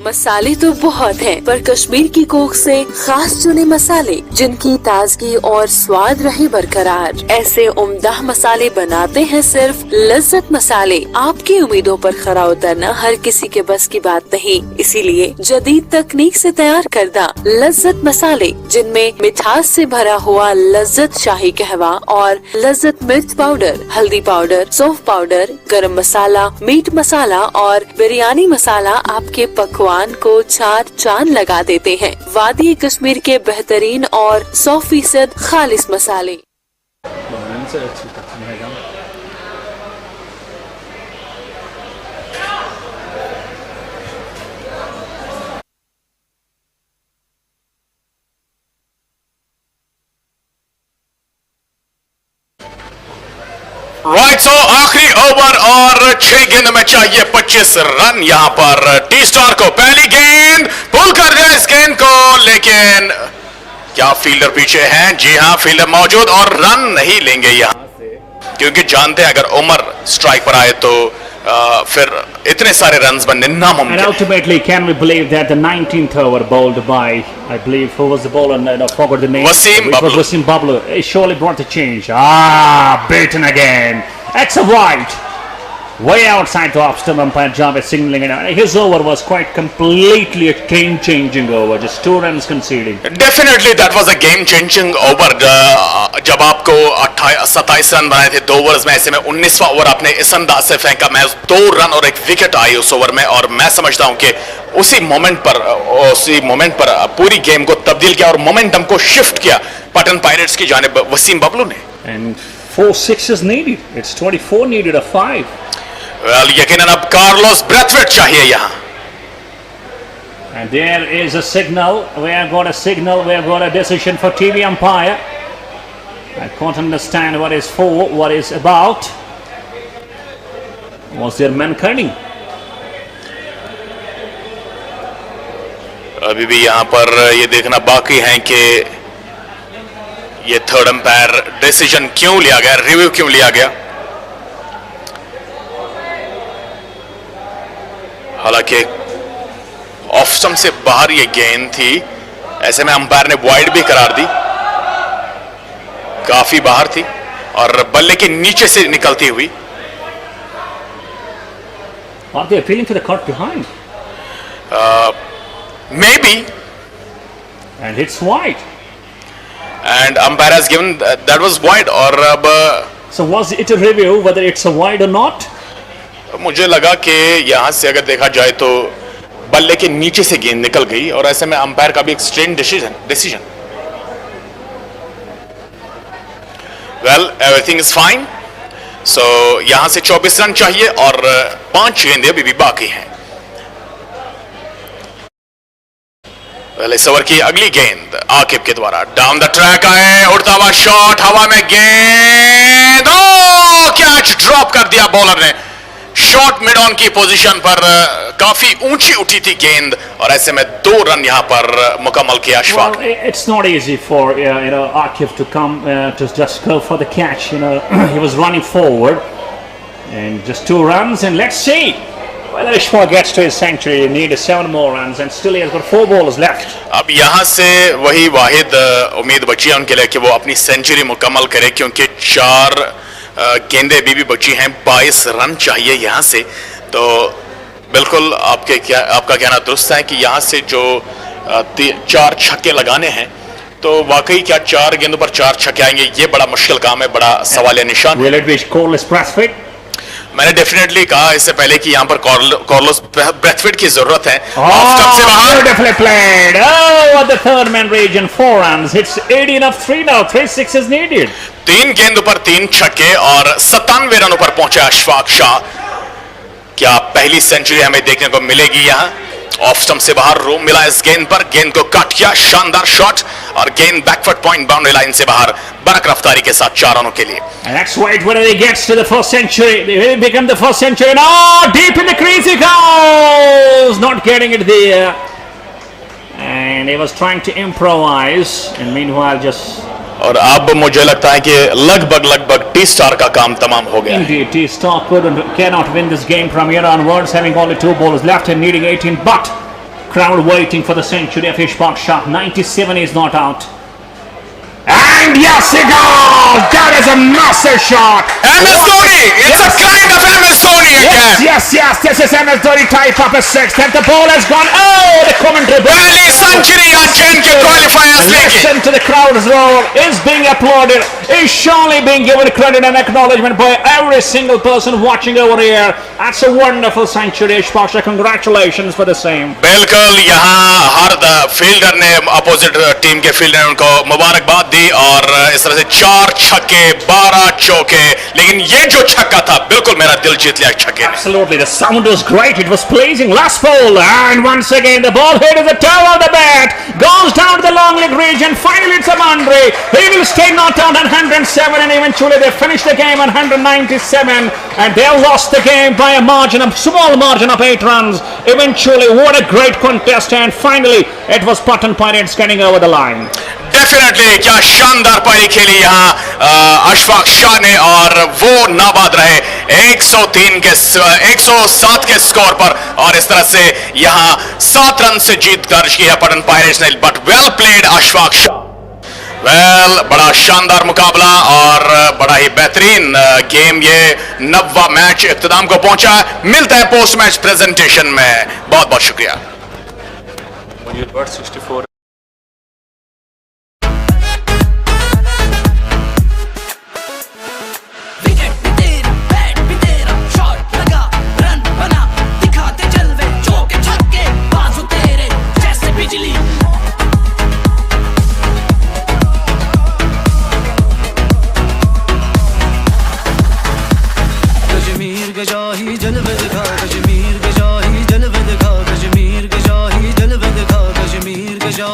मसाले तो बहुत हैं, पर कश्मीर की कोख से खास चुने मसाले जिनकी ताजगी और स्वाद रहे बरकरार। ऐसे उम्दा मसाले बनाते हैं सिर्फ लज्जत मसाले। आपकी उम्मीदों पर खरा उतरना हर किसी के बस की बात नहीं, इसीलिए जदीद तकनीक से तैयार करदा लज्जत मसाले, जिनमें मिठास से भरा हुआ लज्जत शाही कहवा और लज्जत मिर्च पाउडर, हल्दी पाउडर, सौंफ पाउडर, गरम मसाला, मीट मसाला और बिरयानी मसाला आपके पकवान को 4 चांद लगा देते हैं। वादी कश्मीर के बेहतरीन और 100% खालिस मसाले। राइट, सो आखिरी ओवर और 6 गेंद में चाहिए 25 रन यहाँ पर टी स्टार को। पहली गेंद पुल कर दिया इस गेंद को, लेकिन क्या फील्डर पीछे हैं? जी हाँ, फील्डर मौजूद, और रन नहीं लेंगे यहाँ से, क्योंकि जानते हैं अगर उमर स्ट्राइक पर आए तो फिर इतने सारे रन्स बनने नामुमकिन। And ultimately, can we believe that the 19th over bowled by, I believe, who was the bowler? I forgot the name. Wasim Bablu. It was Wasim Bablu. He surely brought the change. Beaten again. That's a wide. Way outside the off stump, umpire Javed signaling it out. His over was quite completely a game-changing over. Just 2 runs conceding. Definitely that was a game-changing over. जब आपको 27 रन बनाए थे 2 ओवर्स में, ऐसे में 19वां ओवर आपने इस अंदाज से फेंका, मैच 2 रन और 1 विकेट आई उस ओवर में, और मैं समझता हूं कि उसी मोमेंट पर पूरी गेम को तब्दील किया और मोमेंटम को शिफ्ट किया पटन पायरेट्स की जानिब वसीम बबलू ने। And 4 sixes needed. It's 24 needed a 5. Well, यकीनन अब कार्लोस ब्रेथवेट चाहिए यहाँ। And there is a signal. We have got a signal. We have got a decision for TV umpire. I can't understand what is for, what is about. Was there man-cutting? अभी भी यहाँ पर ये देखना बाकी है कि ये थर्ड अंपायर डिसीजन क्यों लिया गया, रिव्यू क्यों लिया गया। हालांकि ऑफ स्टंप से बाहर ये गेंद थी, ऐसे में अंपायर ने वाइड भी करार दी, काफी बाहर थी और बल्ले के नीचे से निकलती हुई। Are they appealing to the cut behind? Maybe. And it's wide. And umpire has given that was wide. और अब So was it a review whether it's a wide or not? मुझे लगा कि यहां से अगर देखा जाए तो बल्ले के नीचे से गेंद निकल गई और ऐसे में अंपायर का भी एक strange decision. Well, everything is fine. So यहां से 24 रन चाहिए और 5 गेंदें अभी भी बाकी हैं। पहले इस ओवर की अगली गेंद आकिब के द्वारा डाउन द ट्रैक आए, उड़ता हुआ शॉट, हवा में गेंद, ओ कैच ड्रॉप कर दिया बॉलर ने। शॉट मिड ऑन की पोजीशन पर काफी ऊंची उठी थी गेंद और ऐसे में 2 रन यहां पर मुकम्मल किया Ashfaq. It's not easy for Akif to come to just go for the catch. He was running forward and just 2 runs, and let's see whether Ashfaq gets to his century. He needs 7 more runs and still he has got 4 balls left. अब यहां से वही वाहिद उम्मीद बची है उनके लिए कि वो अपनी सेंचुरी मुकम्मल करे, क्योंकि 4 गेंदें भी बची हैं, 22 रन चाहिए यहां से। तो बिल्कुल आपका कहना दुरुस्त है कि यहां से जो 4 छक्के लगाने हैं, तो वाकई क्या 4 गेंदों पर 4 छक्के आएंगे, ये बड़ा मुश्किल काम है, बड़ा सवालिया निशान। Will it be scoreless Brathwaite? मैंने डेफिनेटली कहा इससे पहले कि यहाँ पर कार्लोस ब्रैथवेट की जरूरत है। Beautifully played. Oh, at the third man region, 4 runs. It's 18 of 3 now. 3 sixes needed. 3 गेंदों पर 3 छक्के और 97 रनों पर पहुंचे अशफाक शाह। क्या पहली सेंचुरी हमें देखने को मिलेगी यहाँ? ऑफ स्टंप से बाहर रूम मिला इस गेंद पर, गेंद को कट किया, शानदार शॉट और गेंद बैकफुट पॉइंट बाउंड्री लाइन से बाहर बरक रफ्तारी के साथ 4 रनों के लिए। And let's wait whether he gets to the first century. They will become the first century. No, deep in the crease he goes, not getting it there. And he was trying to improvise, and meanwhile just. और अब मुझे लगता है कि लगभग टी स्टार का काम तमाम हो गया। Indeed, T Star cannot win this game from here onwards, having only 2 balls left and needing 18. But crowd waiting for the century of Ishfaq Shah. 97 is not out. And yes, he goes! That is a massive shot! MS Dhoni! It's a kind of MS Dhoni again! Yes, this is MS Dhoni type of a 6th, and the ball has gone, oh, the commentary. पहली सेंचुरी या J&K Qualifiers लेके। Listen to the crowd's roar, is being applauded, is surely being given credit and acknowledgement by every single person watching over here. That's a wonderful century, Ishfaq Shah. Congratulations for the same. बिल्कुल, यहाँ हर फील्डर ने, अपोजिट टीम के फील्डर ने उनको मुबारकबाद दी और इस तरह से 4 छक्के 12 चौके, लेकिन ये जो छक्का था बिल्कुल मेरा दिल जीत लिया छक्के। Absolutely, the sound was great, it was pleasing. Last ball, and once again the ball hit at the toe of the bat, goes down to the long leg region. Finally it's a boundary. He will stay not out on 107, and eventually they finish the game on 197, and they lost the game by a small margin of 8 runs. Eventually, what a great contest, and finally it was Pattan Pirates getting over the line. Definitely क्या शानदार पारी खेली यहाँ अशफाक शाह ने, और वो नाबाद रहे 107 के स्कोर पर, और इस तरह से यहाँ 7 रन से जीत दर्ज की है पटन पायरेट्स ने। But well played Ashfaq Shah, बड़ा शानदार मुकाबला और बड़ा ही बेहतरीन गेम। ये 90वां मैच इख्तिताम को पहुंचा। मिलता है पोस्ट मैच प्रेजेंटेशन में। बहुत बहुत शुक्रिया। जलवे दिखा कश्मीर के शाही, जलवे दिखा कश्मीर के शाही, जलवे दिखा कश्मीर के शाही।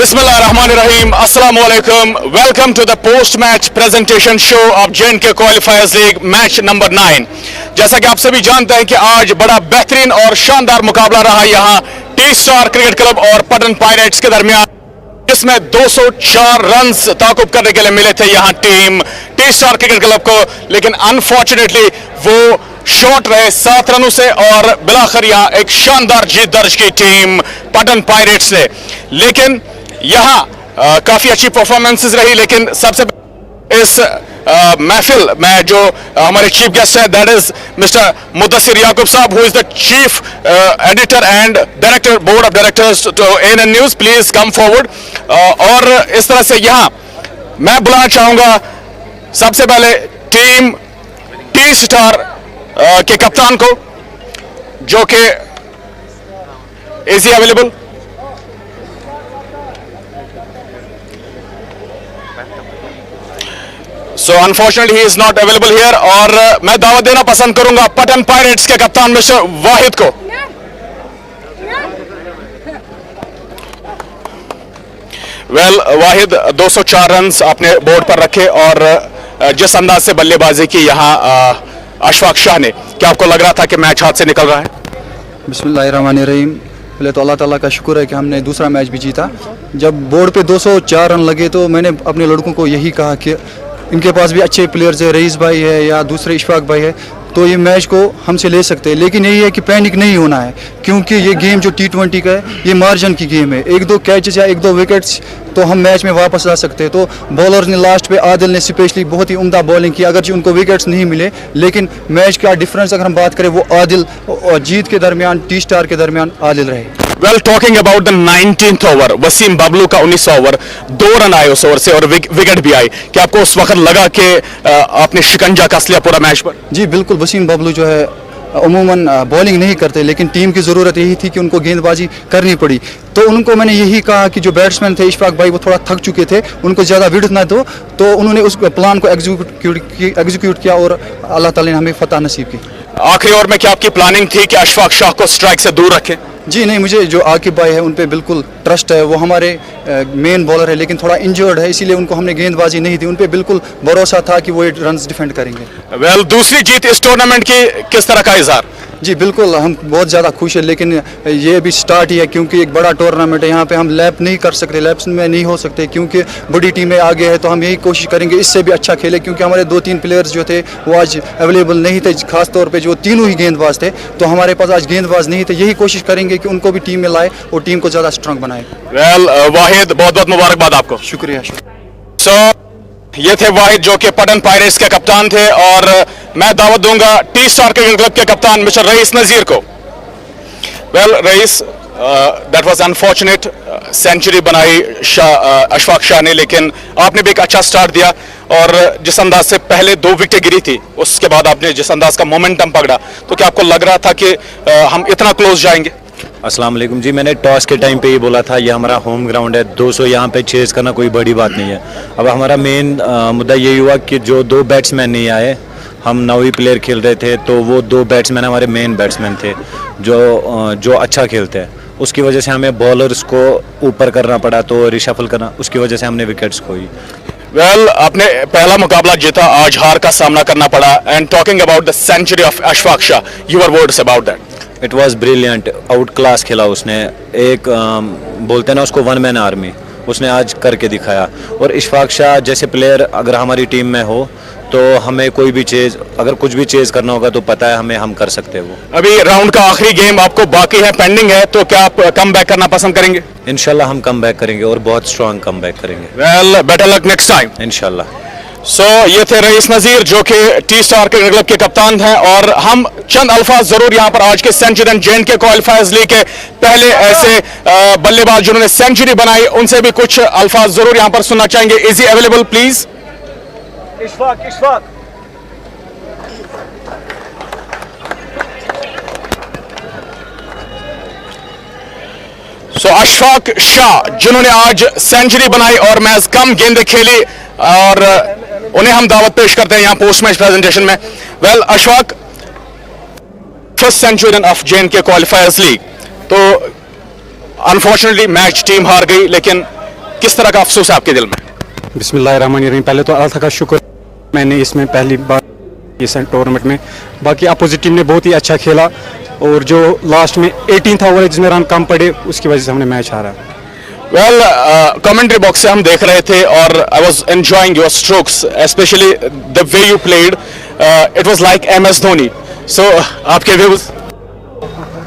Bismillahirrahmanirrahim. Assalamu alaikum. Welcome to the post-match presentation show of J&K Qualifiers League match number 9. जैसा कि आप सभी जानते हैं कि आज बड़ा बेहतरीन और शानदार मुकाबला रहा यहाँ टी स्टार क्रिकेट क्लब और पटन पायरेट्स के दरमियान, जिसमें 204 रन्स ताकुब करने के लिए मिले थे यहाँ team T star cricket club को, लेकिन अनफॉर्चुनेटली वो शॉर्ट रहे 7 रनों से और बिलाखिर यहाँ एक शानदार जीत दर्ज की टीम पटन पायरेट्स ने। लेकिन यहाँ काफी अच्छी परफॉर्मेंसेस रही, लेकिन सबसे इस महफिल में जो हमारे चीफ गेस्ट है, that is mister Mudassir Yaqoob साहब, who is the chief editor and director board of directors to ANN news. Please come forward. और इस तरह से यहाँ मैं बुलाना चाहूंगा सबसे पहले टीम टी स्टार के कप्तान को, जो कि is he available? So unfortunately he is not available here। और मैं दावत देना पसंद करूंगा पटन पायरेट्स के कप्तान मिस्टर वाहिद को। वाहिद, 204 रन्स आपने बोर्ड पर रखे और जिस अंदाज से बल्लेबाजी की यहाँ अशफाक शाह ने, क्या आपको लग रहा था कि मैच हाथ से निकल रहा है? बिस्मिल्लाहिर्रहमानिर्रहीम। पहले तो अल्लाह ताला का शुक्र है कि हमने दूसरा मैच भी जीता। जब बोर्ड पे 204 रन लगे तो मैंने अपने लड़कों को यही कहा कि इनके पास भी अच्छे प्लेयर्स है, रईस भाई है या दूसरे इशफाक भाई है, तो ये मैच को हमसे ले सकते हैं। लेकिन यही है कि पैनिक नहीं होना है, क्योंकि ये गेम जो T20 का है ये मार्जिन की गेम है। 1-2 कैचेस या 1-2 विकेट्स तो हम मैच में वापस आ सकते हैं। तो बॉलर्स ने लास्ट पे आदिल ने स्पेशली बहुत ही उम्दा बॉलिंग की, अगर उनको विकेट्स नहीं मिले, लेकिन मैच का डिफरेंस अगर हम बात करें वो आदिल और जीत के दरमियान, टी स्टार के दरमियान आदिल रहे। Well, talking about the 19th over, Waseem Bablu का 19वां ओवर, 2 रन आए उस ओवर से और विकेट भी आई। क्या आपको उस वक्त लगा कि आपने शिकंजा कस लिया पूरा मैच पर? जी बिल्कुल, वसीम बबलू जो है अमूमन बॉलिंग नहीं करते, लेकिन टीम की ज़रूरत यही थी कि उनको गेंदबाजी करनी पड़ी। तो उनको मैंने यही कहा कि जो बैट्समैन थे इशफाक भाई वो थोड़ा थक चुके थे, उनको ज़्यादा विड्थ ना दो, तो उन्होंने उस प्लान को एग्जीक्यूट किया और अल्लाह ताला ने हमें फतह नसीब की। आखिरी ओवर में क्या आपकी प्लानिंग थी कि अशफाक शाह को स्ट्राइक से दूर रखें? जी नहीं, मुझे जो आकिब भाई है उन पे बिल्कुल ट्रस्ट है। वो हमारे मेन बॉलर है, लेकिन थोड़ा इंजर्ड है, इसीलिए उनको हमने गेंदबाजी नहीं दी। उन पे बिल्कुल भरोसा था कि वो रन्स डिफेंड करेंगे। वेल, दूसरी जीत इस टूर्नामेंट की किस तरह का इज़हार? जी बिल्कुल, हम बहुत ज़्यादा खुश है, लेकिन ये भी स्टार्ट ही है, क्योंकि एक बड़ा टूर्नामेंट है। यहाँ पे हम लैप नहीं कर सकते, लैप्स में नहीं हो सकते, क्योंकि बड़ी टीमें आगे है। तो हम यही कोशिश करेंगे इससे भी अच्छा खेले, क्योंकि हमारे 2-3 प्लेयर्स जो थे वो आज अवेलेबल नहीं थे, खास तौर पे जो तीनों ही गेंदबाज थे, तो हमारे पास आज गेंदबाज नहीं थे। यही कोशिश करेंगे कि उनको भी टीम में लाए और टीम को ज़्यादा स्ट्रांग बनाए। वेल, वाहिद, बहुत बहुत मुबारकबाद आपको। शुक्रिया। ये थे वाहिद, जो कि पटन पायरेट्स के कप्तान थे, और मैं दावत दूंगा टी स्टार क्रिकेट क्लब के कप्तान मिस्टर रईस नजीर को। Well Rais, that was unfortunate, century बनाई अशफाक शाह ने, लेकिन आपने भी एक अच्छा स्टार्ट दिया और जिस अंदाज से पहले 2 विकेटें गिरी थी, उसके बाद आपने जिस अंदाज का मोमेंटम पकड़ा, तो क्या आपको लग रहा था कि हम इतना क्लोज जाएंगे? अस्सलाम वालेकुम जी, मैंने टॉस के टाइम पे ही बोला था ये हमारा होम ग्राउंड है, 200 यहाँ पे चेज करना कोई बड़ी बात नहीं है। अब हमारा मेन मुद्दा यही हुआ कि जो 2 बैट्समैन नहीं आए, हम 9 ही प्लेयर खेल रहे थे, तो वो 2 बैट्समैन हमारे मेन बैट्समैन थे जो अच्छा खेलते हैं। उसकी वजह से हमें बॉलर्स को ऊपर करना पड़ा, तो रिशफल करना, उसकी वजह से हमने विकेट्स खोई। वेल, आपने पहला मुकाबला जीता, आज हार का सामना करना पड़ा। And talking about the century of Ashfaq Shah, your words about that? It was brilliant, out class खेला उसने। एक बोलते हैं ना उसको, वन मैन आर्मी, उसने आज करके दिखाया। और इशफाक शाह जैसे प्लेयर अगर हमारी टीम में हो तो हमें कोई भी चीज़, अगर कुछ भी चीज़ करना होगा तो पता है हमें, हम कर सकते हैं वो। अभी राउंड का आखिरी गेम आपको बाकी है, पेंडिंग है, तो क्या आप कम बैक करना पसंद करेंगे? इंशाल्लाह हम कम बैक करेंगे और बहुत स्ट्रॉन्ग कम बैक करेंगे। Well, better luck next time इंशाल्लाह। ये थे रईस नजीर, जो कि टी स्टार क्रिकेट क्लब के कप्तान हैं, और हम चंद अल्फाज जरूर यहाँ पर आज के सेंचुरी J&K क्वालिफायर्स लीग के पहले ऐसे बल्लेबाज जिन्होंने सेंचुरी बनाई, उनसे भी कुछ अल्फाज जरूर यहाँ पर सुनना चाहेंगे। Is he available please? Ishfaq. Ashfaq Shah, जिन्होंने आज सेंचुरी बनाई और मैच कम गेंदें खेली, और उन्हें हम दावत पेश करते हैं यहाँ पोस्ट मैच प्रेजेंटेशन में। Well Ashfaq, first Centurion of J&K क्वालिफायर्स league, तो अनफॉर्चुनेटली मैच टीम हार गई, लेकिन किस तरह का अफसोस है आपके दिल में? बिस्मिल्लाहिर्रहमानिर्रहीम। पहले तो अल्लाह ताला का शुक्र, मैंने इसमें पहली बार इस टूर्नामेंट में, बाकी अपोजिट टीम ने बहुत ही अच्छा खेला और जो लास्ट में 18th ओवर जिसमें रन कम पड़े उसकी वजह से हमने मैच हारा। वेल कमेंट्री बॉक्स से हम देख रहे थे और I was enjoying your strokes, especially the way you played, it was like MS Dhoni. So आपके व्यूज?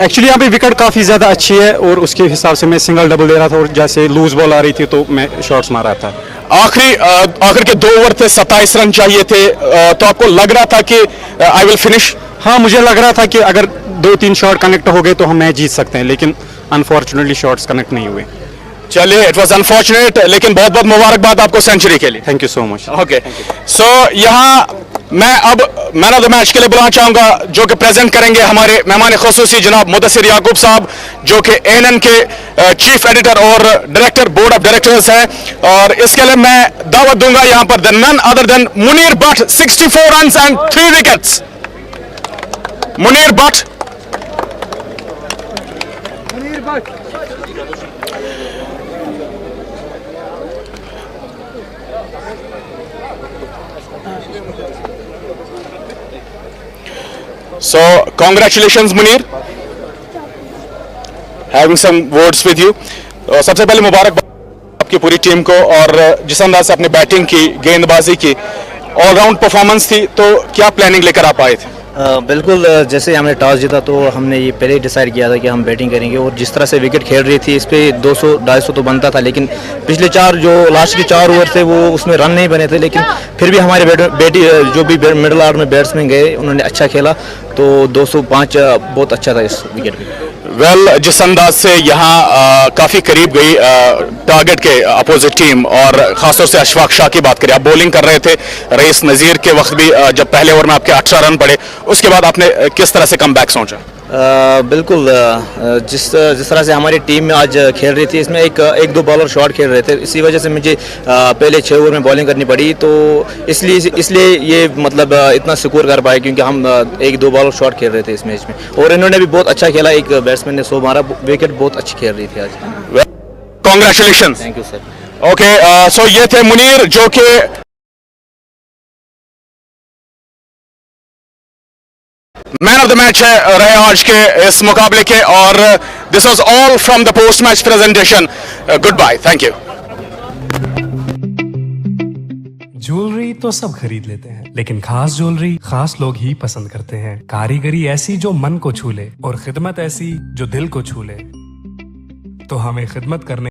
एक्चुअली यहाँ पे विकेट काफ़ी ज़्यादा अच्छी है और उसके हिसाब से मैं सिंगल डबल दे रहा था और जैसे लूज बॉल आ रही थी तो मैं शॉट्स मार रहा था। आखिर के 2 ओवर थे, 27 रन चाहिए थे, तो आपको लग रहा था कि आई विल फिनिश? हाँ, मुझे लग रहा था कि अगर 2-3 शॉट कनेक्ट हो गए तो हम मैच जीत सकते हैं, लेकिन अनफॉर्चुनेटली शॉट्स कनेक्ट नहीं हुए। चलिए, इट वाज अनफॉर्चुनेट, लेकिन बहुत बहुत मुबारकबाद आपको सेंचुरी के लिए। Thank you so much. Okay, so यहाँ मैं अब मैन ऑफ द मैच के लिए बुलाना चाहूंगा, जो कि प्रेजेंट करेंगे हमारे मेहमान खुसूसी जनाब मुदस्सिर याकूब साहब, जो कि ANN के चीफ एडिटर और डायरेक्टर बोर्ड ऑफ डायरेक्टर्स हैं। और इसके लिए मैं दावत दूंगा यहाँ पर the none other than Munir Bhat, 64 run and 3 wickets. Munir Bhat. So congratulations Munir, having some words with you. सबसे पहले मुबारकबाद आपकी पूरी टीम को, और जिस अंदाज से आपने बैटिंग की, गेंदबाजी की, ऑलराउंड परफॉर्मेंस थी, तो क्या प्लानिंग लेकर आप आए थे? बिल्कुल, जैसे हमने टॉस जीता तो हमने ये पहले ही डिसाइड किया था कि हम बैटिंग करेंगे, और जिस तरह से विकेट खेल रही थी इस पर 200-250 तो बनता था, लेकिन पिछले 4 जो लास्ट के 4 ओवर थे वो उसमें रन नहीं बने थे, लेकिन फिर भी हमारे जो भी मिडिल ऑर्डर में बैट्समैन गए उन्होंने अच्छा खेला, तो 205 बहुत अच्छा था इस विकेट पे। वेल, जिस अंदाज से यहाँ काफ़ी करीब गई टारगेट के अपोजिट टीम, और ख़ासतौर से अशफाक शाह की बात करें, आप बॉलिंग कर रहे थे, रईस नज़ीर के वक्त भी जब पहले ओवर में आपके 18 रन पड़े, उसके बाद आपने किस तरह से कम बैक सोचा? बिल्कुल, जिस तरह से हमारी टीम में आज खेल रही थी, इसमें एक दो बॉलर शॉट खेल रहे थे, इसी वजह से मुझे पहले 6 ओवर में बॉलिंग करनी पड़ी, तो इसलिए ये मतलब इतना स्कोर कर पाए, क्योंकि हम 1-2 बॉलर शॉट खेल रहे थे इस मैच में, और इन्होंने भी बहुत अच्छा खेला, एक बैट्समैन ने 100 मारा, विकेट बहुत अच्छी खेल रही थी आज। Congratulation. Thank you sir. Okay, so ये थे मुनीर, जो कि मैन ऑफ द मैच रहे आज के इस मुकाबले के, और this was all from the post match presentation. Good bye, thank you. Jewellery तो सब खरीद लेते हैं, लेकिन खास ज्वेलरी खास लोग ही पसंद करते हैं। कारीगरी ऐसी जो मन को छू ले, और खिदमत ऐसी जो दिल को छू ले, तो हमें खिदमत करने